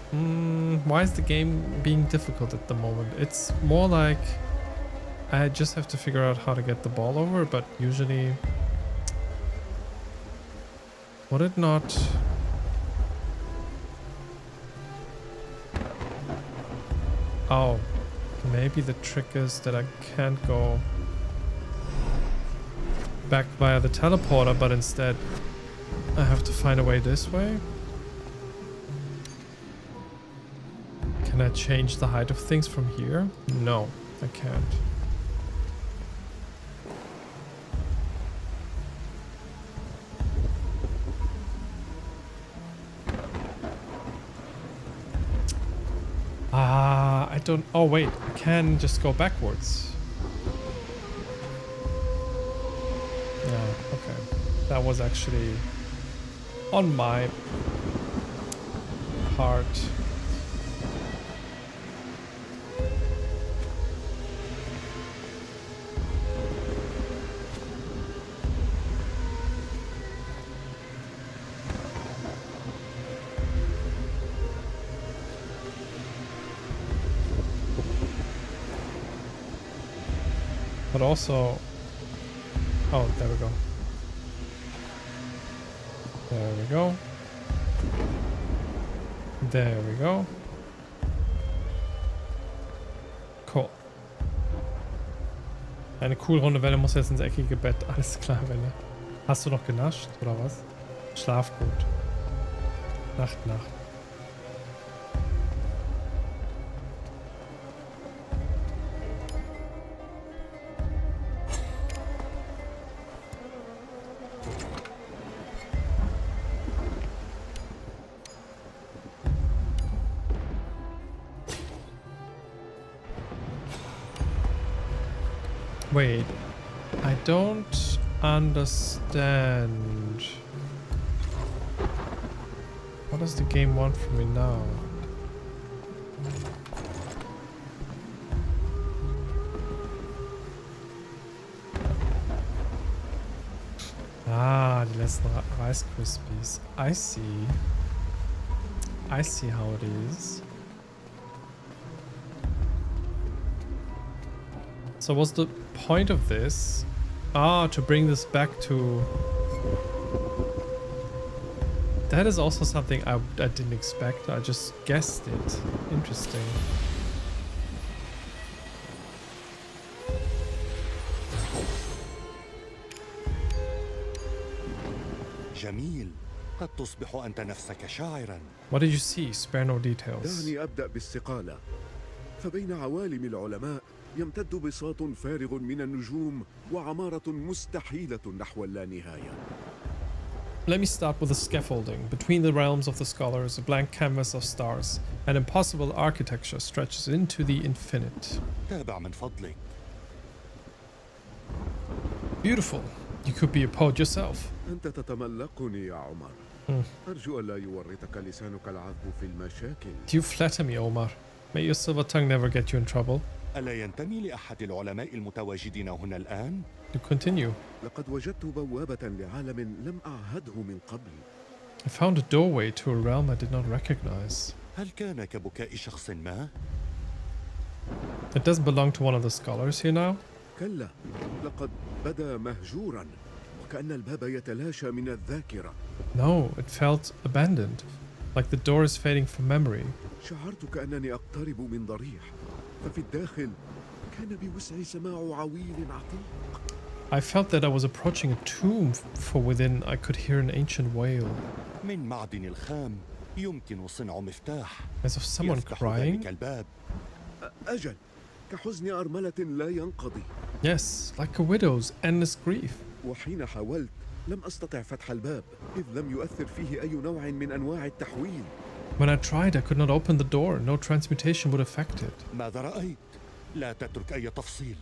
why is the game being difficult at the moment? It's more like I just have to figure out how to get the ball over, but usually... Would it not... Oh, maybe the trick is that I can't go back via the teleporter, but instead I have to find a way this way. Can I change the height of things from here? No, I can't. I don't... Oh wait, I can just go backwards. Yeah, okay. That was actually on my part. But also... Oh, there we go. There we go. There we go. Cool. Eine cool runde Welle muss jetzt ins eckige Bett. Alles klar, Welle. Hast du noch genascht, oder was? Schlaf gut. Nacht, Nacht. Wait, I don't understand. What does the game want from me now? Ah, die letzten Rice Krispies. I see. I see how it is. So what's the point of this? Ah, to bring this back to... That is also something I didn't expect. I just guessed it. Interesting. جميل. قد تصبح أنت نفسك شاعرا. What did you see? Spare no details. دعني أبدأ بالصقالة. فبين عوالم العلماء يمتد بساط فارغ من النجوم وعمارة مستحيلة نحو اللانهاية. Let me start with the scaffolding. Between the realms of the scholars, a blank canvas of stars. An impossible architecture stretches into the infinite. تابع من فضلك. Beautiful. You could be a poet yourself. أنت تتملقني يا عمر. أرجو ألا يورطك لسانك العذب في المشاكل. Do you flatter me, Omar? May your silver tongue never get you in trouble. ألا ينتمي لأحد العلماء المتواجدين هنا الآن؟ To continue. لقد وجدت بوابة لعالم لم أعهده من قبل. I found a doorway to a realm I did not recognize. هل كان كبكاء شخص ما؟ It doesn't belong to one of the scholars here now. كلا، لقد بدا مهجورا وكأن الباب يتلاشى من الذاكرة. No, it felt abandoned. Like the door is fading from memory. شعرت كأنني أقترب من ضريح، ففي الداخل كان بوسعي سماع عويل عتيق. I felt that I was approaching a tomb, for within I could hear an ancient wail. من معدن الخام يمكن صنع مفتاح. As of someone يفتح crying. ذلك الباب. أجل، كحزن أرملة لا ينقضي. Yes, like a widow's endless grief. وحين حاولت لم أستطع فتح الباب، إذ لم يؤثر فيه أي نوع من أنواع التحويل. When I tried, I could not open the door. No transmutation would affect it. ماذا رأيت؟ لا تترك أي تفصيل.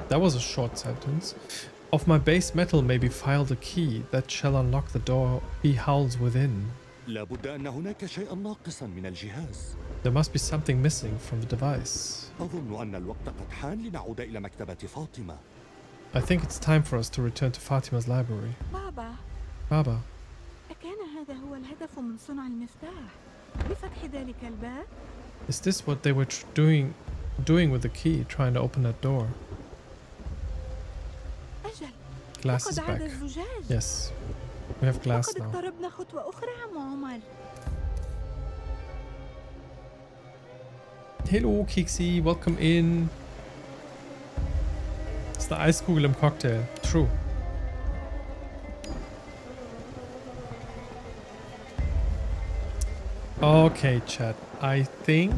That was a short sentence. of my base metal may be filed a key that shall unlock the door he howls within. لابد أن هناك شيئا ناقصا من الجهاز. There must be something missing from the device. أظن أن الوقت قد حان لنعود إلى مكتبة فاطمة. I think it's time for us to return to Fatima's library. بابا Baba, أكان هذا هو الهدف من صنع المفتاح بفتح ذلك الباب؟ is this what they were doing with the key, trying to open that door? أجل Glass لقد is عاد back. الزجاج. Yes, we have glass لقد now. اقتربنا خطوة أخرى عم عمر. Hello Kiksi, welcome in. Ist eine Eiskugel im Cocktail. True. Okay, chat. I think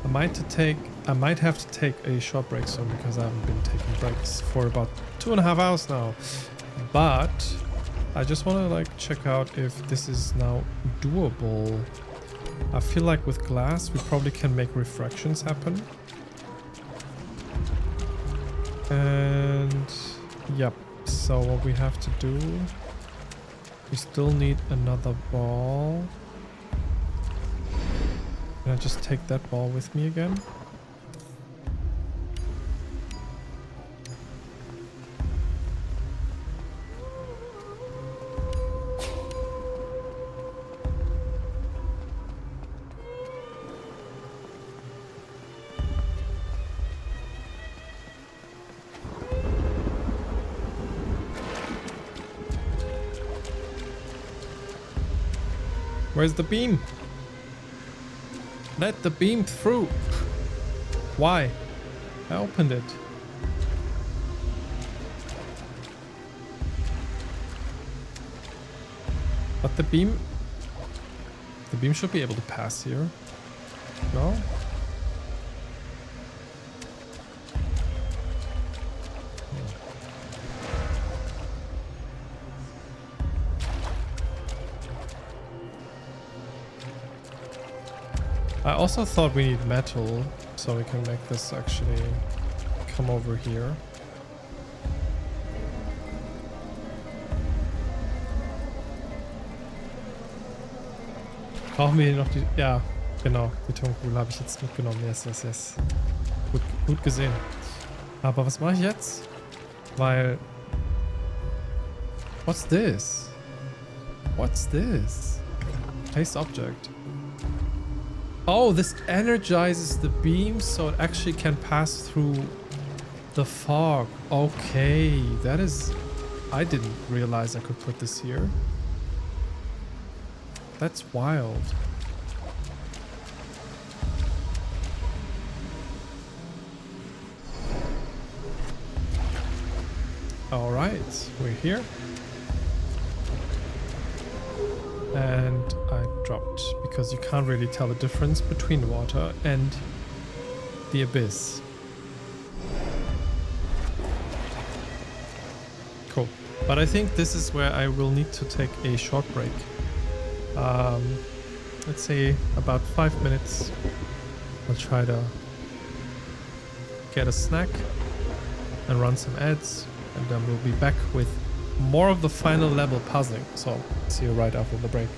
I might have to take a short break soon because I haven't been taking breaks for about 2.5 hours now. But I just want to like check out if this is now doable. I feel like with glass we probably can make refractions happen. And yep, so what we have to do, we still need another ball. Can I just take that ball with me again? Where's the beam? Let the beam through. Why? I opened it. But the beam should be able to pass here. No? I also thought we need metal, so we can make this actually come over here. Brauchen wir hier noch die... Ja, genau. Die Tonkugel habe ich jetzt mitgenommen. Yes, yes, yes. Gut gesehen. Aber was mache ich jetzt? Weil... What's this? What's this? Paste object. Oh, this energizes the beam so it actually can pass through the fog. Okay, that is... I didn't realize I could put this here. That's wild. All right, we're here. And I dropped because you can't really tell the difference between water and the abyss. Cool. But I think this is where I will need to take a short break. Let's say about 5 minutes. I'll try to get a snack and run some ads, and then we'll be back with more of the final level puzzling. So see you right after the break.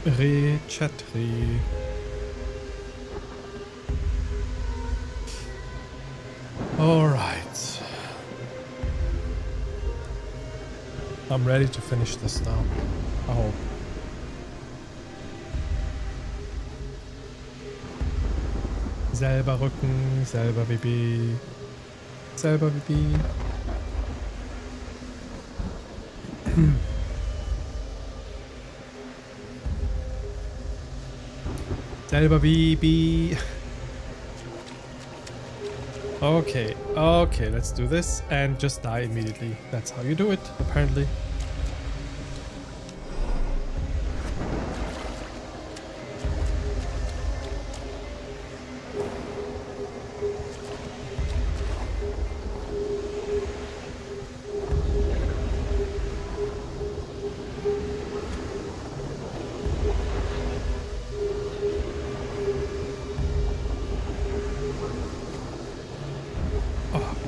Rechatterie. Alright. I'm ready to finish this now. I hope. Selber Rücken, selber Baby. Selber Baby. Selber Baby. Okay, okay, let's do this and just die immediately. That's how you do it, apparently.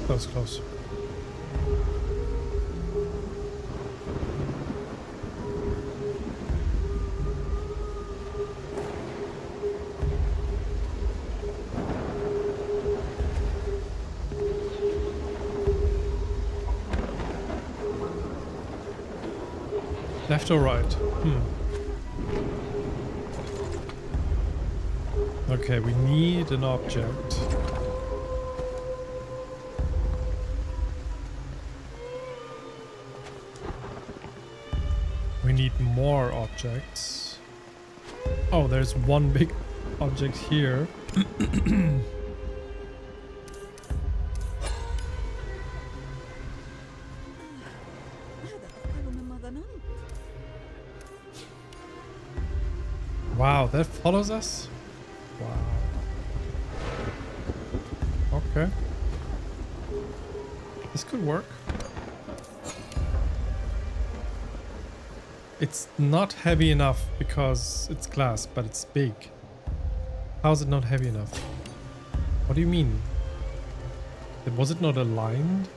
That was close. Left or right? Okay, we need an object. We need more objects. Oh, there's one big object here. Wow, that follows us? Wow. Okay. This could work. It's not heavy enough because it's glass, but it's big. How is it not heavy enough? What do you mean? Was it not aligned?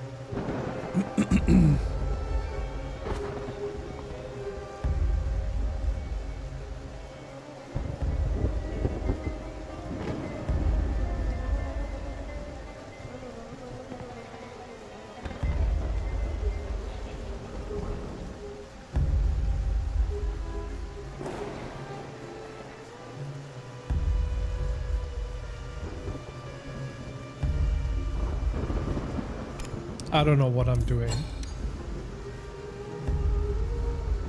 I don't know what I'm doing.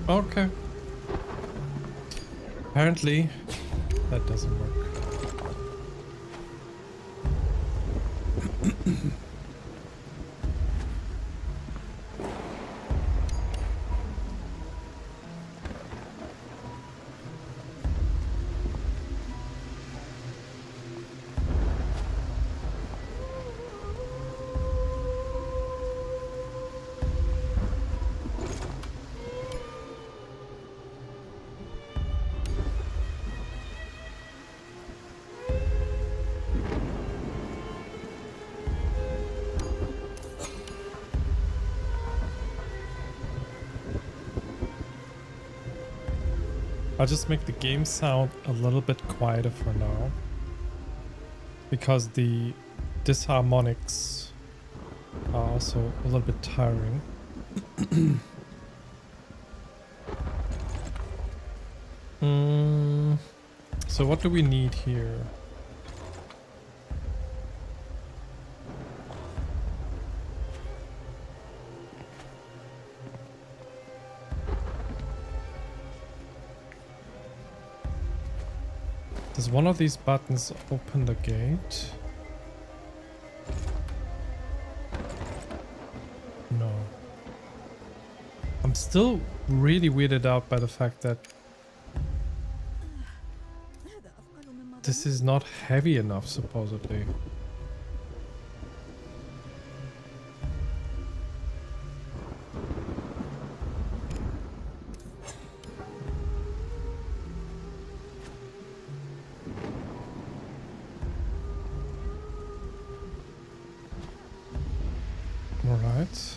Okay. Apparently, that doesn't work. I'll just make the game sound a little bit quieter for now, because the disharmonics are also a little bit tiring. So what do we need here? Does one of these buttons open the gate? No. I'm still really weirded out by the fact that this is not heavy enough, supposedly. Alright.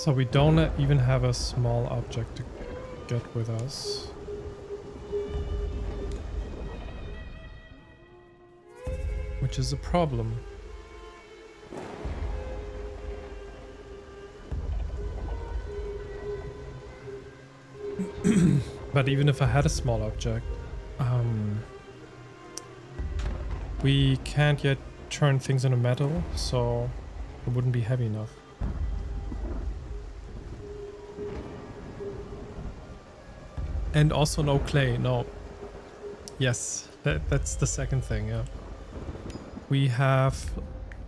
So we don't even have a small object to get with us. Which is a problem. But even if I had a small object, we can't yet turn things into metal, so it wouldn't be heavy enough. And also no clay, no. Yes, that's the second thing, yeah. We have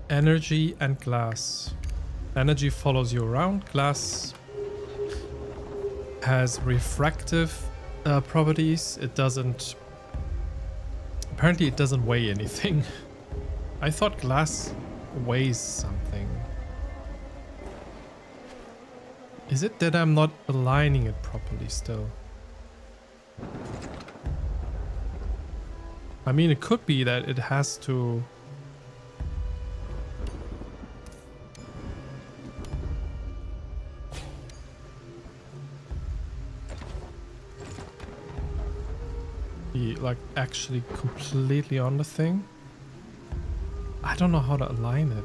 energy and glass. Energy follows you around. Glass has refractive properties. It doesn't... Apparently it doesn't weigh anything. I thought glass weighs something. Is it that I'm not aligning it properly still? I mean, it could be that it has to... be like actually completely on the thing. I don't know how to align it.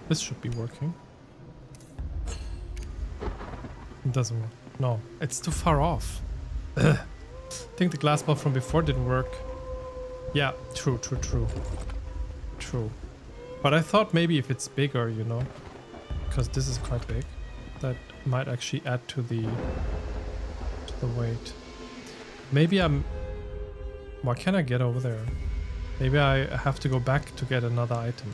This should be working. It doesn't work. No, it's too far off. Ugh. I think the glass ball from before didn't work. Yeah, true. But I thought maybe if it's bigger, you know, because this is quite big, that might actually add to the weight. Maybe I'm... Why can't I get over there? Maybe I have to go back to get another item.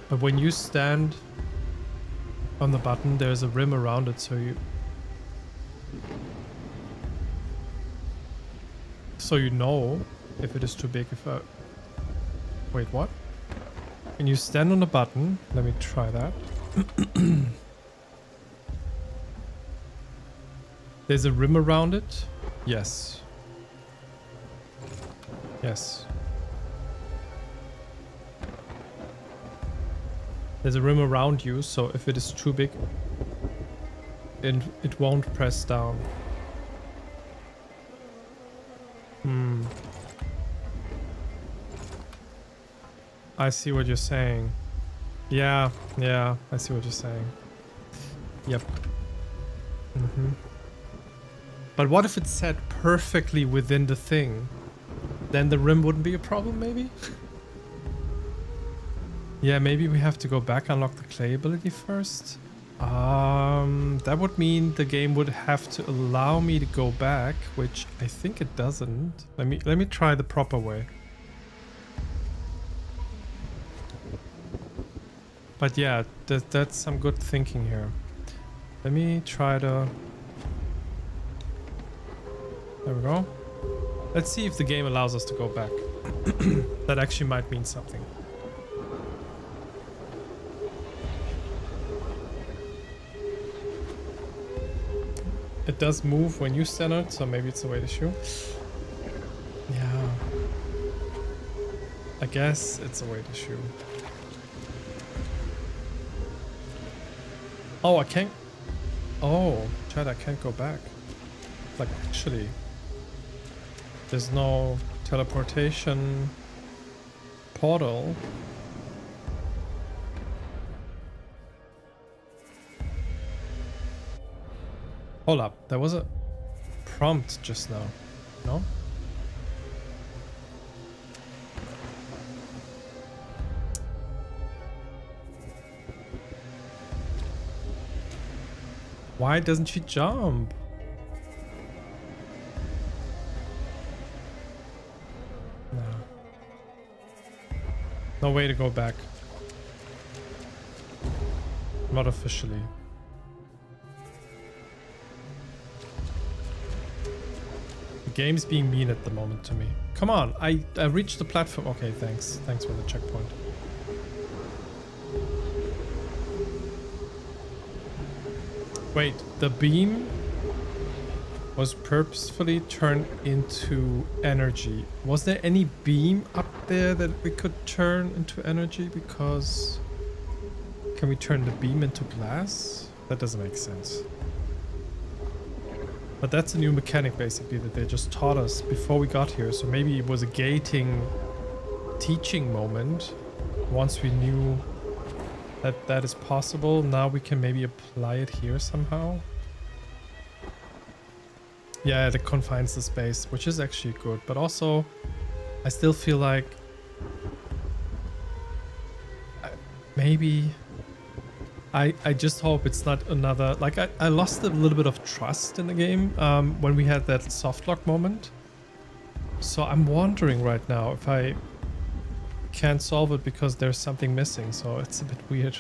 But when you stand on the button, there's a rim around it, so you know if it is too big. If I... Wait, what? When you stand on the button, let me try that. There's a rim around it? Yes. Yes. There's a rim around you, so if it is too big, it won't press down. I see what you're saying. Yeah, I see what you're saying. Yep. But what if it's set perfectly within the thing? Then the rim wouldn't be a problem, maybe? Yeah, maybe we have to go back, unlock the clay ability first. That would mean the game would have to allow me to go back, which I think it doesn't. Let me try the proper way. But yeah, that's some good thinking here. Let me try to... There we go. Let's see if the game allows us to go back. That actually might mean something. It does move when you stand on it, so maybe it's a weight issue. Yeah. I guess it's a weight issue. Oh, I can't... Oh, Chad, I can't go back. Like, actually... There's no teleportation portal. Hold up, there was a prompt just now, no? Why doesn't she jump? No. No way to go back. Not officially. The game's being mean at the moment to me. Come on, I reached the platform. Okay, thanks. Thanks for the checkpoint. Wait, the beam was purposefully turned into energy. Was there any beam up there that we could turn into energy? Because can we turn the beam into glass? That doesn't make sense. But that's a new mechanic basically that they just taught us before we got here. So maybe it was a gating teaching moment. Once we knew that that is possible, now we can maybe apply it here somehow. Yeah, that confines the space, which is actually good. But also, I still feel like maybe I just hope it's not another, like I lost a little bit of trust in the game when we had that softlock moment. So I'm wondering right now if I can't solve it because there's something missing. So it's a bit weird.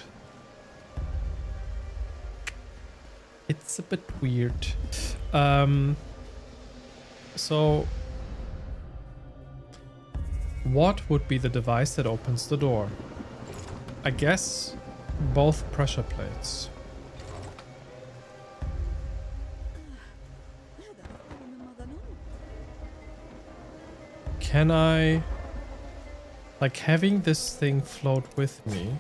It's a bit weird. So what would be the device that opens the door? I guess both pressure plates. Can I, like, having this thing float with me?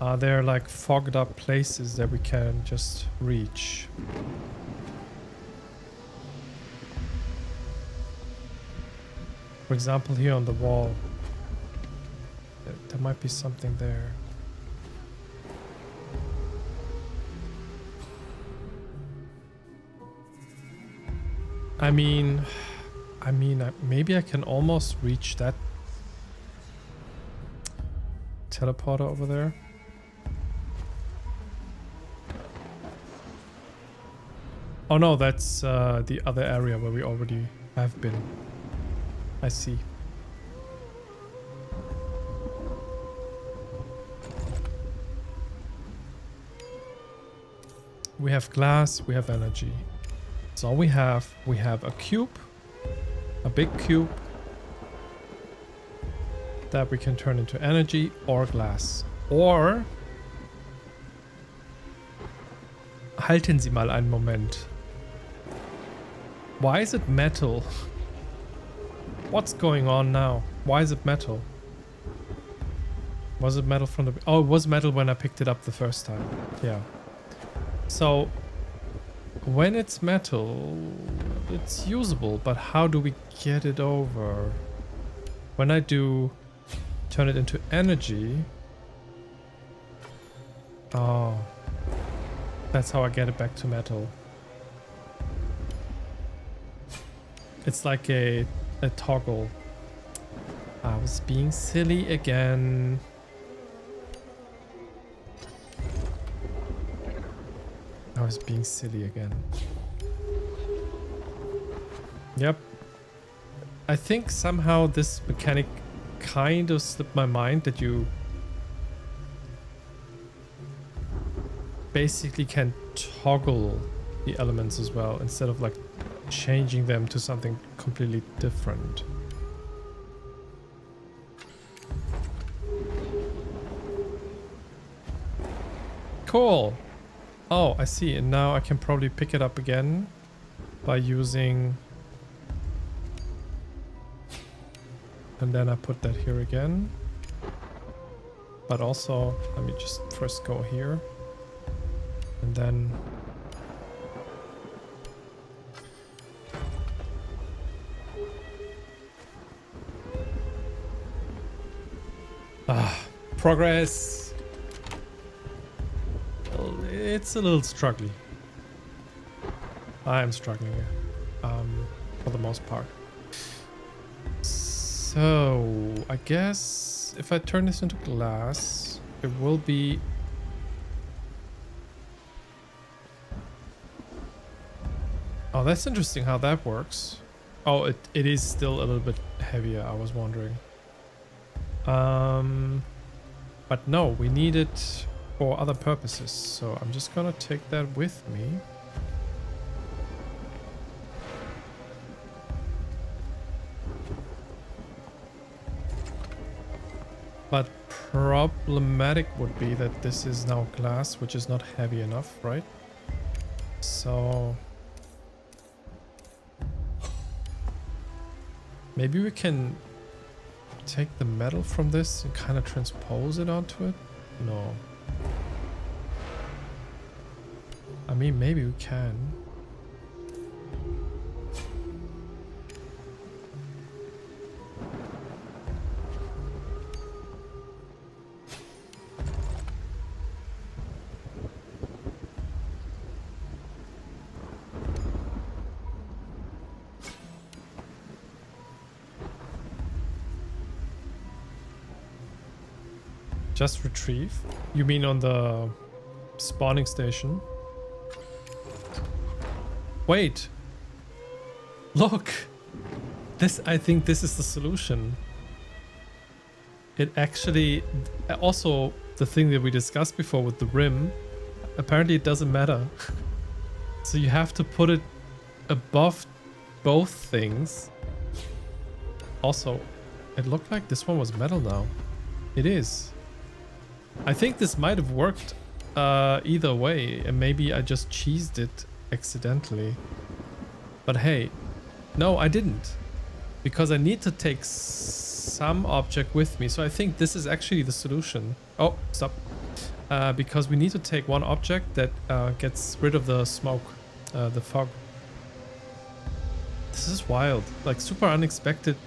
Are there like fogged up places that we can just reach? For example, here on the wall, there might be something there. I mean, maybe I can almost reach that teleporter over there. Oh no, that's the other area where we already have been. I see. We have glass, we have energy. That's all we have. We have a cube, a big cube that we can turn into energy or glass. Or halten Sie mal einen Moment. Why is it metal? What's going on now? Why is it metal? Was it metal from the... Oh, it was metal when I picked it up the first time. Yeah. So when it's metal, it's usable, but how do we get it over? When I do turn it into energy... Oh. That's how I get it back to metal. It's like a toggle. I was being silly again. I was being silly again. Yep. I think somehow this mechanic kind of slipped my mind that you basically can toggle the elements as well instead of like changing them to something completely different. Cool. Oh, I see. And now I can probably pick it up again by using... And then I put that here again. But also, let me just first go here. And then... progress. Well, it's a little struggling. I am struggling here, for the most part. So I guess if I turn this into glass, it will be... Oh, that's interesting how that works. Oh, it is still a little bit heavier, I was wondering. But no, we need it for other purposes, so I'm just gonna take that with me. But problematic would be that this is now glass, which is not heavy enough, right? So Maybe we can take the metal from this and kind of transpose it onto it? No. I mean, maybe we can. Just retrieve? You mean on the spawning station? Wait. Look. This, I think this is the solution. It actually, also the thing that we discussed before with the rim, apparently it doesn't matter. So you have to put it above both things. Also, it looked like this one was metal now. It is. I think this might have worked either way, and maybe I just cheesed it accidentally. But hey, no, I didn't, because I need to take some object with me. So I think this is actually the solution. Oh, stop. Because we need to take one object that gets rid of the smoke, the fog. This is wild, like super unexpected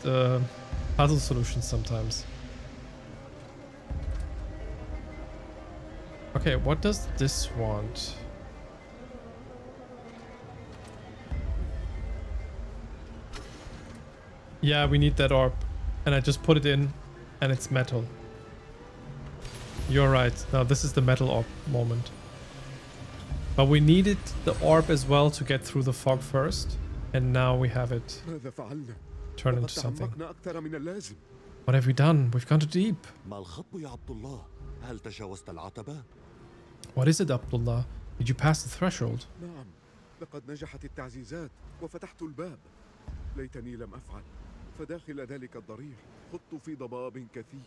puzzle solutions sometimes. Okay, what does this want? Yeah, we need that orb. And I just put it in and it's metal. You're right. Now this is the metal orb moment. But we needed the orb as well to get through the fog first. And now we have it. Turn into something. What have we done? We've gone too deep. What is it, Abdullah? Did you pass the threshold? نعم، لقد نجحت التعزيزات وفتحت الباب. ليتني لم أفعل، فداخل ذلك الضريح خضت في ضباب كثيف.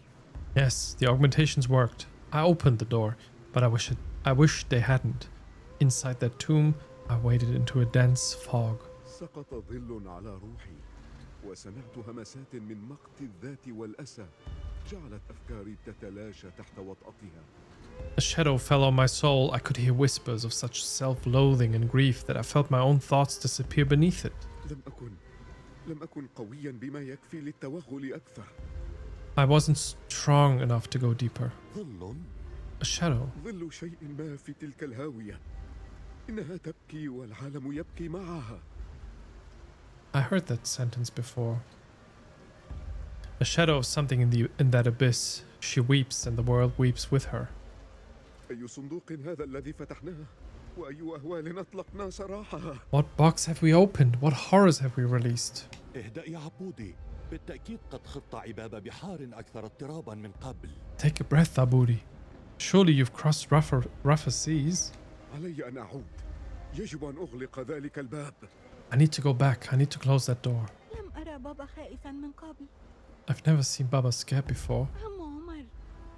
Yes, the augmentations worked. I opened the door, but I wish they hadn't. Inside that tomb, I waded into a dense fog. سقط ظل على روحي، وسمعت همسات من مقت الذات والأسى، جعلت أفكاري تتلاشى تحت وطأتها. A shadow fell on my soul. I could hear whispers of such self-loathing and grief that I felt my own thoughts disappear beneath it. لم أكن قويا بما يكفي للتوغل أكثر. I wasn't strong enough to go deeper. A shadow. ظل شيء ما في تلك الهاوية. إنها تبكي والعالم يبكي معها. I heard that sentence before. A shadow of something in that abyss. She weeps and the world weeps with her. أي صندوق هذا الذي فتحناه؟ وأي أهوال أطلقنا سراحها؟ What box have we opened? What horrors have we released? اهدأ يا عبودي، بالتأكيد قد خضت عباب بحار أكثر اضطرابا من قبل. Take a breath, Abudi. Surely you've crossed rougher seas. علي أن أعود. يجب أن أغلق ذلك الباب. I need to go back. I need to close that door. لم أرى بابا خائفا من قبل. I've never seen Baba scared before. عم عمر،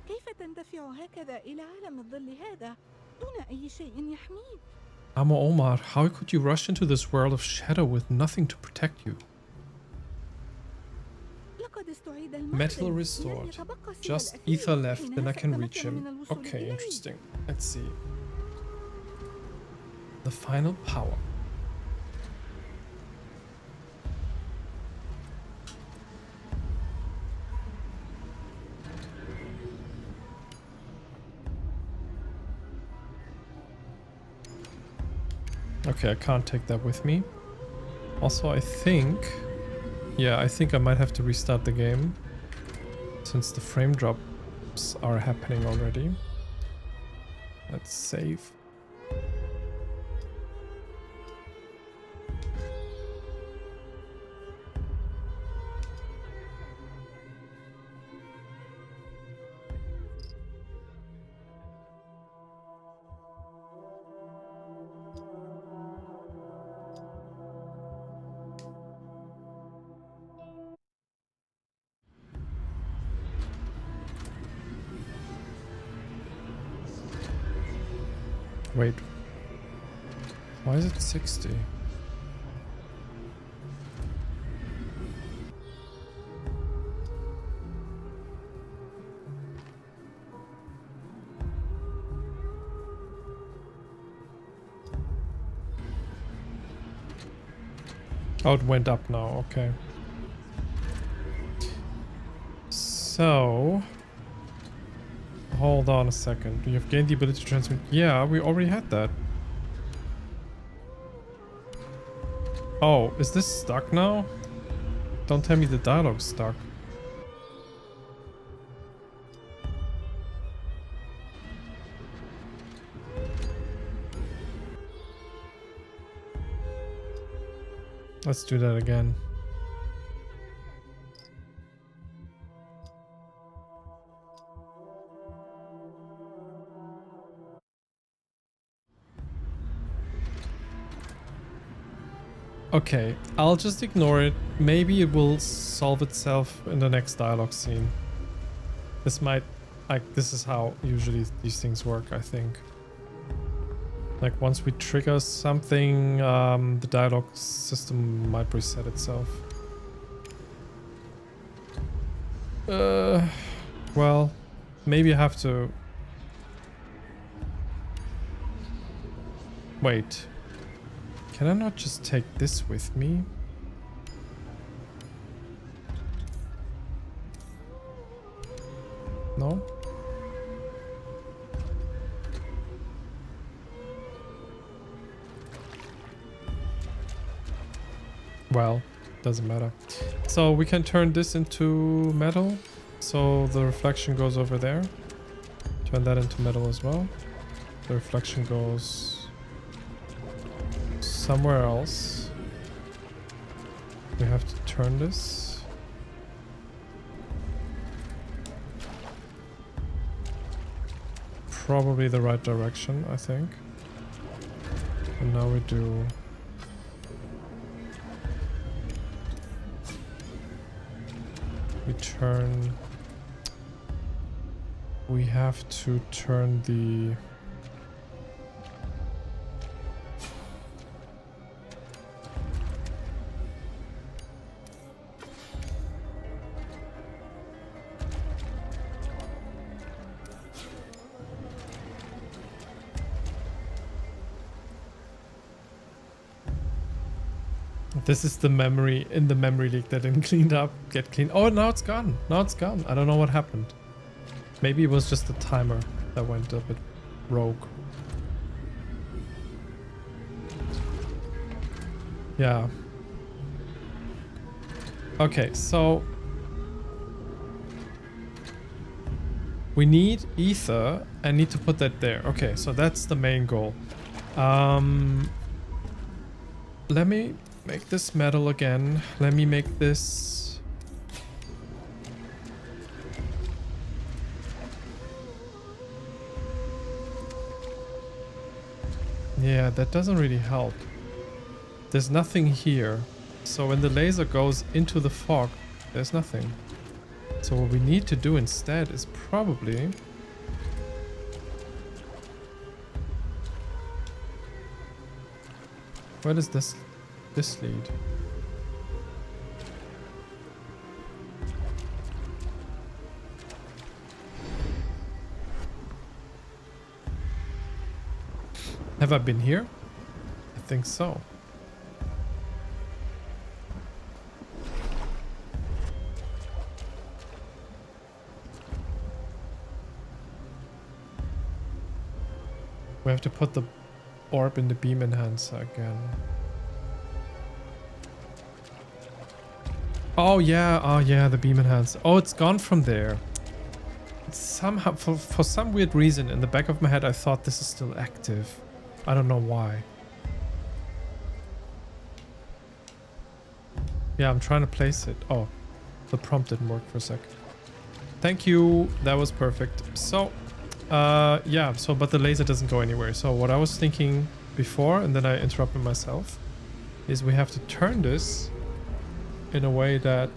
كيف تندفع هكذا إلى عالم الظل هذا دون أي شيء يحميك؟ Amo Omar, how could you rush into this world of shadow with nothing to protect you? لقد استعيد المعدن. Metal restored. Just ether left, then I can reach him. Okay, interesting. Let's see. The final power. Okay, I can't take that with me. Also, I think I might have to restart the game since the frame drops are happening already. Let's save. Wait, why is it 60? Oh, it went up now. Okay. So, hold on a second. You have gained the ability to transmit. Yeah, we already had that. Oh, is this stuck now? Don't tell me the dialogue's stuck. Let's do that again. Okay, I'll just ignore it. Maybe it will solve itself in the next dialogue scene. This might, like, this is how usually these things work, I think. Like, once we trigger something, the dialogue system might reset itself. Well, maybe I have to... Wait. Can I not just take this with me? No? Well, doesn't matter. So we can turn this into metal. So the reflection goes over there. Turn that into metal as well. The reflection goes somewhere else. We have to turn this. Probably the right direction, I think. And now we do... We turn... We have to turn the... This is the memory in the memory leak that didn't cleaned up, get cleaned. Oh, now it's gone. Now it's gone. I don't know what happened. Maybe it was just the timer that went a bit rogue. Yeah. Okay, so we need ether and need to put that there. Okay, so that's the main goal. Let me make this metal again. Let me make this... Yeah, that doesn't really help. There's nothing here. So when the laser goes into the fog, there's nothing. So what we need to do instead is probably... Where does this lead? Have I been here? I think so. We have to put the orb in the beam enhancer again. Oh yeah, the beam enhancer. Oh, it's gone from there. It's somehow, for some weird reason, in the back of my head, I thought this is still active. I don't know why. Yeah, I'm trying to place it. Oh, the prompt didn't work for a sec. Thank you. That was perfect. So, yeah, so, but the laser doesn't go anywhere. So what I was thinking before, and then I interrupted myself, is we have to turn this in a way that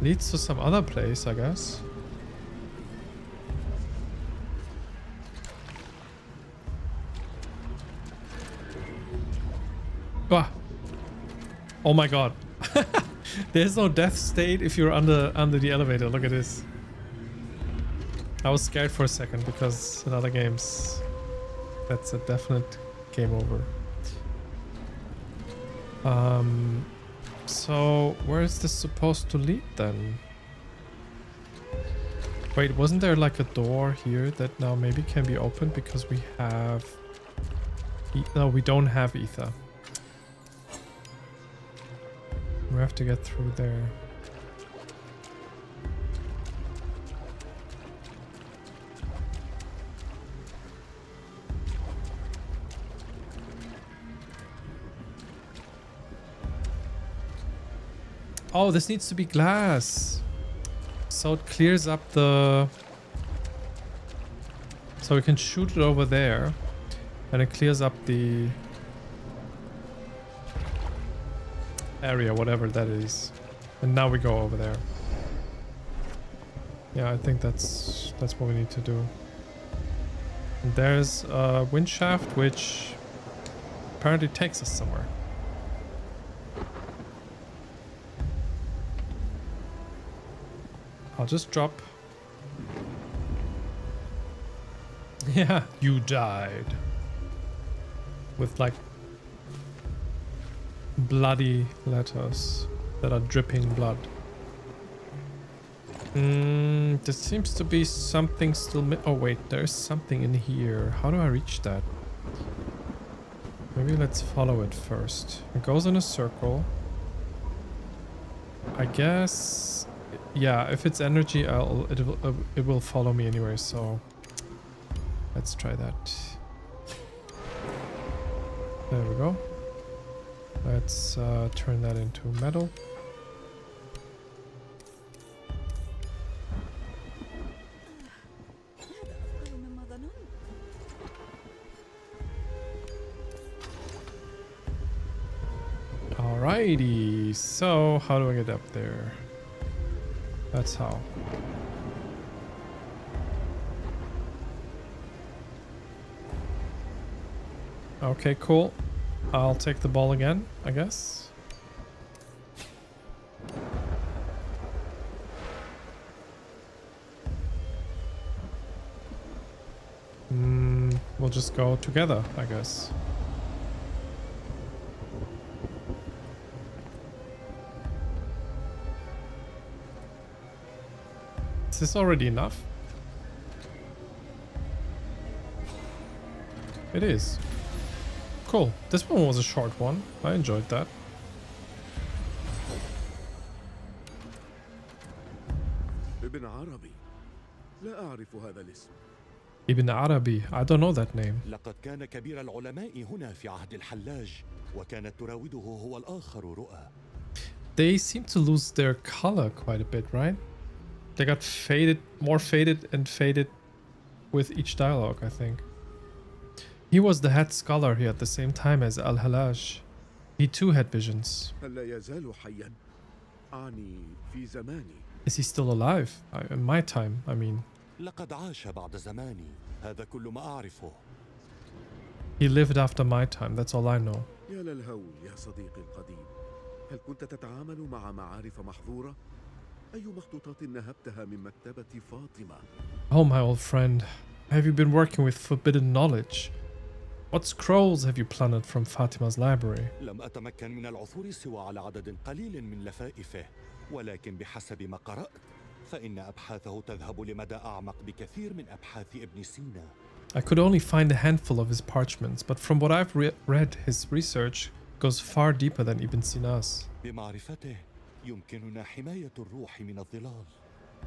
leads to some other place, I guess. Ah. Oh my god. There's no death state if you're under the elevator. Look at this. I was scared for a second because in other games that's a definite game over. So where is this supposed to lead then? Wait, wasn't there like a door here that now maybe can be opened because we have... No, we don't have ether. We have to get through there. Oh, this needs to be glass. So it clears up the... So we can shoot it over there. And it clears up the... area, whatever that is. And now we go over there. Yeah, I think that's what we need to do. And there's a wind shaft which apparently takes us somewhere. I'll just drop. Yeah, you died. With like bloody letters that are dripping blood. There seems to be something still. Oh wait, there's something in here. How do I reach that? Maybe let's follow it first. It goes in a circle. I guess. Yeah, if it's energy, it will follow me anyway. So let's try that. There we go. Let's turn that into metal. Alrighty, so how do I get up there? That's how. Okay, cool. I'll take the ball again, I guess. We'll just go together, I guess. Is this already enough? It is. Cool. This one was a short one. I enjoyed that. ابن عربي. لا أعرف هذا الاسم. Ibn Arabi. I don't know that name. لقد كان كبير العلماء هنا في عهد الحلاج وكانت تراوده هو الآخر رؤى. They seem to lose their color quite a bit, right? They got faded, more faded and faded with each dialogue, I think. He was the head scholar here at the same time as Al-Halaj. He too had visions. هل لا يزال حيا؟ أعني في زماني. Is he still alive? In my time, I mean. لقد عاش بعد زماني. هذا كل ما أعرفه. He lived after my time, that's all I know. يا للهول يا صديقي القديم. هل كنت تتعامل مع معارف محظورة؟ أي مخطوطات نهبتها من مكتبة فاطمة؟ Oh, my old friend. Have you been working with forbidden knowledge? What scrolls have you plundered from Fatima's library? لم أتمكن من العثور سوى على عدد قليل من لفائفه، ولكن بحسب ما قرأت فإن أبحاثه تذهب لمدى أعمق بكثير من أبحاث ابن سينا. I could only find a handful of his parchments, but from what I've read, his research goes far deeper than Ibn Sina's. بمعرفته يمكننا حماية الروح من الظلال.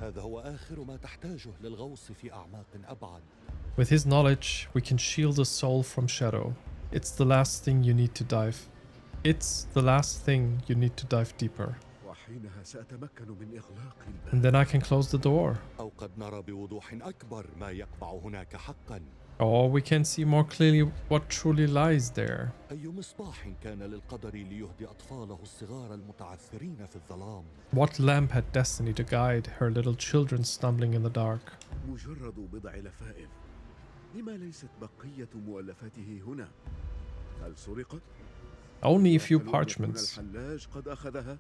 هذا هو آخر ما تحتاجه للغوص في أعماق أبعد. With his knowledge, we can shield a soul from shadow. It's the last thing you need to dive. It's the last thing you need to dive deeper. وحينها سأتمكن من إغلاق الباب. And then I can close the door. أو قد نرى بوضوح أكبر ما يقبع هناك حقا. Or we can see more clearly what truly lies there. أي مصباح كان للقدر ليهدي أطفاله الصغار المتعثرين في الظلام. What lamp had destiny to guide her little children stumbling in the dark? مجرد بضع لفائف. لما ليست بقية مؤلفاته هنا؟ هل سرقت؟ Only a few هل يكون parchments. الحلاج قد أخذها؟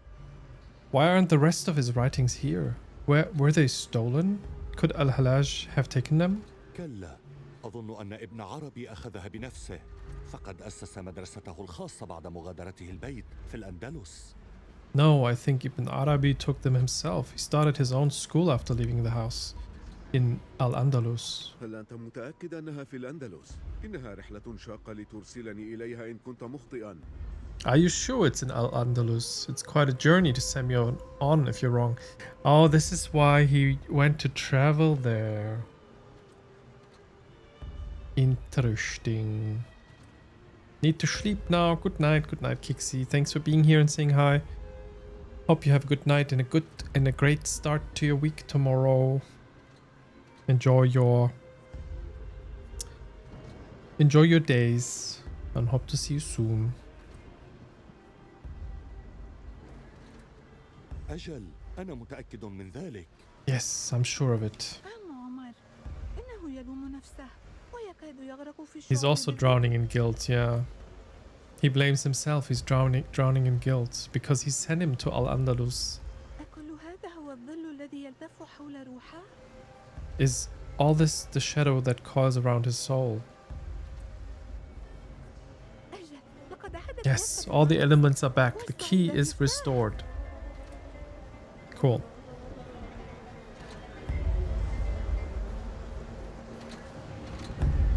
Why aren't the rest of his writings here? Were they stolen? Could Al-Halaj have taken them? كلا، أظن أن ابن عربي أخذها بنفسه، فقد أسس مدرسته الخاصة بعد مغادرته البيت في الأندلس. No, I think Ibn Arabi took them himself. He started his own school after leaving the house in Al-Andalus. هل أنت متأكد أنها في الأندلس؟ إنها رحلة شاقة لترسلني إليها إن كنت مخطئا. Are you sure it's in Al-Andalus? It's quite a journey to send me on if you're wrong. Oh, this is why he went to travel there. Interesting. Need to sleep now. Good night, Kixi. Thanks for being here and saying hi. Hope you have a good night and a great start to your week tomorrow. Enjoy your days and hope to see you soon. أجل، أنا متأكد من ذلك. Yes, I'm sure of it. عم عمر إنه يلوم نفسه ويكاد يغرق في He's الشعور also drowning in guilt, yeah. He blames himself. He's drowning in guilt because he sent him to Al-Andalus. أكل هذا هو الظل الذي يلتف حول روحه؟ Is all this the shadow that coils around his soul? أجل لقد عادت Yes, كافة all the الأمور. elements are back. The key is restored. Cool.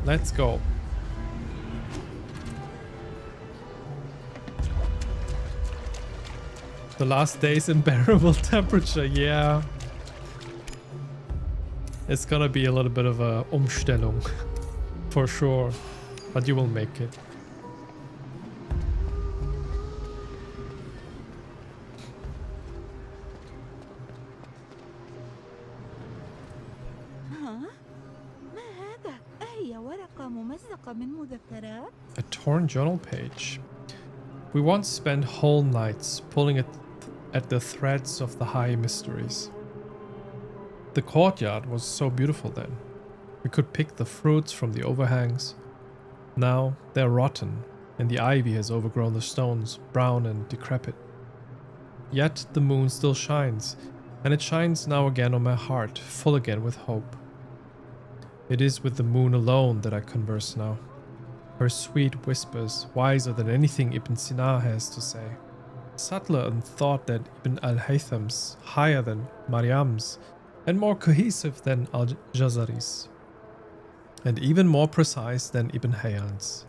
Let's go. The last day's unbearable temperature, yeah. It's gonna be a little bit of a Umstellung, for sure. But you will make it. ها؟ ما هذا؟ أهي ورقة ممزقة من مذكرات؟ A torn journal page. We once spent whole nights pulling at the threads of the high mysteries. The courtyard was so beautiful then. We could pick the fruits from the overhangs. Now they're rotten, and the ivy has overgrown the stones, brown and decrepit. Yet the moon still shines, and it shines now again on my heart, full again with hope. It is with the moon alone that I converse now. Her sweet whispers, wiser than anything Ibn Sina has to say. Subtler in thought than Ibn al-Haytham's, higher than Maryam's, and more cohesive than al-Jazari's, and even more precise than Ibn Hayyan's.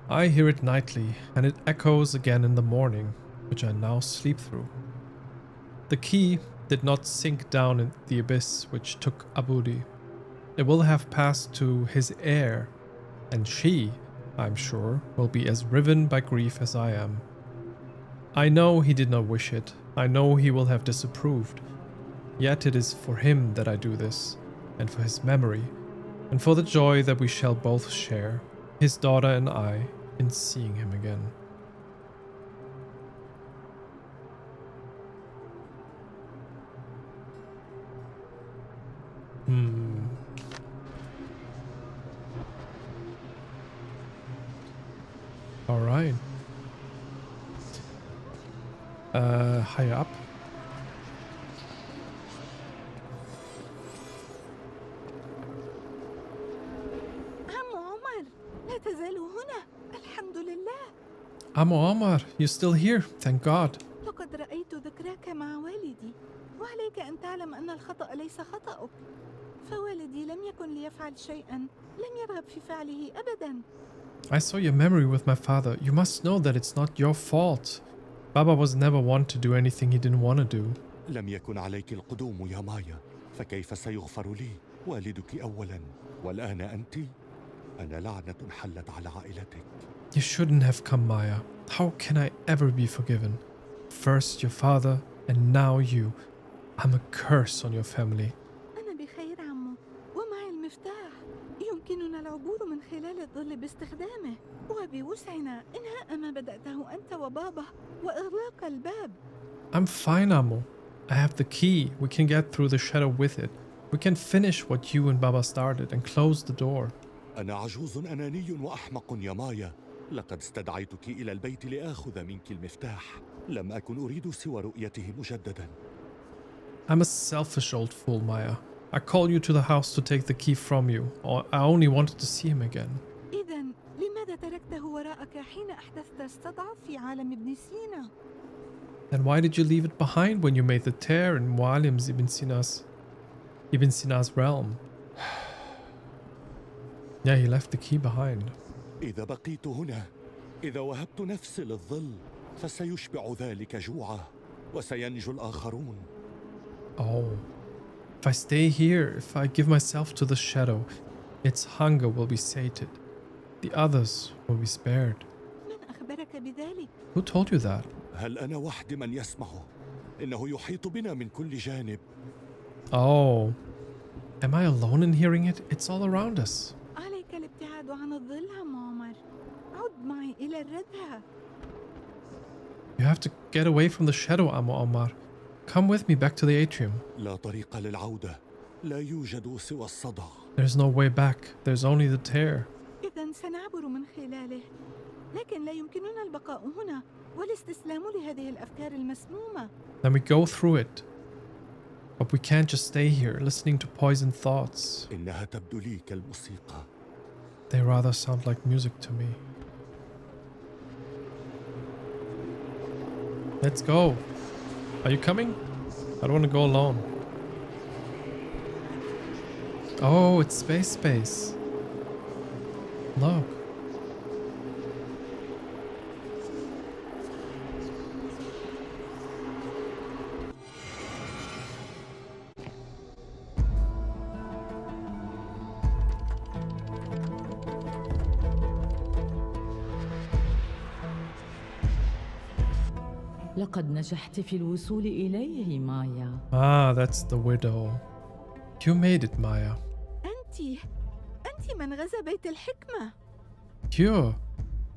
I hear it nightly, and it echoes again in the morning, which I now sleep through. The key did not sink down in the abyss which took Abudi. It will have passed to his heir, and she, I'm sure, will be as riven by grief as I am. I know he did not wish it. I know he will have disapproved. Yet it is for him that I do this, and for his memory, and for the joy that we shall both share, his daughter and I, in seeing him again. All right. Higher up. عم عمر لا تزال هنا الحمد لله. Amo Omar, you're still here, thank God. لقد رأيت ذكراك مع والدي وعليك أن تعلم أن الخطأ ليس خطأك، فوالدي لم يكن ليفعل شيئا لم يرغب في فعله أبدا. I saw your memory with my father. You must know that it's not your fault. Baba was never one to do anything he didn't want to do. لم يكن عليك القدوم يا مايا، فكيف سيغفر لي؟ والدك أولا، والآن أنت؟ أنا لعنة حلت على عائلتك. You shouldn't have come, Maya. How can I ever be forgiven? First your father, and now you. I'm a curse on your family. أنا بخير عمو ومعي المفتاح. يمكننا العبور من خلال الظل باستخدامه، وبوسعنا إنهاء ما بدأته أنت وبابا وإغلاق الباب. I'm fine, Amo. I have the key. We can get through the shadow with it. We can finish what you and Baba started and close the door. أنا عجوز أناني وأحمق يا مايا. لقد استدعيتك إلى البيت لآخذ منك المفتاح. لم أكن أريد سوى رؤيته مجددا. I'm a selfish old fool, Maya. I called you to the house to take the key from you. I only wanted to see him again. إذا لماذا تركته حين أحدثت استضعف في عالم ابن سينا. Then why did you leave it behind when you made the tear in Mualim Ibn Sina's realm? Yeah, he left the key behind. إذا بقيت هنا، إذا وهبت نفسي للظل، فسيشبع ذلك جوعه، وسينجو الآخرون. Oh. If I stay here, if I give myself to the shadow, its hunger will be sated. The others will be spared. من أخبرك بذلك؟ Who told you that? هل أنا وحدي من يسمعه؟ إنه يحيط بنا من كل جانب. Oh. Am I alone in hearing it? It's all around us. عليك الابتعاد عن الظل عم عمر. عد معي إلى الردهة. You have to get away from the shadow, Amu Omar. Come with me back to the atrium. لا طريق للعودة، لا يوجد سوى الصدع. There's no way back. There's only the tear. إذن سنعبر من خلاله. لكن لا يمكننا البقاء هنا والاستسلام لهذه الأفكار المسمومة. Then we go through it. But we can't just stay here listening to poisoned thoughts. إنها تبدو لي كالموسيقى. They rather sound like music to me. Let's go. Are you coming? I don't want to go alone. Oh, it's space. Look. لقد نجحت في الوصول إليه مايا. Ah, that's the widow. You made it, Maya. أنت من غزا بيت الحكمة.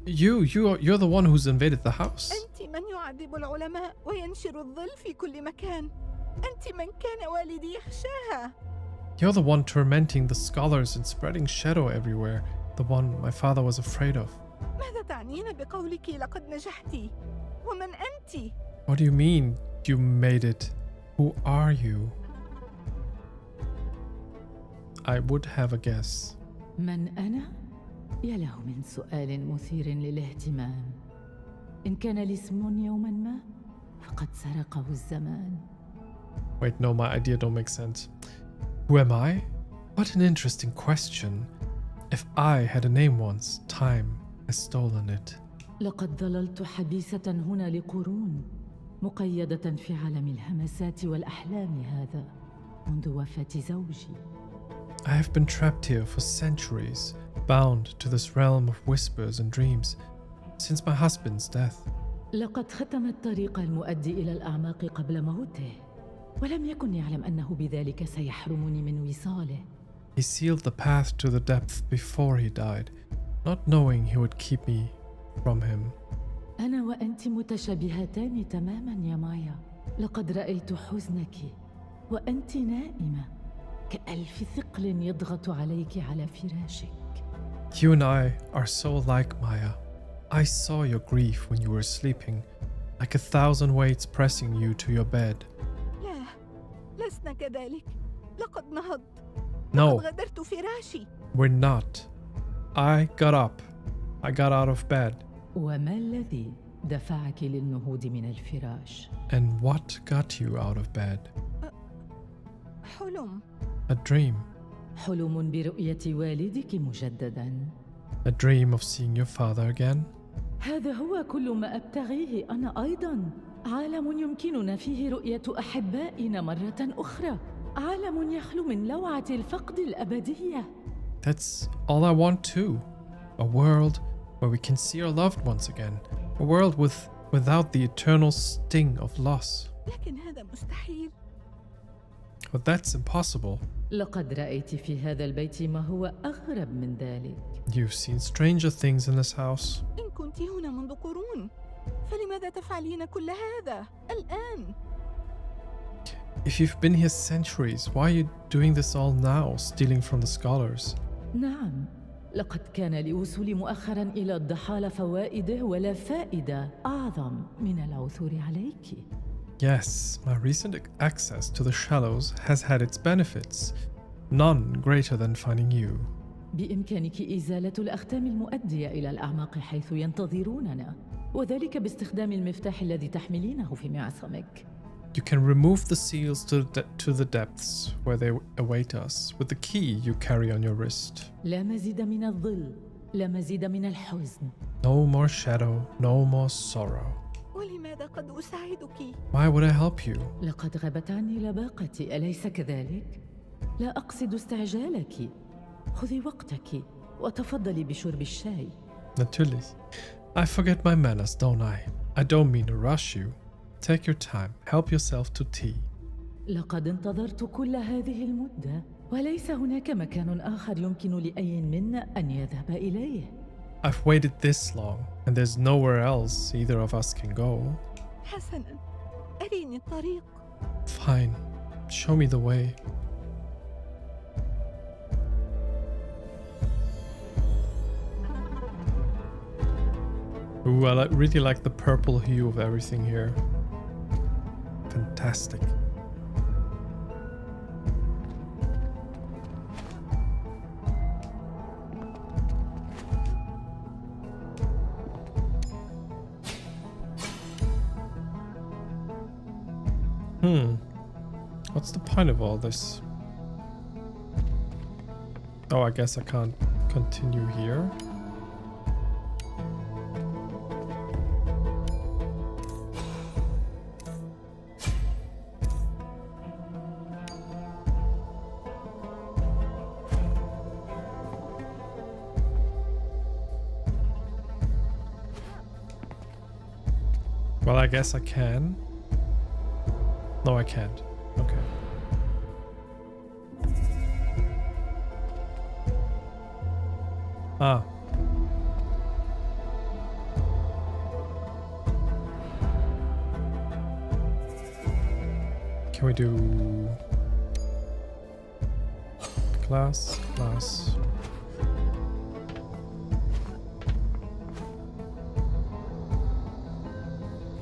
You're the one who's invaded the house. أنت من يعذب العلماء وينشر الظل في كل مكان. أنت من كان والدي يخشاها. You're the one tormenting the scholars and spreading shadow everywhere. The one my father was afraid of. ماذا تعنين بقولك لقد نجحت؟ ومن أنت؟ What do you mean, you made it? Who are you? I would have a guess. من أنا؟ يا له من سؤال مثير للاهتمام. إن كان لي اسم يوما ما فقد سرقه الزمان. Wait, no, my idea don't make sense. Who am I? What an interesting question. If I had a name once, time has stolen it. لقد ظللت حبيسة هنا لقرون، مقيدة في عالم الهمسات والأحلام هذا منذ وفاة زوجي. I have been trapped here for centuries, bound to this realm of whispers and dreams, since my husband's death. لقد ختم الطريق المؤدي إلى الأعماق قبل موته، ولم يكن يعلم أنه بذلك سيحرمني من وصاله. He sealed the path to the depth before he died, not knowing he would keep me from him. أنا وأنت متشابهتان تماما يا مايا. لقد رأيت حزنك وأنت نائمة، كألف ثقل يضغط عليك على فراشك. You and I are so alike, Maya. I saw your grief when you were sleeping, like 1,000 weights pressing you to your bed. لا، لسنا كذلك. لقد نهضت. No, لقد غادرت فراشي. we're not. I got up. I got out of bed. وما الذي دفعك للنهوض من الفراش؟ And what got you out of bed? حلم. A dream. حلم برؤية والدك مجددا. A dream of seeing your father again. هذا هو كل ما أبتغيه أنا أيضا. عالم يمكننا فيه رؤية أحبائنا مرة أخرى. عالم يخلو من لوعة الفقد الأبدية. That's all I want too. A world where we can see our loved ones again. A world without the eternal sting of loss. لكن هذا مستحيل. But that's impossible. لقد رأيت في هذا البيت ما هو أغرب من ذلك. You've seen stranger things in this house. إن كنت هنا منذ قرون، فلماذا تفعلين كل هذا الآن؟ If you've been here centuries, why are you doing this all now, stealing from the scholars? نعم، لقد كان لوصولي مؤخرا إلى الضحالة فوائده ولا فائدة أعظم من العثور عليك. Yes, my recent access to the shallows has had its benefits, none greater than finding you. بإمكانك إزالة الأختام المؤدية إلى الأعماق حيث ينتظروننا، وذلك باستخدام المفتاح الذي تحملينه في معصمك. You can remove the seals to the depths where they await us with the key you carry on your wrist. لا مزيد من الظل، لا مزيد من الحزن. No more shadow, no more sorrow. ولماذا قد أساعدك؟ Why would I help you? لقد غابت عني لباقتي، أليس كذلك؟ لا أقصد استعجالك. خذي وقتك وتفضلي بشرب الشاي. Natürlich. I forget my manners, don't I? I don't mean to rush you. Take your time. Help yourself to tea. لقد انتظرت كل هذه المدة، وليس هناك مكان آخر يمكن لأي منا أن يذهب إليه. I've waited this long, and there's nowhere else either of us can go. حسناً، أريني الطريق. Fine. Show me the way. Ooh, I really like the purple hue of everything here. Fantastic. What's the point of all this? Oh, I guess I can't continue here. Well, I guess I can. No, I can't. Okay. Ah. Can we do glass?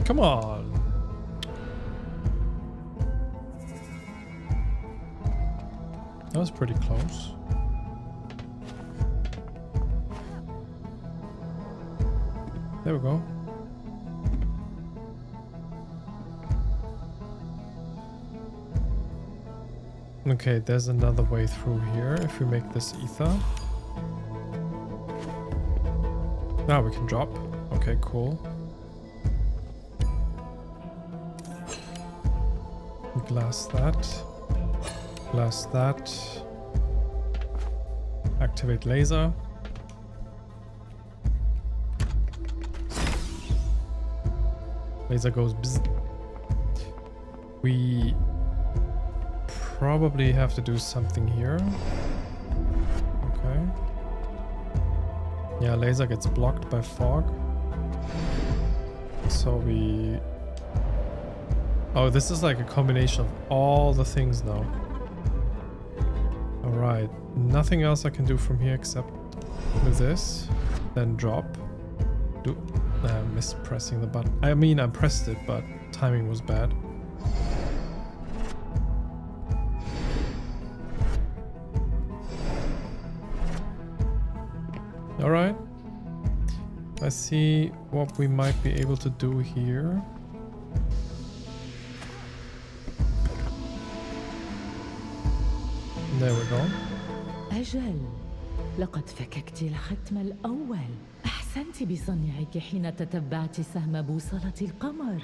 Come on. That was pretty close. There we go. Okay, there's another way through here if we make this ether. Now we can drop. Okay, cool. Glass that. Glass that. Activate laser. Laser goes bzz. We probably have to do something here. Okay. Yeah, laser gets blocked by fog. So we... Oh, this is like a combination of all the things now. Alright, nothing else I can do from here except with this. Then drop. I'm mispressing the button. I mean, I pressed it, but timing was bad. Alright. I see what we might be able to do here. There we go. أجل، لقد فككت الختم الأول. أحسنت بصنيعك حين تتبعت سهم بوصلة القمر.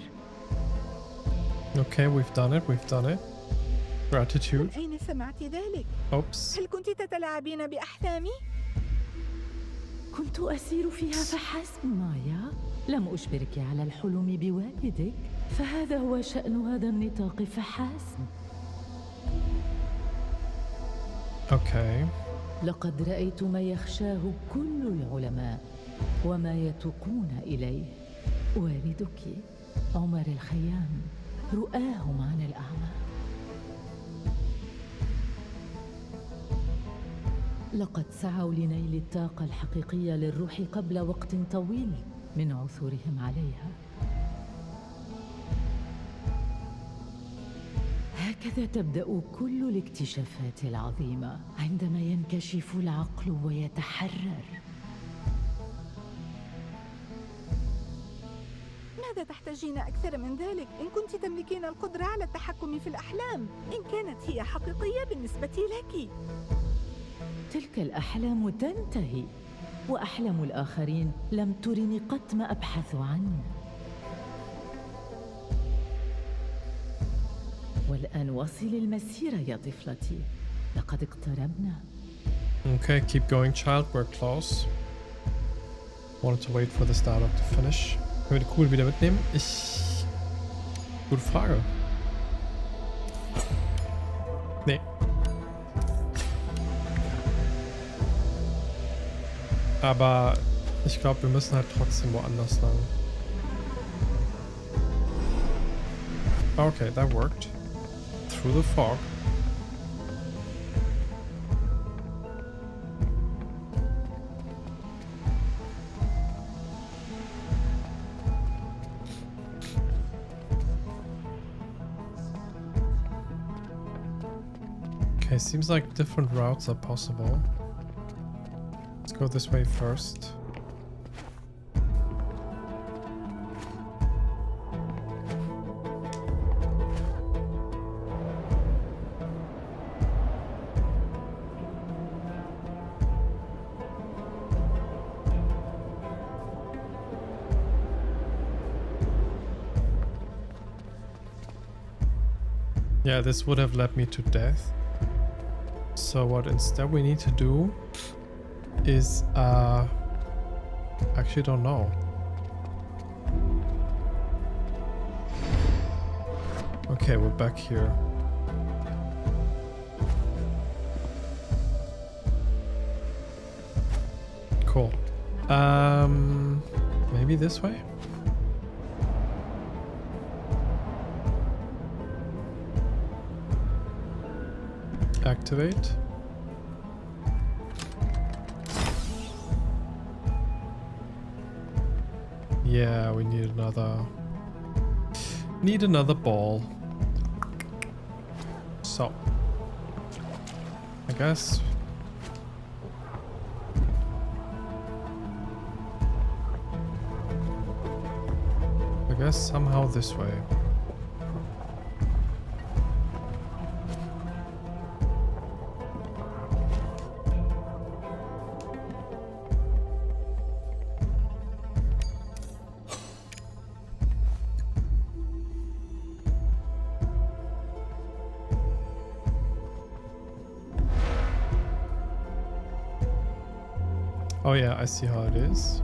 Okay, we've done it. Gratitude. من أين سمعت ذلك؟ Oops. هل كنت تتلاعبين بأحلامي؟ كنت أسير فيها فحسب مايا. لم أجبرك على الحلم بوالدك، فهذا هو شأن هذا النطاق فحسب. Okay. لقد رأيت ما يخشاه كل العلماء وما يتوقون إليه. والدك عمر الخيام رؤاهم عن الأعمى. لقد سعوا لنيل الطاقة الحقيقية للروح قبل وقت طويل من عثورهم عليها. هكذا تبدأ كل الاكتشافات العظيمة عندما ينكشف العقل ويتحرر. ماذا تحتاجين أكثر من ذلك؟ إن كنت تملكين القدرة على التحكم في الأحلام، إن كانت هي حقيقية بالنسبة لك. تلك الأحلام تنتهي، وأحلام الآخرين لم ترني قط ما أبحث عنه. والآن واصل المسيرة يا طفلتي، لقد اقتربنا. Okay, keep going, child. We're close. Wanted to wait for this dialogue to finish. Können wir die Kugel wieder mitnehmen? Gute Frage. Nee. Aber ich glaube, wir müssen halt trotzdem woanders lang. Okay, that worked. Through the fog. Okay, seems like different routes are possible. Let's go this way first. Yeah, this would have led me to death. So what instead we need to do is actually don't know. Okay, we're back here. Cool. Maybe this way? Activate. Yeah, we need another ball. So I guess somehow this way. Oh yeah, I see how it is.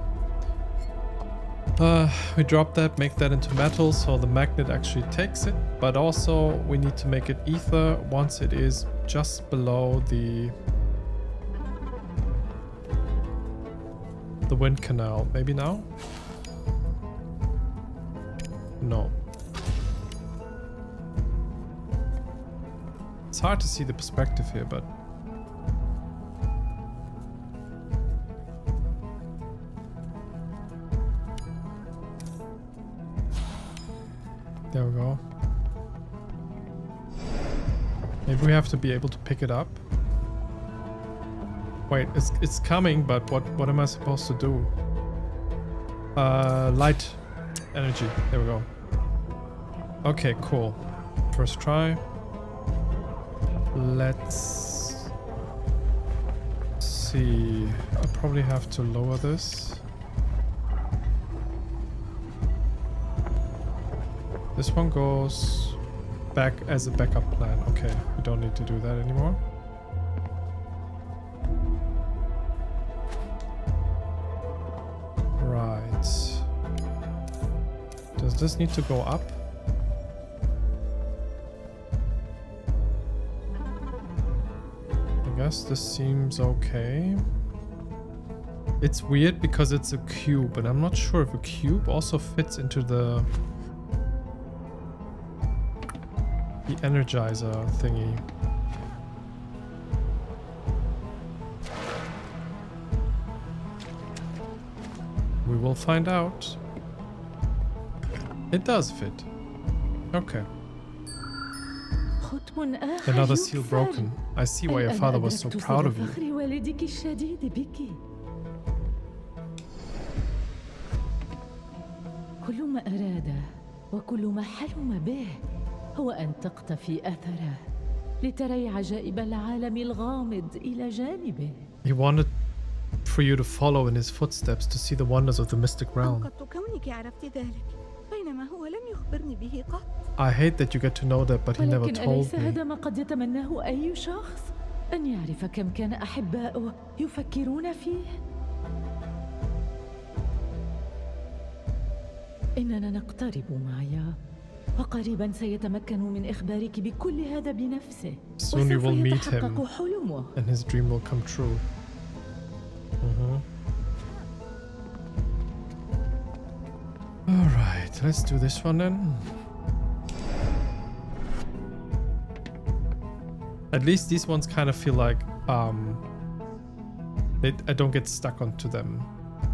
We drop that, make that into metal so the magnet actually takes it, but also we need to make it ether once it is just below the wind canal. Maybe now? No. It's hard to see the perspective here, but there we go. Maybe we have to be able to pick it up. Wait, it's coming, but what am I supposed to do? Light energy. There we go. Okay, cool. First try. Let's see. I probably have to lower this. This one goes back as a backup plan. Okay, we don't need to do that anymore. Right. Does this need to go up? I guess this seems okay. It's weird because it's a cube, and I'm not sure if a cube also fits into the energizer thingy. We will find out. It does fit. Okay. ختم آخر Another seal يكسر. broken. I see why your الآن father was so أدركت proud سر of you. فخر والدك الشديد بك. كل ما أراده وكل ما حلم به هو أن تقتفي أثره لتري عجائب العالم الغامض إلى جانبه. He wanted for you to follow in his footsteps to see the wonders of the mystic realm. أنقذت كونك عرفت ذلك بينما هو لم يخبرني به قط. I hate that you get to know that, but he never ولكن told أليس me. هذا ما قد يتمناه أي شخص؟ أن يعرف كم كان أحباؤه يفكرون فيه؟ إننا نقترب معيا، وقريبا سيتمكن من إخبارك بكل هذا بنفسه. Soon you will meet him وسوف يتحقق حلمه. and his dream will come true. Alright, let's do this one then. At least these ones kind of feel like I don't get stuck onto them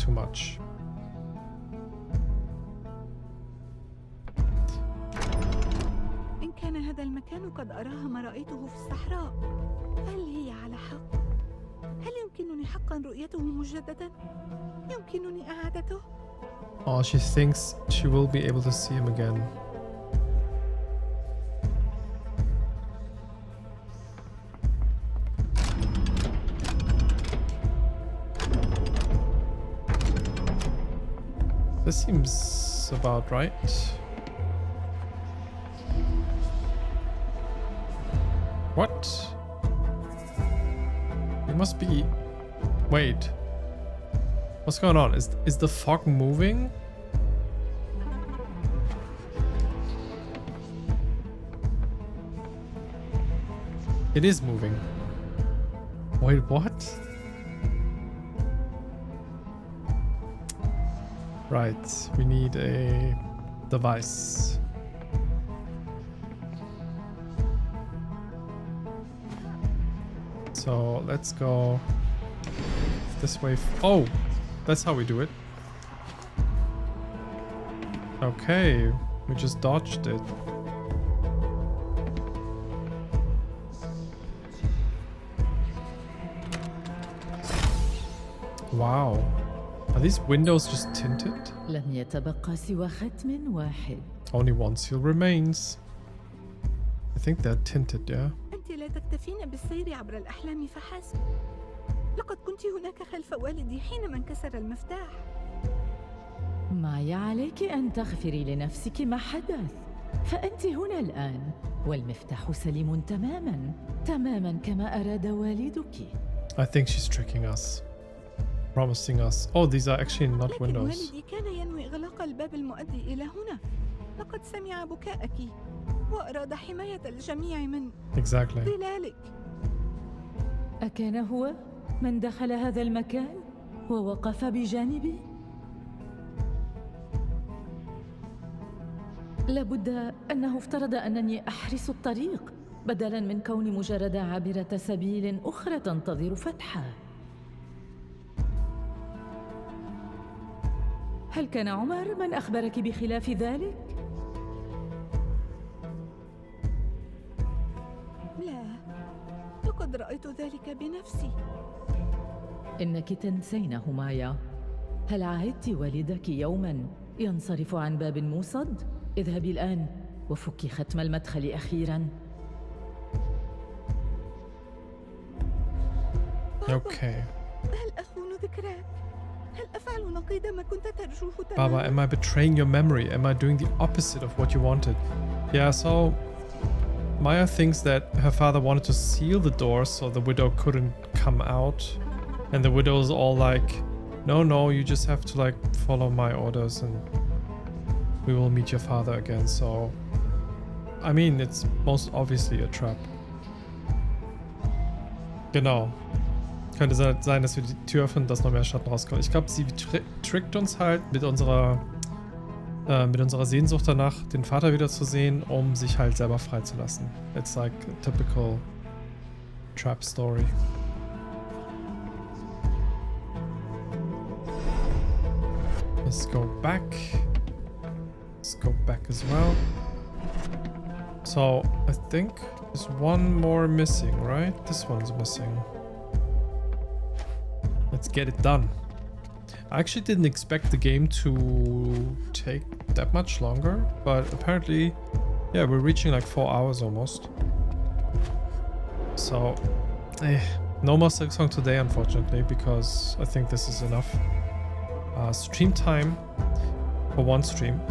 too much. إن كان هذا المكان قد أراها ما رأيته في الصحراء فهل هي على حق؟ هل يمكنني حقا رؤيته مجددا؟ يمكنني إعادته؟ Oh, she thinks she will be able to see him again. This seems about right. What? It must be... Wait. What's going on? Is the fog moving? It is moving. Wait, what? Right, we need a device. So let's go this way. Oh, that's how we do it. Okay, we just dodged it. Wow. Are these windows just tinted? لم يتبقى سوى ختم واحد. Only one seal remains. I think they're tinted, yeah? أنت لا تكتفين بالسير عبر الأحلام فحسب. لقد كنت هناك خلف والدي حينما انكسر المفتاح. معي عليك أن تغفري لنفسك ما حدث. فأنت هنا الآن والمفتاح سليم تماما تماما كما أراد والدك. I think she's tricking us. Promising us. Oh, these are actually not لكن windows. والدي كان ينوي إغلاق الباب المؤدي إلى هنا. لقد سمع بكاءك وأراد حماية الجميع من Exactly. ظلالك. أكان هو من دخل هذا المكان ووقف بجانبي؟ لابد أنه افترض أنني أحرس الطريق بدلاً من كوني مجرد عابرة سبيل أخرى تنتظر فتحه. هل كان عمر من أخبرك بخلاف ذلك؟ لا، لقد رأيت ذلك بنفسي. إنك تنسينه مايا. هل عاهدت والدك يوماً ينصرف عن باب موصد؟ اذهبي الآن وفكي ختم المدخل أخيراً. Okay. هل أخون ذكراك؟ هل أفعل نقيض ما كنت ترجوه Baba, تماماً؟ am I betraying your memory? Am I doing the opposite of what you wanted? Yeah, so Maya thinks that her father wanted to seal the door so the widow couldn't come out. And the widow's all like, no, you just have to like follow my orders and we will meet your father again. So, I mean, it's most obviously a trap. Genau. Könnte sein, dass wir die Tür öffnen, dass noch mehr Schatten rauskommen. Ich glaube, sie trickt uns halt mit unserer Sehnsucht danach, den Vater wiederzusehen, um sich halt selber freizulassen. It's like a typical trap story. Let's go back. Let's go back as well. So I think there's one more missing, right? This one's missing. Let's get it done. I actually didn't expect the game to take that much longer, but apparently, yeah, we're reaching like 4 hours almost. So, no more Silksong today, unfortunately, because I think this is enough stream time for one stream.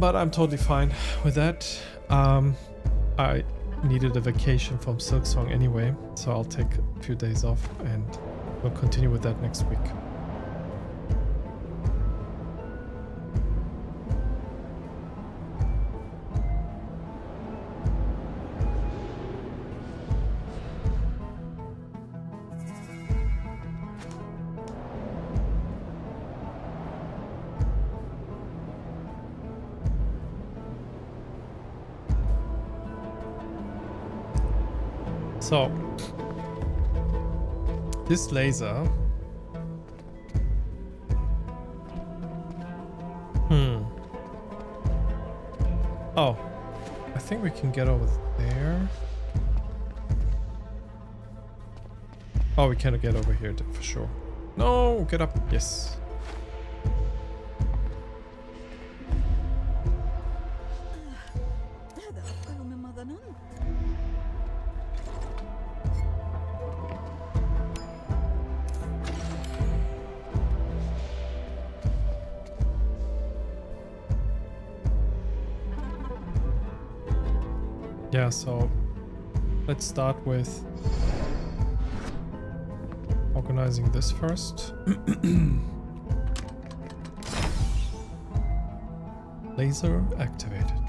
But I'm totally fine with that. I needed a vacation from Silksong anyway, so I'll take a few days off and we'll continue with that next week. So, this laser. Oh, I think we can get over there. Oh, we cannot get over here for sure. No, get up. Yes. هذا أثقل مما ظننت. Yeah, so let's start with organizing this first. Laser activated.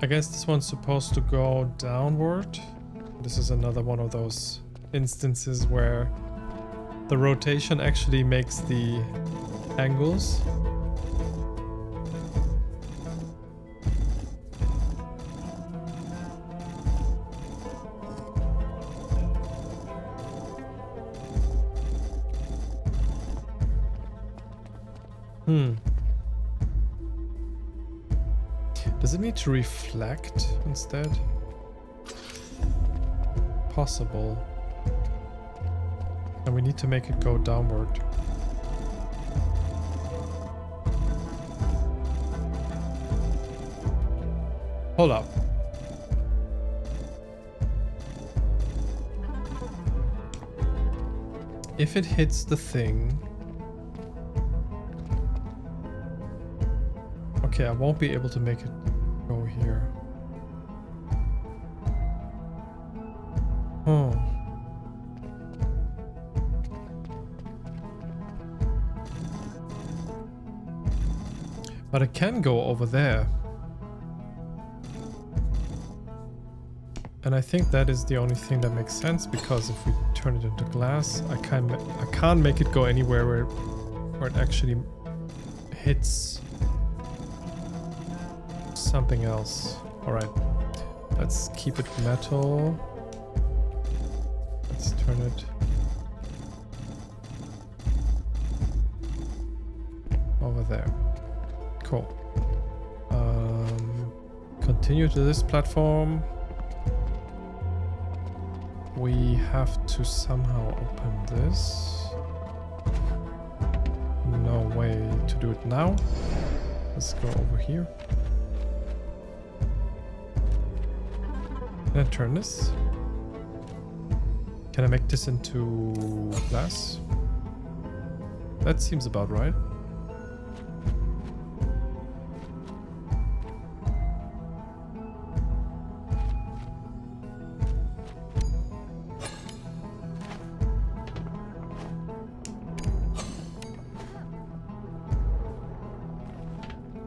I guess this one's supposed to go downward. This is another one of those instances where the rotation actually makes the angles. Does it need to reflect instead? Possible. And we need to make it go downward. Hold up. If it hits the thing... Okay, I won't be able to make it go here. Oh. But it can go over there. And I think that is the only thing that makes sense, because if we turn it into glass, I can't make it go anywhere where it actually hits something else. Alright, let's keep it metal. Let's turn it over there. Cool. Continue to this platform. We have to somehow open this. No way to do it now. Let's go over here. Can I turn this? Can I make this into glass? That seems about right.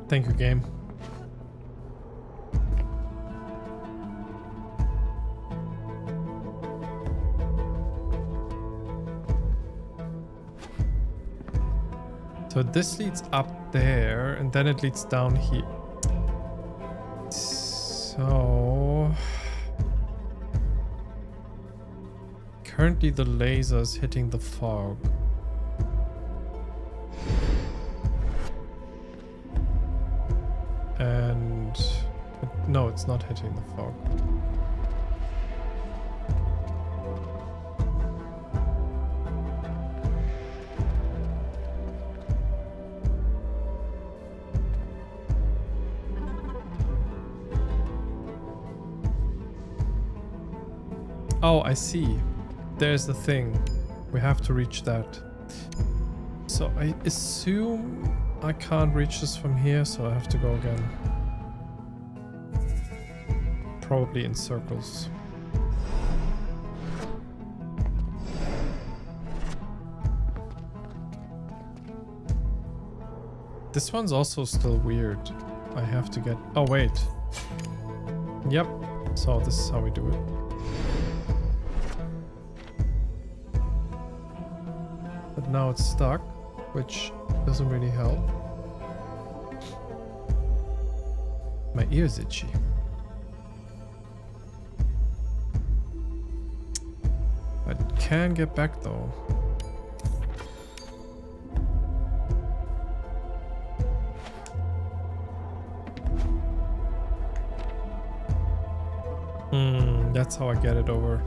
Thank you, game. So this leads up there, and then it leads down here. So... currently the laser is hitting the fog. No, it's not hitting the fog. Oh, I see. There's the thing. We have to reach that. So I assume I can't reach this from here, so I have to go again. Probably in circles. This one's also still weird. I have to get... Oh, wait. Yep. So this is how we do it. But now it's stuck, which doesn't really help. My ear's itchy. I can get back though. That's how I get it over.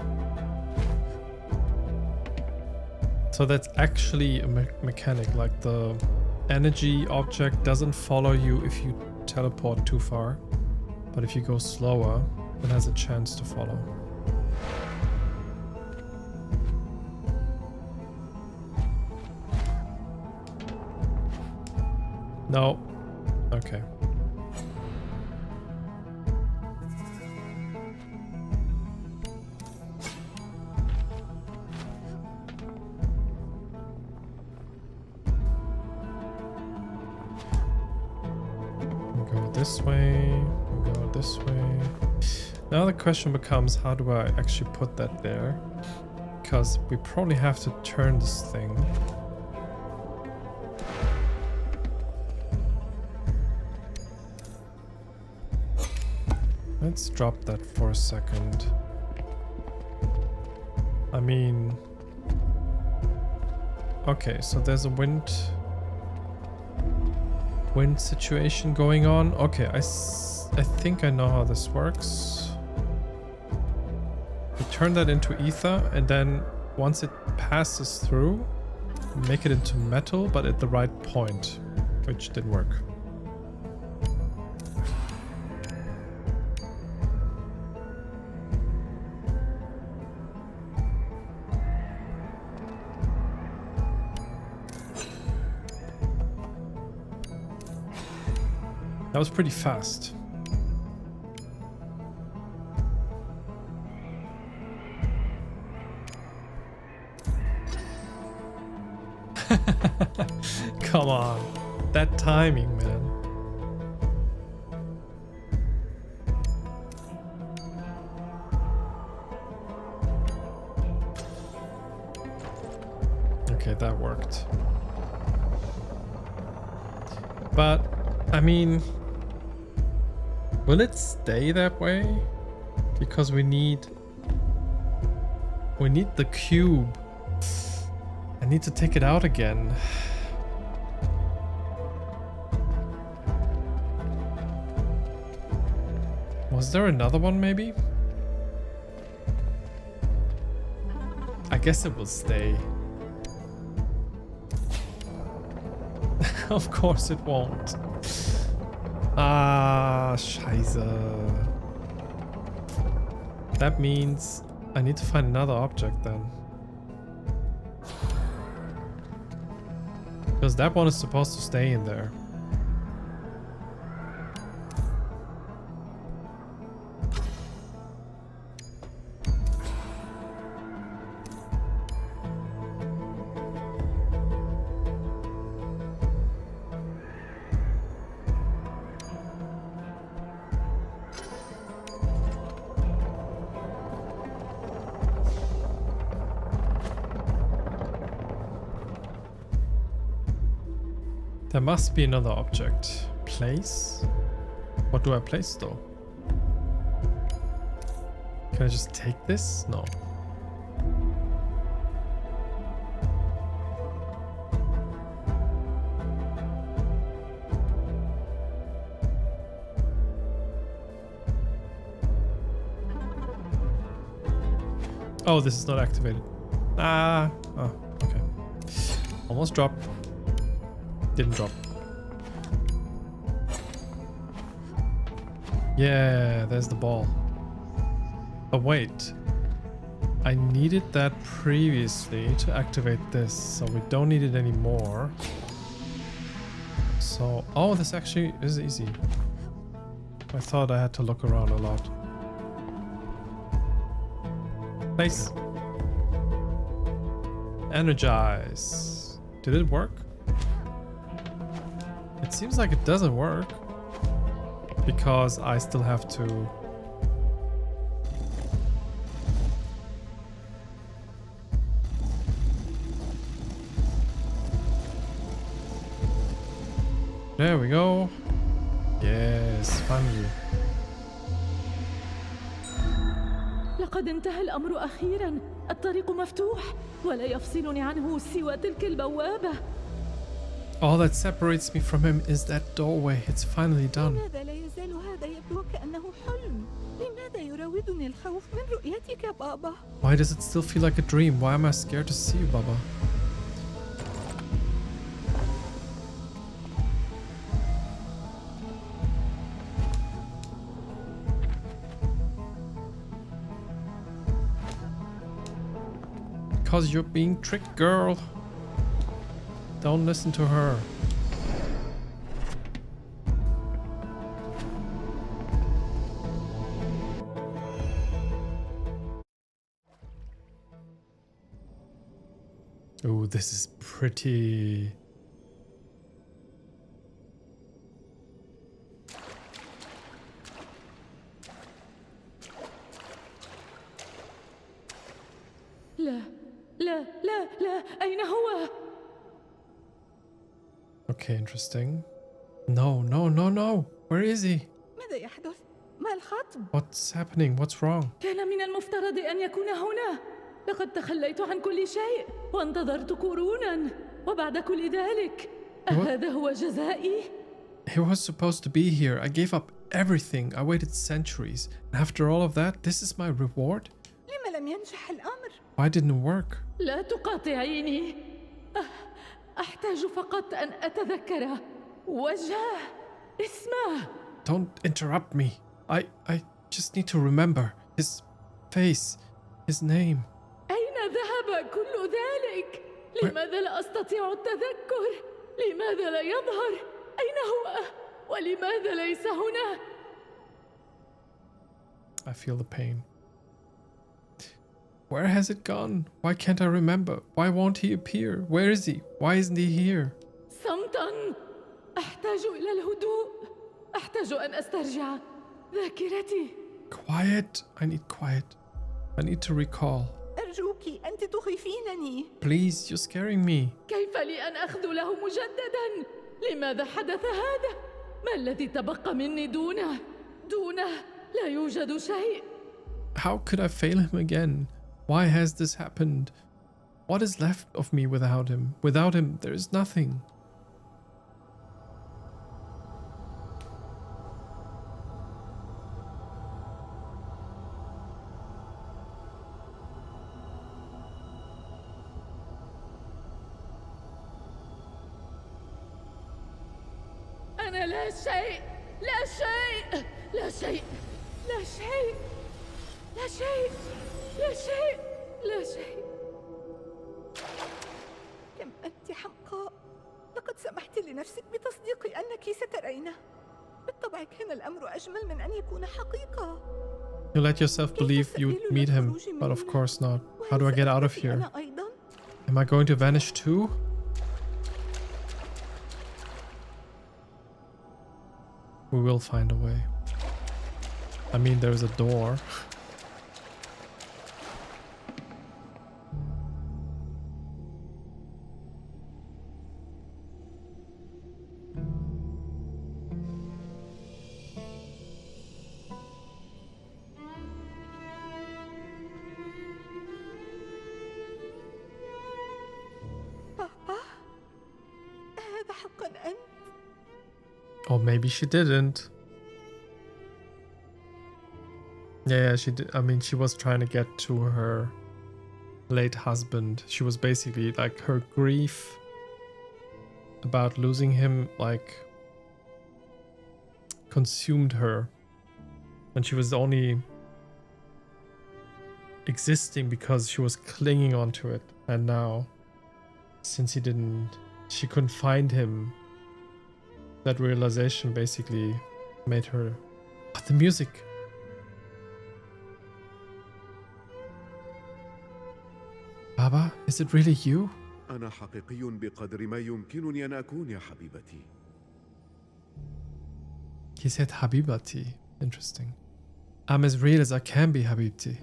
So that's actually a mechanic, like the energy object doesn't follow you if you teleport too far, but if you go slower, it has a chance to follow. No. Okay. This way, we go this way. Now the question becomes, how do I actually put that there? Because we probably have to turn this thing. Let's drop that for a second. I mean... Okay, so there's a wind situation going on. Okay, I think I know how this works. We turn that into ether, and then once it passes through, make it into metal, but at the right point, which didn't work. That was pretty fast. Come on. That timing, man. Okay, that worked. But, I mean... Will it stay that way? Because we need the cube. I need to take it out again. Was there another one maybe? I guess it will stay. Of course it won't. Ah, scheiße. That means I need to find another object then. Because that one is supposed to stay in there. There must be another object. Place? What do I place though? Can I just take this? No. Oh, this is not activated. Ah. Oh, okay. Almost dropped. Didn't drop. Yeah, there's the ball. But wait. I needed that previously to activate this, so we don't need it anymore. So, oh, this actually is easy. I thought I had to look around a lot. Nice. Energize. Did it work? It seems like it doesn't work. Because I still have to... There we go. Yes, finally. لقد انتهى الأمر أخيراً. الطريق مفتوح ولا يفصلني عنه سوى تلك البوابة. All that separates me from him is that doorway. It's finally done. لماذا لا يزال هذا يبدو كأنه حلم؟ لماذا يراودني الخوف من رؤيتك بابا؟ Why does it still feel like a dream? Why am I scared to see you, Baba? Because you're being tricked, girl. Don't listen to her. Oh, this is pretty. لا لا لا لا، أين هو؟ Okay, interesting. No, no, no, no. Where is he? ماذا يحدث؟ ما الخطب؟ What's happening? What's wrong? كان من المفترض أن يكون هنا. لقد تخليت عن كل شيء وانتظرت قرونا، وبعد كل ذلك أهذا هو جزائي؟ He was supposed to be here. I gave up everything. I waited centuries. And after all of that, this is my reward? لما لم ينجح الأمر؟ Why didn't it work? لا تقاطعيني. أحتاج فقط أن أتذكر وجهه، اسمه. Don't interrupt me. I just need to remember his face, his name. أين ذهب كل ذلك؟ لماذا لا أستطيع التذكر؟ لماذا لا يظهر؟ أين هو؟ ولماذا ليس هنا؟ I feel the pain. Where has it gone? Why can't I remember? Why won't he appear? Where is he? Why isn't he here? صمتا. أحتاج إلى الهدوء. أحتاج أن أسترجع ذاكرتي. Quiet. I need quiet. I need to recall. أرجوك، أنت تخيفينني. Please, you're scaring me. كيف لي أن أخذله مجددا؟ لماذا حدث هذا؟ ما الذي تبقى مني دونه؟ لا يوجد شيء. How could I fail him again? Why has this happened? What is left of me without him? Without him, there is nothing. أنا لا شيء، لا شيء، لا شيء، لا شيء، لا شيء، لا شيء، لا شيء. كم أنت حمقاء. لقد سمحت لنفسك بتصديق أنك سترينه. بالطبع كان الأمر أجمل من أن يكون حقيقة. You let yourself believe you'd meet him, but of course not. How do I get out of here? أنا أيضاً. Am I going to vanish too? We will find a way. I mean, there's a door. بابا، هذا حقاً أنت؟ Or maybe she didn't. Yeah, she did. I mean, she was trying to get to her late husband. She was basically like her grief about losing him like consumed her, and she was only existing because she was clinging onto it. And now, since she couldn't find him, that realization basically made her. Oh, the music. Baba, is it really you? أنا حقيقي بقدر ما يمكنني أن أكون يا حبيبتي. He said Habibati. Interesting. I'm as real as I can be, Habibti.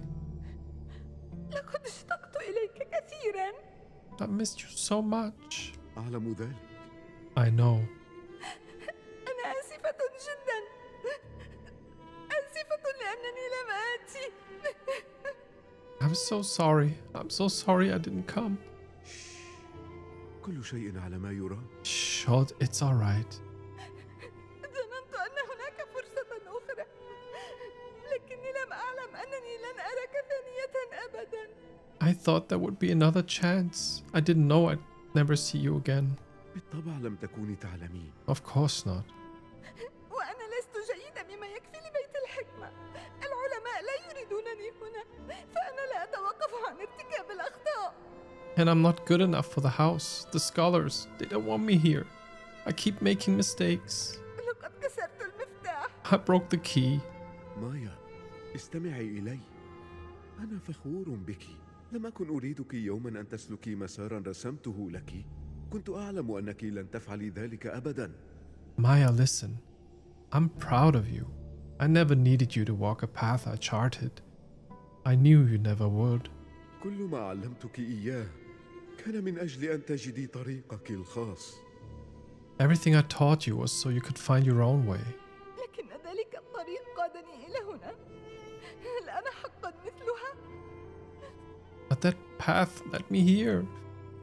لقد اشتقت إليك كثيرا. I missed you so much. أعلم ذلك. I know. أنا آسفة جدا. آسفة لأنني لم آتي. I'm so sorry. I'm so sorry I didn't come. كل شيء على ما يرام. Shh, it's alright. ظننت أن هناك فرصة أخرى، لكني لم أعلم أنني لن أراك ثانية أبدا. I thought there would be another chance. I didn't know I'd never see you again. بالطبع لم تكوني تعلمين. Of course not. وأنا لست جيدة بما يكفي لبيت الحكمة. العلماء لا يريدونني هنا، فأنا لا أتوقف عن ارتكاب الأخطاء. And I'm not good enough for the house. The scholars, they don't want me here. I keep making mistakes. لقد كسرت المفتاح. I broke the key. مايا، استمعي إلي. أنا فخور بك. لم أكن أريدك يوما أن تسلكي مسارا رسمته لك. كنت أعلم أنك لن تفعلي ذلك أبدا. Maya, listen. I'm proud of you. I never needed you to walk a path I charted. I knew you never would. كل ما علمتك إياه كان من أجل أن تجدي طريقك الخاص. Everything I taught you was so you could find your own way. لكن ذلك الطريق قادني إلى هنا. هل أنا حقا مثلها؟ But that path led me here.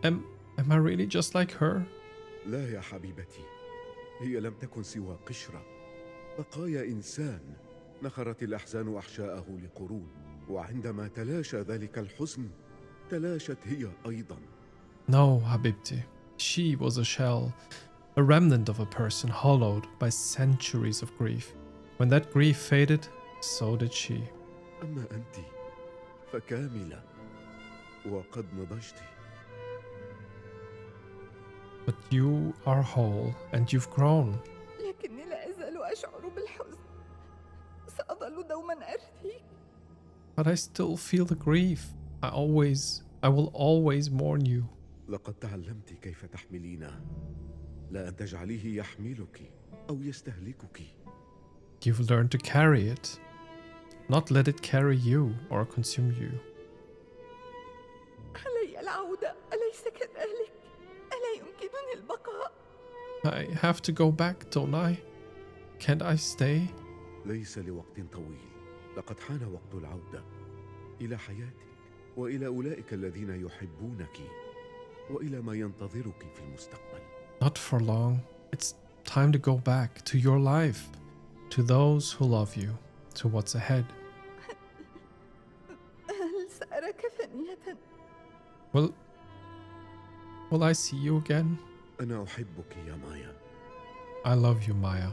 Am I really just like her? لا يا حبيبتي، هي لم تكن سوى قشرة، بقايا إنسان نخرت الأحزان أحشاءه لقرون، وعندما تلاشى ذلك الحزن تلاشت هي أيضا. No, Habibti. She was a shell, a remnant of a person hollowed by centuries of grief. When that grief faded, so did she. أما أنت فكاملة وقد نضجت. But you are whole and you've grown. لكني لا أزال أشعر بالحزن. سأظل دوما أرثيك. But I still feel the grief. I will always mourn you. لقد تعلمت كيف تحملينه، لا أن تجعليه يحملك أو يستهلكك. You've learned to carry it, not let it carry you or consume you. علي العودة، أليس كذلك؟ ألا يمكنني البقاء؟ I have to go back, don't I? Can't I stay? ليس لوقت طويل، لقد حان وقت العودة إلى حياتك وإلى أولئك الذين يحبونك وإلى ما ينتظرك في المستقبل. Not for long. It's time to go back to your life, to those who love you, to what's ahead. هل سأراك ثانية؟ Will I see you again? أنا أحبك يا مايا. I love you, Maya.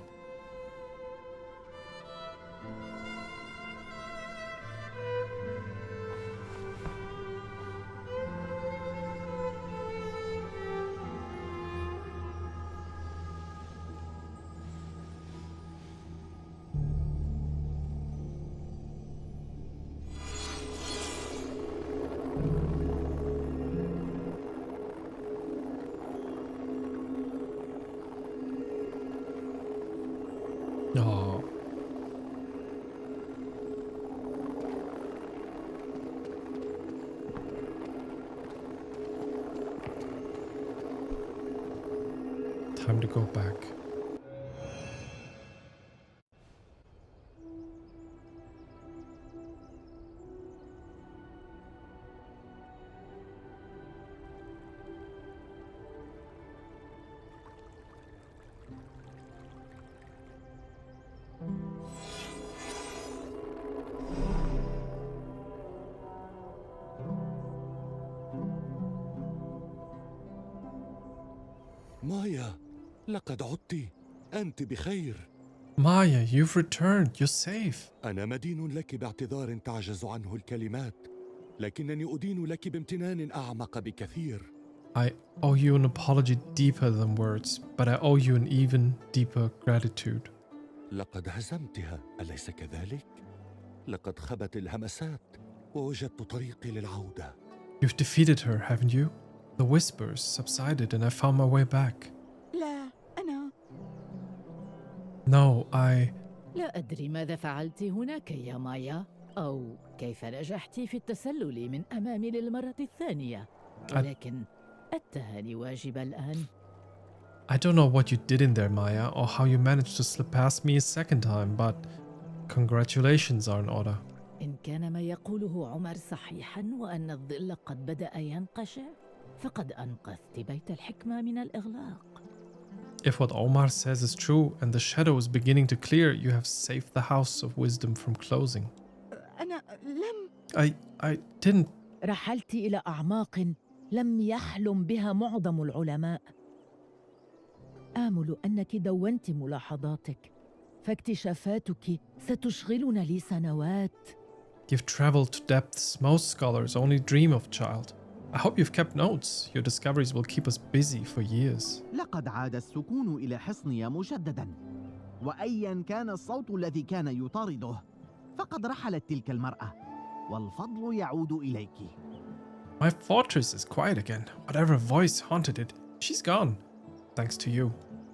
Oh. Time to go back. مايا، لقد عدت. أنت بخير. Maya, you've returned. You're safe. أنا مدين لك باعتذار تعجز عنه الكلمات، لكنني أدين لك بامتنان أعمق بكثير. I owe you an apology deeper than words, but I owe you an even deeper gratitude. لقد هزمتها، أليس كذلك؟ لقد خبت الهمسات ووجدت طريقي للعودة. You've defeated her, haven't you? The whispers subsided and I found my way back. لا، أنا No, I... لا أدري ماذا فعلت هناك يا مايا، أو كيف نجحت في التسلل من أمامي للمرة الثانية، ولكن التهاني واجب الآن. I don't know what you did in there, Maya, or how you managed to slip past me a second time, but congratulations are in order. إن كان ما يقوله عمر صحيحاً وأن الظل قد بدأ ينقشع، فقد أنقذت بيت الحكمة من الإغلاق. If what Omar says is true and the shadow is beginning to clear, you have saved the house of wisdom from closing. أنا لم I didn't... رحلت إلى أعماق لم يحلم بها معظم العلماء. آمل أنك دونت ملاحظاتك، فاكتشافاتك ستشغلنا لسنوات. You've traveled to depths most scholars only dream of, child. I hope you've kept notes. Your discoveries will keep us busy for years. لقد عاد السكون إلى حصني مجددا، وأيا كان الصوت الذي كان يطارده فقد رحلت تلك المرأة، والفضل يعود إليك. My fortress is quiet again. Whatever voice haunted it, she's gone. Thanks to you.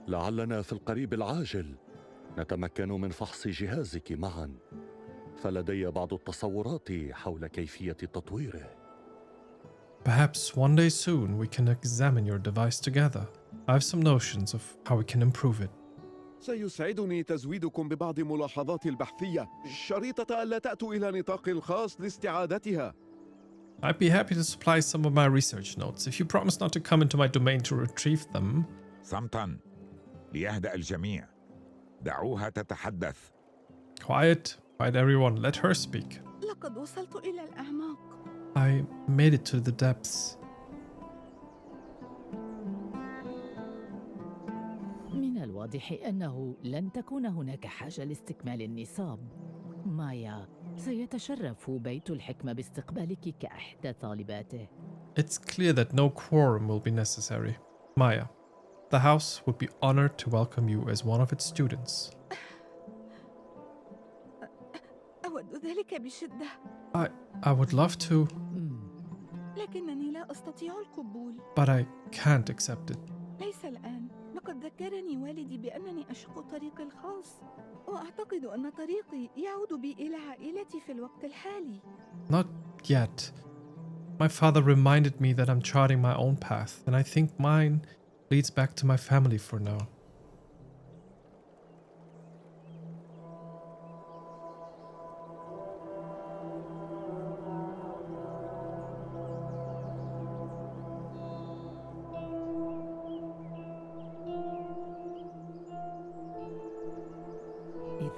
لعلنا في القريب العاجل نتمكن من فحص جهازك معا، فلدي بعض التصورات حول كيفية تطويره. Perhaps one day soon we can examine your device together. I have some notions of how we can improve it. سيسعدني تزويدكم ببعض ملاحظاتي البحثية، شريطة ألا تأتوا إلى نطاق خاص لاستعادتها. I'd be happy to supply some of my research notes if you promise not to come into my domain to retrieve them. صمتا ليهدأ الجميع، دعوها تتحدث. Quiet everyone. Let her speak. لقد وصلت إلى الأعماق. I made it to the depths. من الواضح أنه لن تكون هناك حاجة لاستكمال النصاب. مايا، سيتشرف بيت الحكمة باستقبالك كإحدى طالباته. It's clear that no quorum will be necessary. Maya, the house would be honored to welcome you as one of its students. أود ذلك بشدة، I would love to, لكنني لا أستطيع القبول. but I can't accept it. ليس الآن. لقد ذكرني والدي بأنني أشق طريقي الخاص، وأعتقد أن طريقي يعود بي إلى عائلتي في الوقت الحالي. Not yet. My father reminded me that I'm charting my own path, and I think mine leads back to my family for now.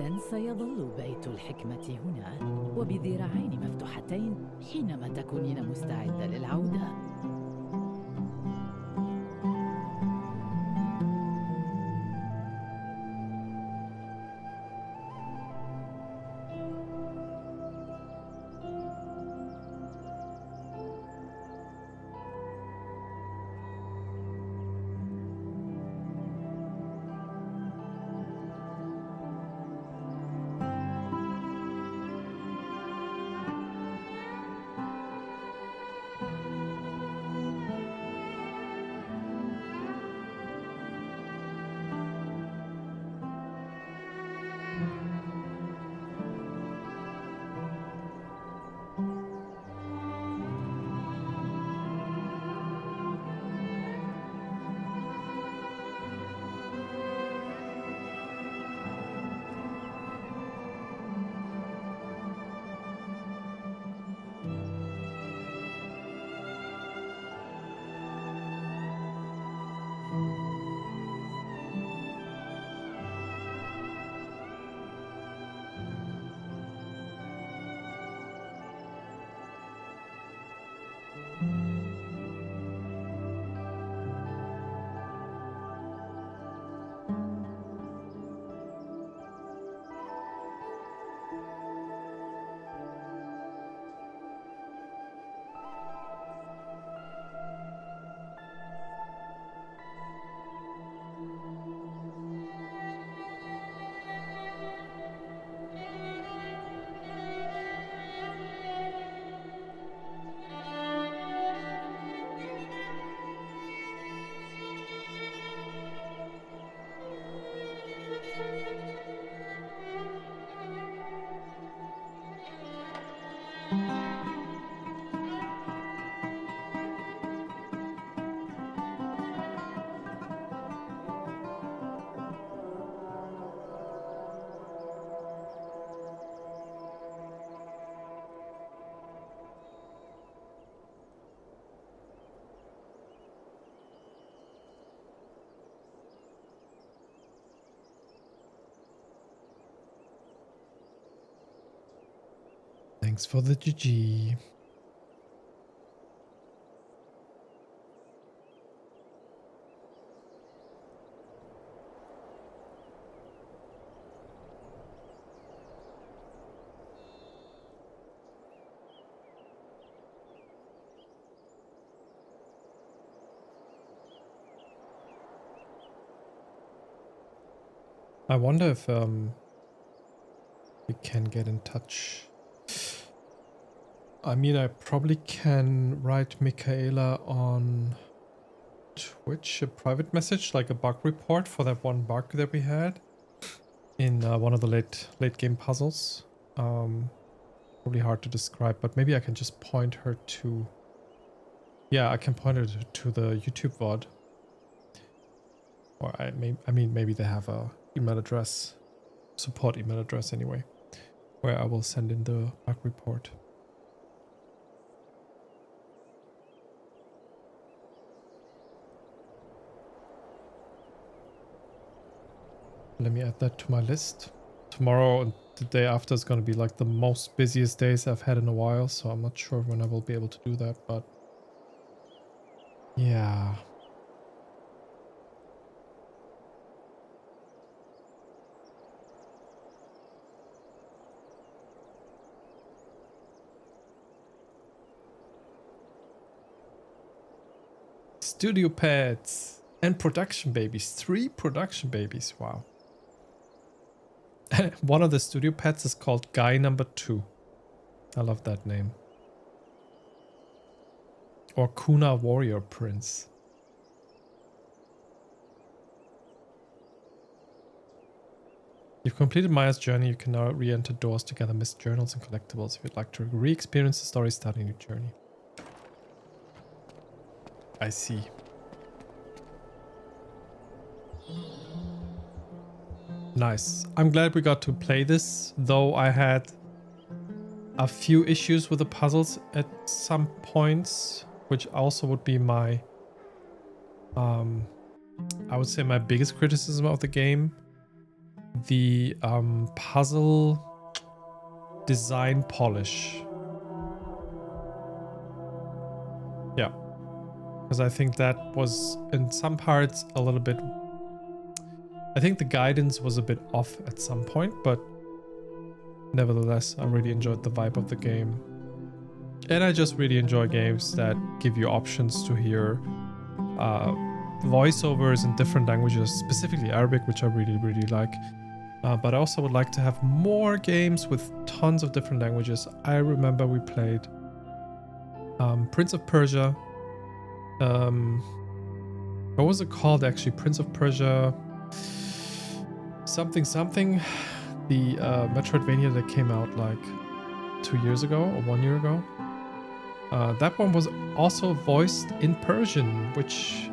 إذن سيظل بيت الحكمة هنا وبذراعين مفتوحتين حينما تكونين مستعدة للعودة. Thanks for the GG. I wonder if we can get in touch. I mean, I probably can write Michaela on Twitch a private message, like a bug report for that one bug that we had in one of the late game puzzles. Probably hard to describe, but maybe I can just point her to. Yeah, I can point her to the YouTube VOD. Or I mean, maybe they have a email address, support email address anyway, where I will send in the bug report. Let me add that to my list. Tomorrow and the day after is going to be like the most busiest days I've had in a while, so I'm not sure when I will be able to do that, but yeah. Studio pets and production babies. 3 production babies. Wow. One of the studio pets is called Guy Number 2. I love that name. Or Kuna Warrior Prince. You've completed Maya's journey. You can now re-enter doors to gather missed journals and collectibles if you'd like to re-experience the story, start a new journey. I see. Nice. I'm glad we got to play this, though I had a few issues with the puzzles at some points, which also would be my, I would say my biggest criticism of the game. The puzzle design polish. Yeah. Because I think that was, in some parts, a little bit... I think the guidance was a bit off at some point, but nevertheless, I really enjoyed the vibe of the game. And I just really enjoy games that give you options to hear voiceovers in different languages, specifically Arabic, which I really, really like. But I also would like to have more games with tons of different languages. I remember we played Prince of Persia. What was it called actually? Prince of Persia... something. The Metroidvania that came out like 2 years ago or 1 year ago. That one was also voiced in Persian,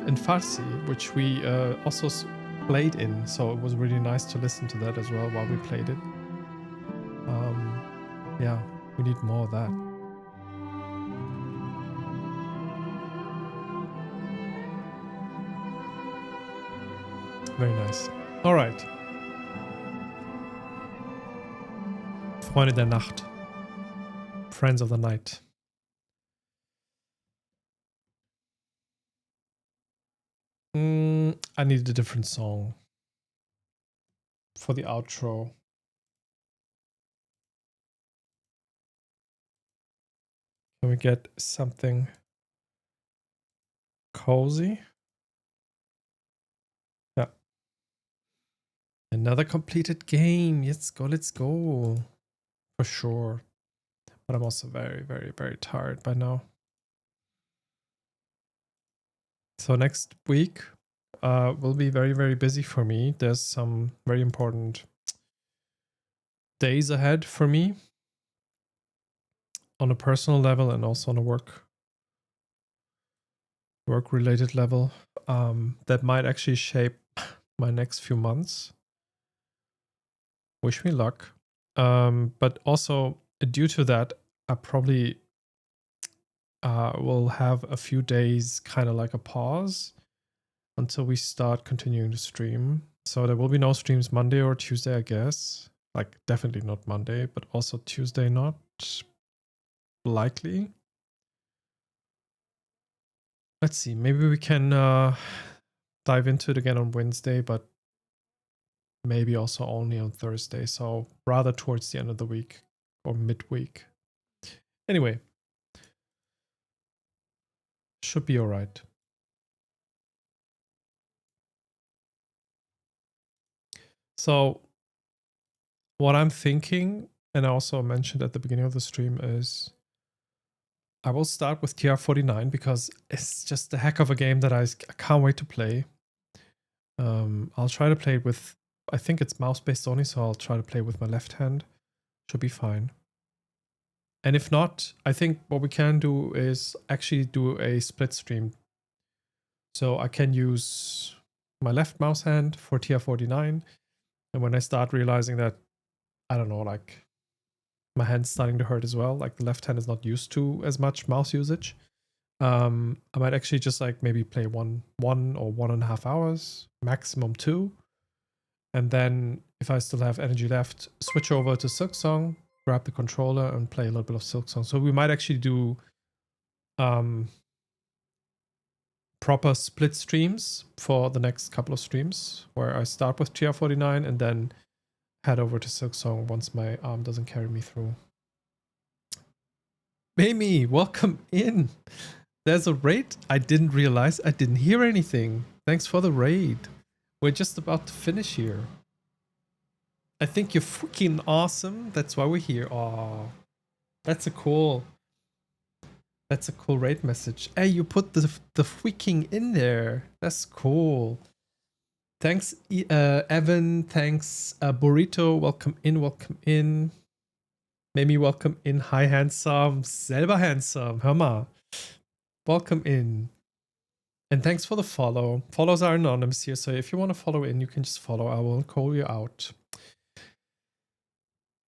in Farsi, which we also played in. So it was really nice to listen to that as well while we played it. Yeah, we need more of that. Very nice. All right. Freunde der Nacht. Friends of the Night. I need a different song for the outro. Can we get something cozy? Yeah. Another completed game. Let's go. For sure. But I'm also very, very, very tired by now. So next week will be very, very busy for me. There's some very important days ahead for me on a personal level and also on a work-related level that might actually shape my next few months. Wish me luck. But also due to that, I probably will have a few days kind of like a pause until we start continuing to stream. So there will be no streams Monday or Tuesday, I guess. Like definitely not Monday, but also Tuesday not. likely. Let's see. Maybe we can dive into it again on Wednesday, but maybe also only on Thursday. So rather towards the end of the week or midweek. Anyway, should be all right. So what I'm thinking, and I also mentioned at the beginning of the stream, is I will start with TR49 because it's just a heck of a game that I can't wait to play. I'll try to play it with, I think it's mouse-based only, so I'll try to play with my left hand. Should be fine. And if not, I think what we can do is actually do a split stream. So I can use my left mouse hand for TR49. And when I start realizing that, I don't know, like my hand's starting to hurt as well, like the left hand is not used to as much mouse usage, I might actually just like maybe play one or 1.5 hours, maximum 2. And then if I still have energy left, switch over to Silksong, grab the controller and play a little bit of Silksong. So we might actually do proper split streams for the next couple of streams where I start with TR49 and then head over to Silksong once my arm doesn't carry me through. Mamie, welcome in. There's a raid. I didn't realize. I didn't hear anything. Thanks for the raid. We're just about to finish here. I think you're freaking awesome. That's why we're here. Oh, that's a cool raid message. Hey, you put the freaking in there. That's cool. Thanks, Evan. Thanks, Burrito. Welcome in. Welcome in. Mamie, welcome in. Hi, handsome. Selber handsome. Hör mal. Welcome in. And thanks for the follow. Follows are anonymous here, so if you want to follow in, you can just follow. I won't call you out.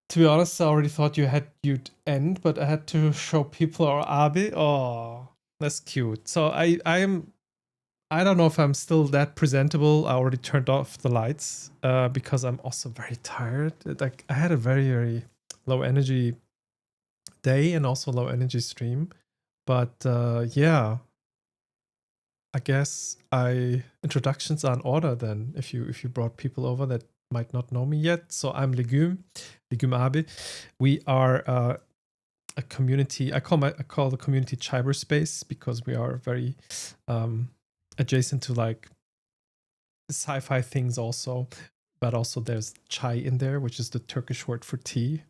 To be honest, I already thought you'd end, but I had to show people our Abi. Oh, that's cute. So I don't know if I'm still that presentable. I already turned off the lights because I'm also very tired. Like I had a very, very low energy day and also low energy stream. But yeah, I guess introductions are in order then. If you brought people over that might not know me yet, so I'm Legume Abe. We are a community. I call the community cyberspace because we are very adjacent to like sci-fi things also, but also there's chai in there, which is the Turkish word for tea.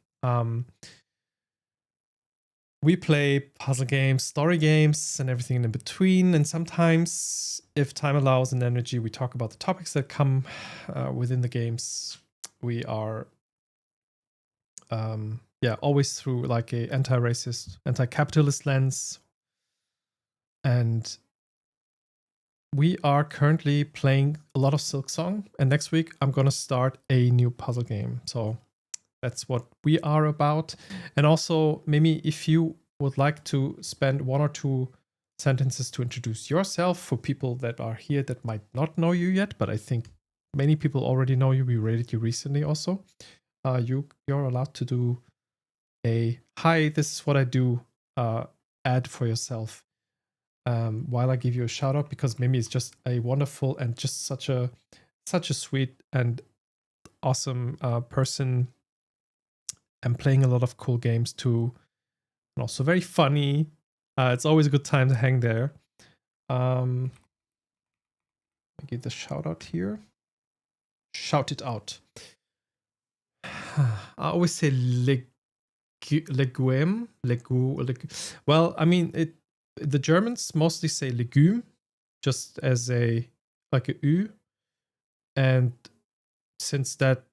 We play puzzle games, story games, and everything in between. And sometimes, if time allows and energy, we talk about the topics that come within the games. We are, always through like a anti-racist, anti-capitalist lens. And we are currently playing a lot of Silksong. And next week, I'm going to start a new puzzle game. So that's what we are about. And also, maybe if you would like to spend 1 or 2 sentences to introduce yourself for people that are here that might not know you yet, but I think many people already know you. We rated you recently also. You're allowed to do a hi, this is what I do ad for yourself while I give you a shout out, because Mimi is just a wonderful and just such a sweet and awesome person. I'm playing a lot of cool games too, and also very funny. It's always a good time to hang there. I give the shout out here. Shout it out. I always say legume. Well, I mean the Germans mostly say legume, just as a like a U, and since that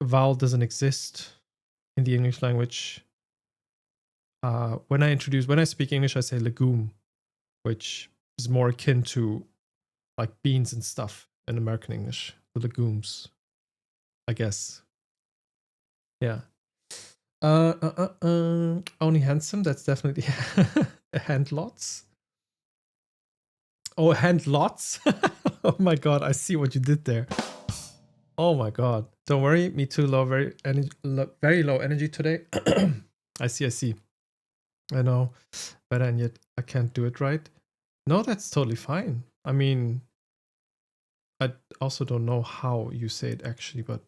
vowel doesn't exist in the English language, when I speak English, I say legume, which is more akin to like beans and stuff in American English. The legumes, I guess. Yeah. Only handsome. That's definitely hand lots. Oh, hand lots. Oh my god, I see what you did there. Oh my god. Don't worry, me too. Very low energy today. I see. I know, better, and yet I can't do it right. No, that's totally fine. I mean, I also don't know how you say it actually, but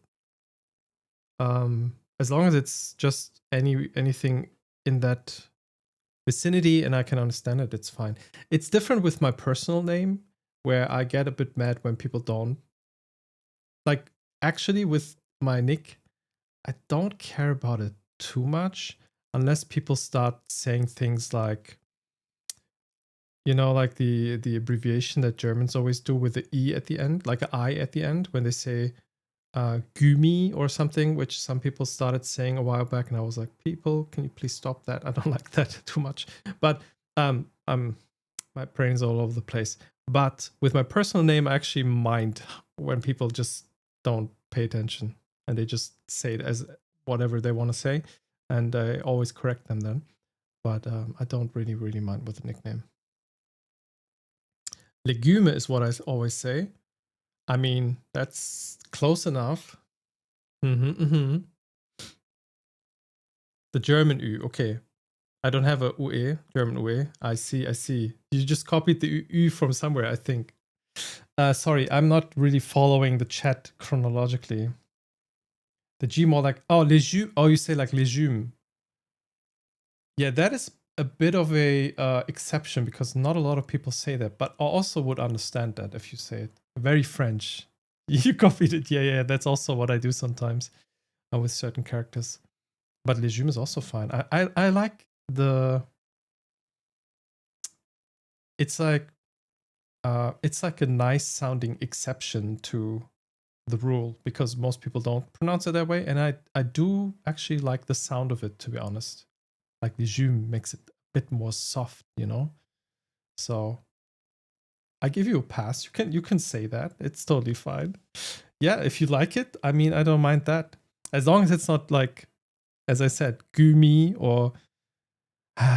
as long as it's just anything in that vicinity and I can understand it, it's fine. It's different with my personal name, where I get a bit mad when people don't. Like, actually, with my nick, I don't care about it too much unless people start saying things like, like the abbreviation that Germans always do with the E at the end, like an I at the end, when they say Gumi or something, which some people started saying a while back, and I was like, people, can you please stop that? I don't like that too much. But my brain's all over the place. But with my personal name, I actually mind when people just don't pay attention and they just say it as whatever they want to say, and I always correct them then. But I don't really mind with the nickname. Legume is what I always say. I mean, that's close enough. The German Ü, okay. I don't have a UE, German UE. I see. You just copied the Ü from somewhere, I think. Sorry, I'm not really following the chat chronologically. The G more like, oh, légume. Oh, you say like légume. Yeah, that is a bit of a exception because not a lot of people say that, but I also would understand that if you say it. Very French. You copied it. Yeah. That's also what I do sometimes with certain characters. But légume is also fine. I like the. It's like a nice sounding exception to the rule because most people don't pronounce it that way, and I do actually like the sound of it, to be honest. Like légume makes it a bit more soft, So I give you a pass. You can say that. It's totally fine. Yeah, if you like it, I mean, I don't mind that. As long as it's not like, as I said, gumi or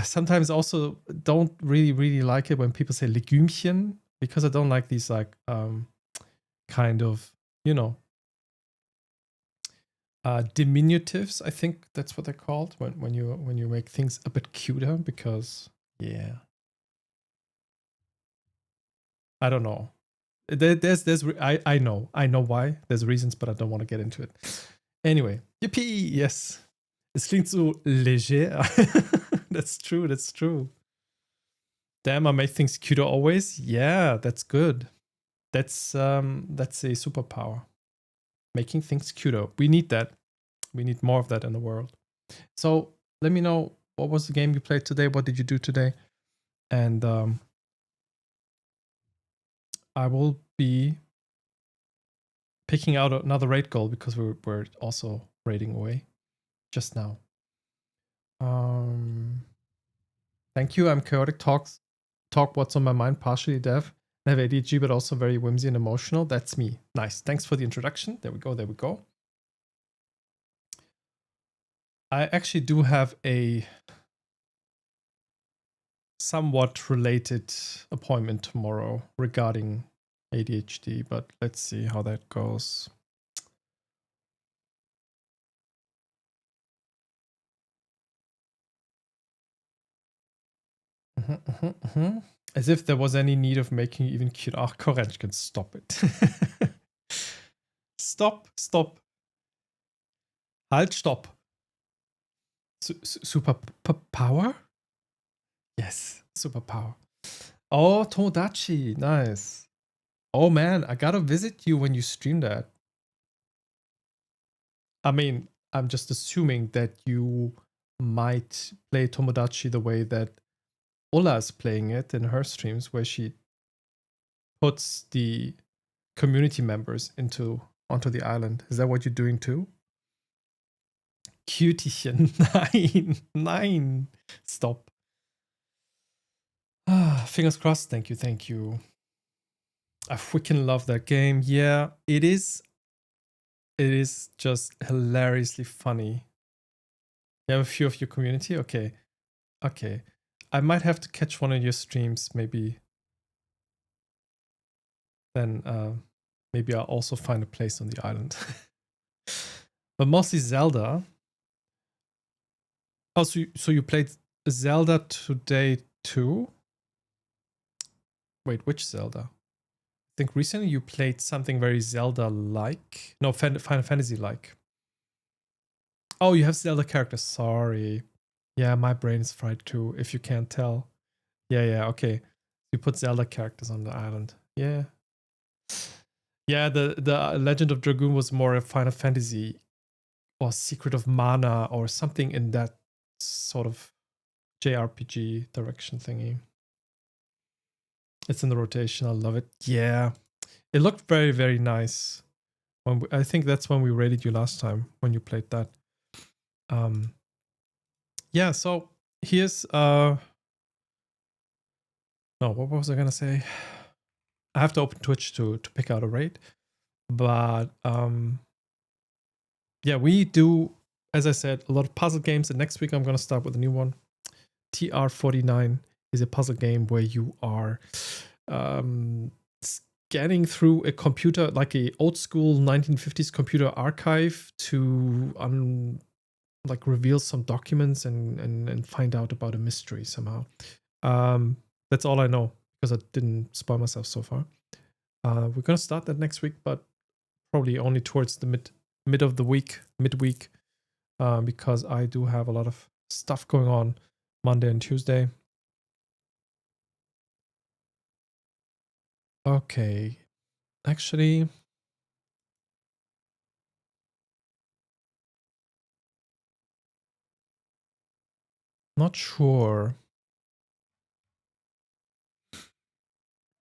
sometimes also don't really like it when people say Legümchen because I don't like these like kind of, diminutives. I think that's what they're called when you make things a bit cuter because I don't know. I know why. There's reasons, but I don't want to get into it. Anyway, yippee, yes. Es klingt so léger. That's true. Damn, I make things cuter always. Yeah, that's good. That's a superpower. Making things cuter. We need that. We need more of that in the world. So let me know, what was the game you played today? What did you do today? And I will be picking out another raid goal because we're also raiding away just now. Thank you. I'm chaotic. Talk what's on my mind, partially deaf. I have ADHD, but also very whimsy and emotional. That's me. Nice. Thanks for the introduction. There we go. I actually do have a somewhat related appointment tomorrow regarding ADHD, but let's see how that goes. As if there was any need of making you even cute. Ach, Korenchkin, stop it. Stop. Halt, stop. Superpower? Yes, superpower. Oh, Tomodachi, nice. Oh man, I gotta visit you when you stream that. I mean, I'm just assuming that you might play Tomodachi the way that Ola is playing it in her streams, where she puts the community members onto the island. Is that what you're doing too? Cutiechen, nein, stop. Fingers crossed. Thank you. I freaking love that game. Yeah, it is just hilariously funny. You have a few of your community? Okay. I might have to catch one of your streams, maybe. Then maybe I'll also find a place on the island. But mostly Zelda. Oh, so you played Zelda today too. Wait, which Zelda? I think recently you played something very Zelda-like. No, Final Fantasy-like. Oh, you have Zelda characters. Sorry. Yeah, my brain is fried too, if you can't tell. Yeah, okay. You put Zelda characters on the island. Yeah. Yeah, the Legend of Dragoon was more a Final Fantasy or Secret of Mana or something in that sort of JRPG direction thingy. It's in the rotation. I love it. Yeah. It looked very, very nice. I think that's when we rated you last time when you played that. Yeah, so here's no, what was I gonna say? I have to open Twitch to pick out a raid. But yeah, we do, as I said, a lot of puzzle games, and next week I'm gonna start with a new one. TR49 is a puzzle game where you are scanning through a computer, like a old school 1950s computer archive, to like reveal some documents and find out about a mystery somehow. That's all I know because I didn't spoil myself so far. We're gonna start that next week, but probably only towards the mid of the week, midweek, because I do have a lot of stuff going on Monday and Tuesday. Okay, actually, not sure.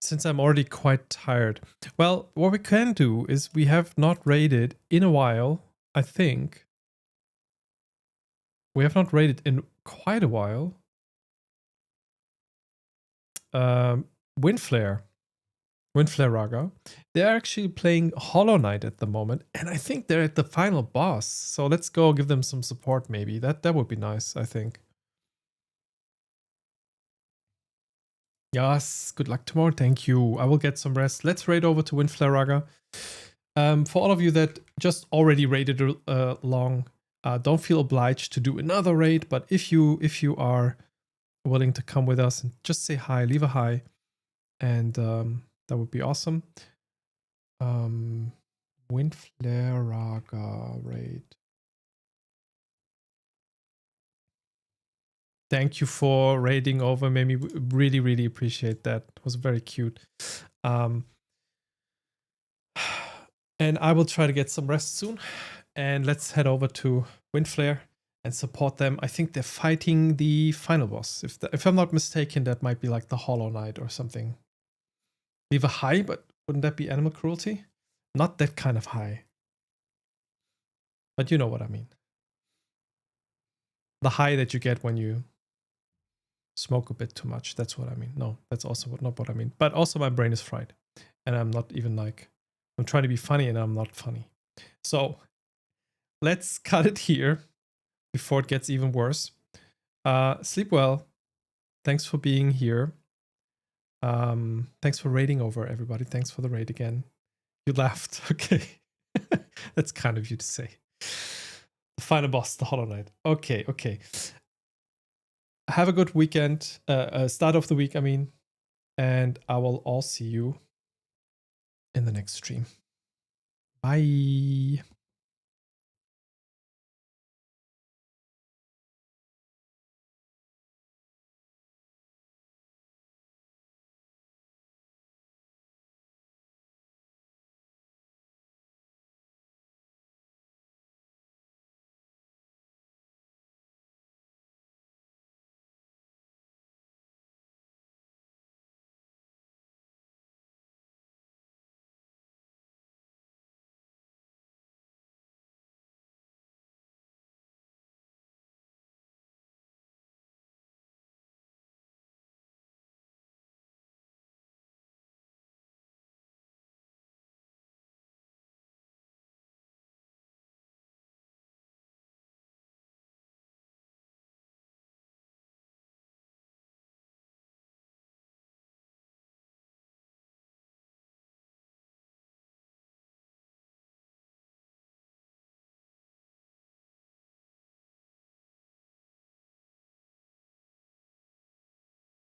Since I'm already quite tired. Well, what we can do is we have not raided in a while, I think. We have not raided in quite a while. Windflare Raga. They're actually playing Hollow Knight at the moment, and I think they're at the final boss. So let's go give them some support maybe. That would be nice, I think. Yes, good luck tomorrow. Thank you. I will get some rest. Let's raid over to Windflare Raga. For all of you that just already raided along, don't feel obliged to do another raid, but if you are willing to come with us and just say hi, leave a hi, and that would be awesome. Windflare Raga raid. Thank you for raiding over, Mimi. Really, really appreciate that. It was very cute. And I will try to get some rest soon. And let's head over to Windflare and support them. I think they're fighting the final boss. If I'm not mistaken, that might be like the Hollow Knight or something. Leave a high, but wouldn't that be animal cruelty? Not that kind of high. But you know what I mean. The high that you get when you smoke a bit too much. That's what I mean. No, that's also not what I mean. But also my brain is fried. And I'm not even like, I'm trying to be funny and I'm not funny. So let's cut it here before it gets even worse. Sleep well. Thanks for being here. Thanks for raiding over, everybody. Thanks for the raid again. You laughed. Okay. That's kind of you to say. The final boss, the Hollow Knight. Okay. Have a good weekend. Start of the week, I mean. And I will all see you in the next stream. Bye.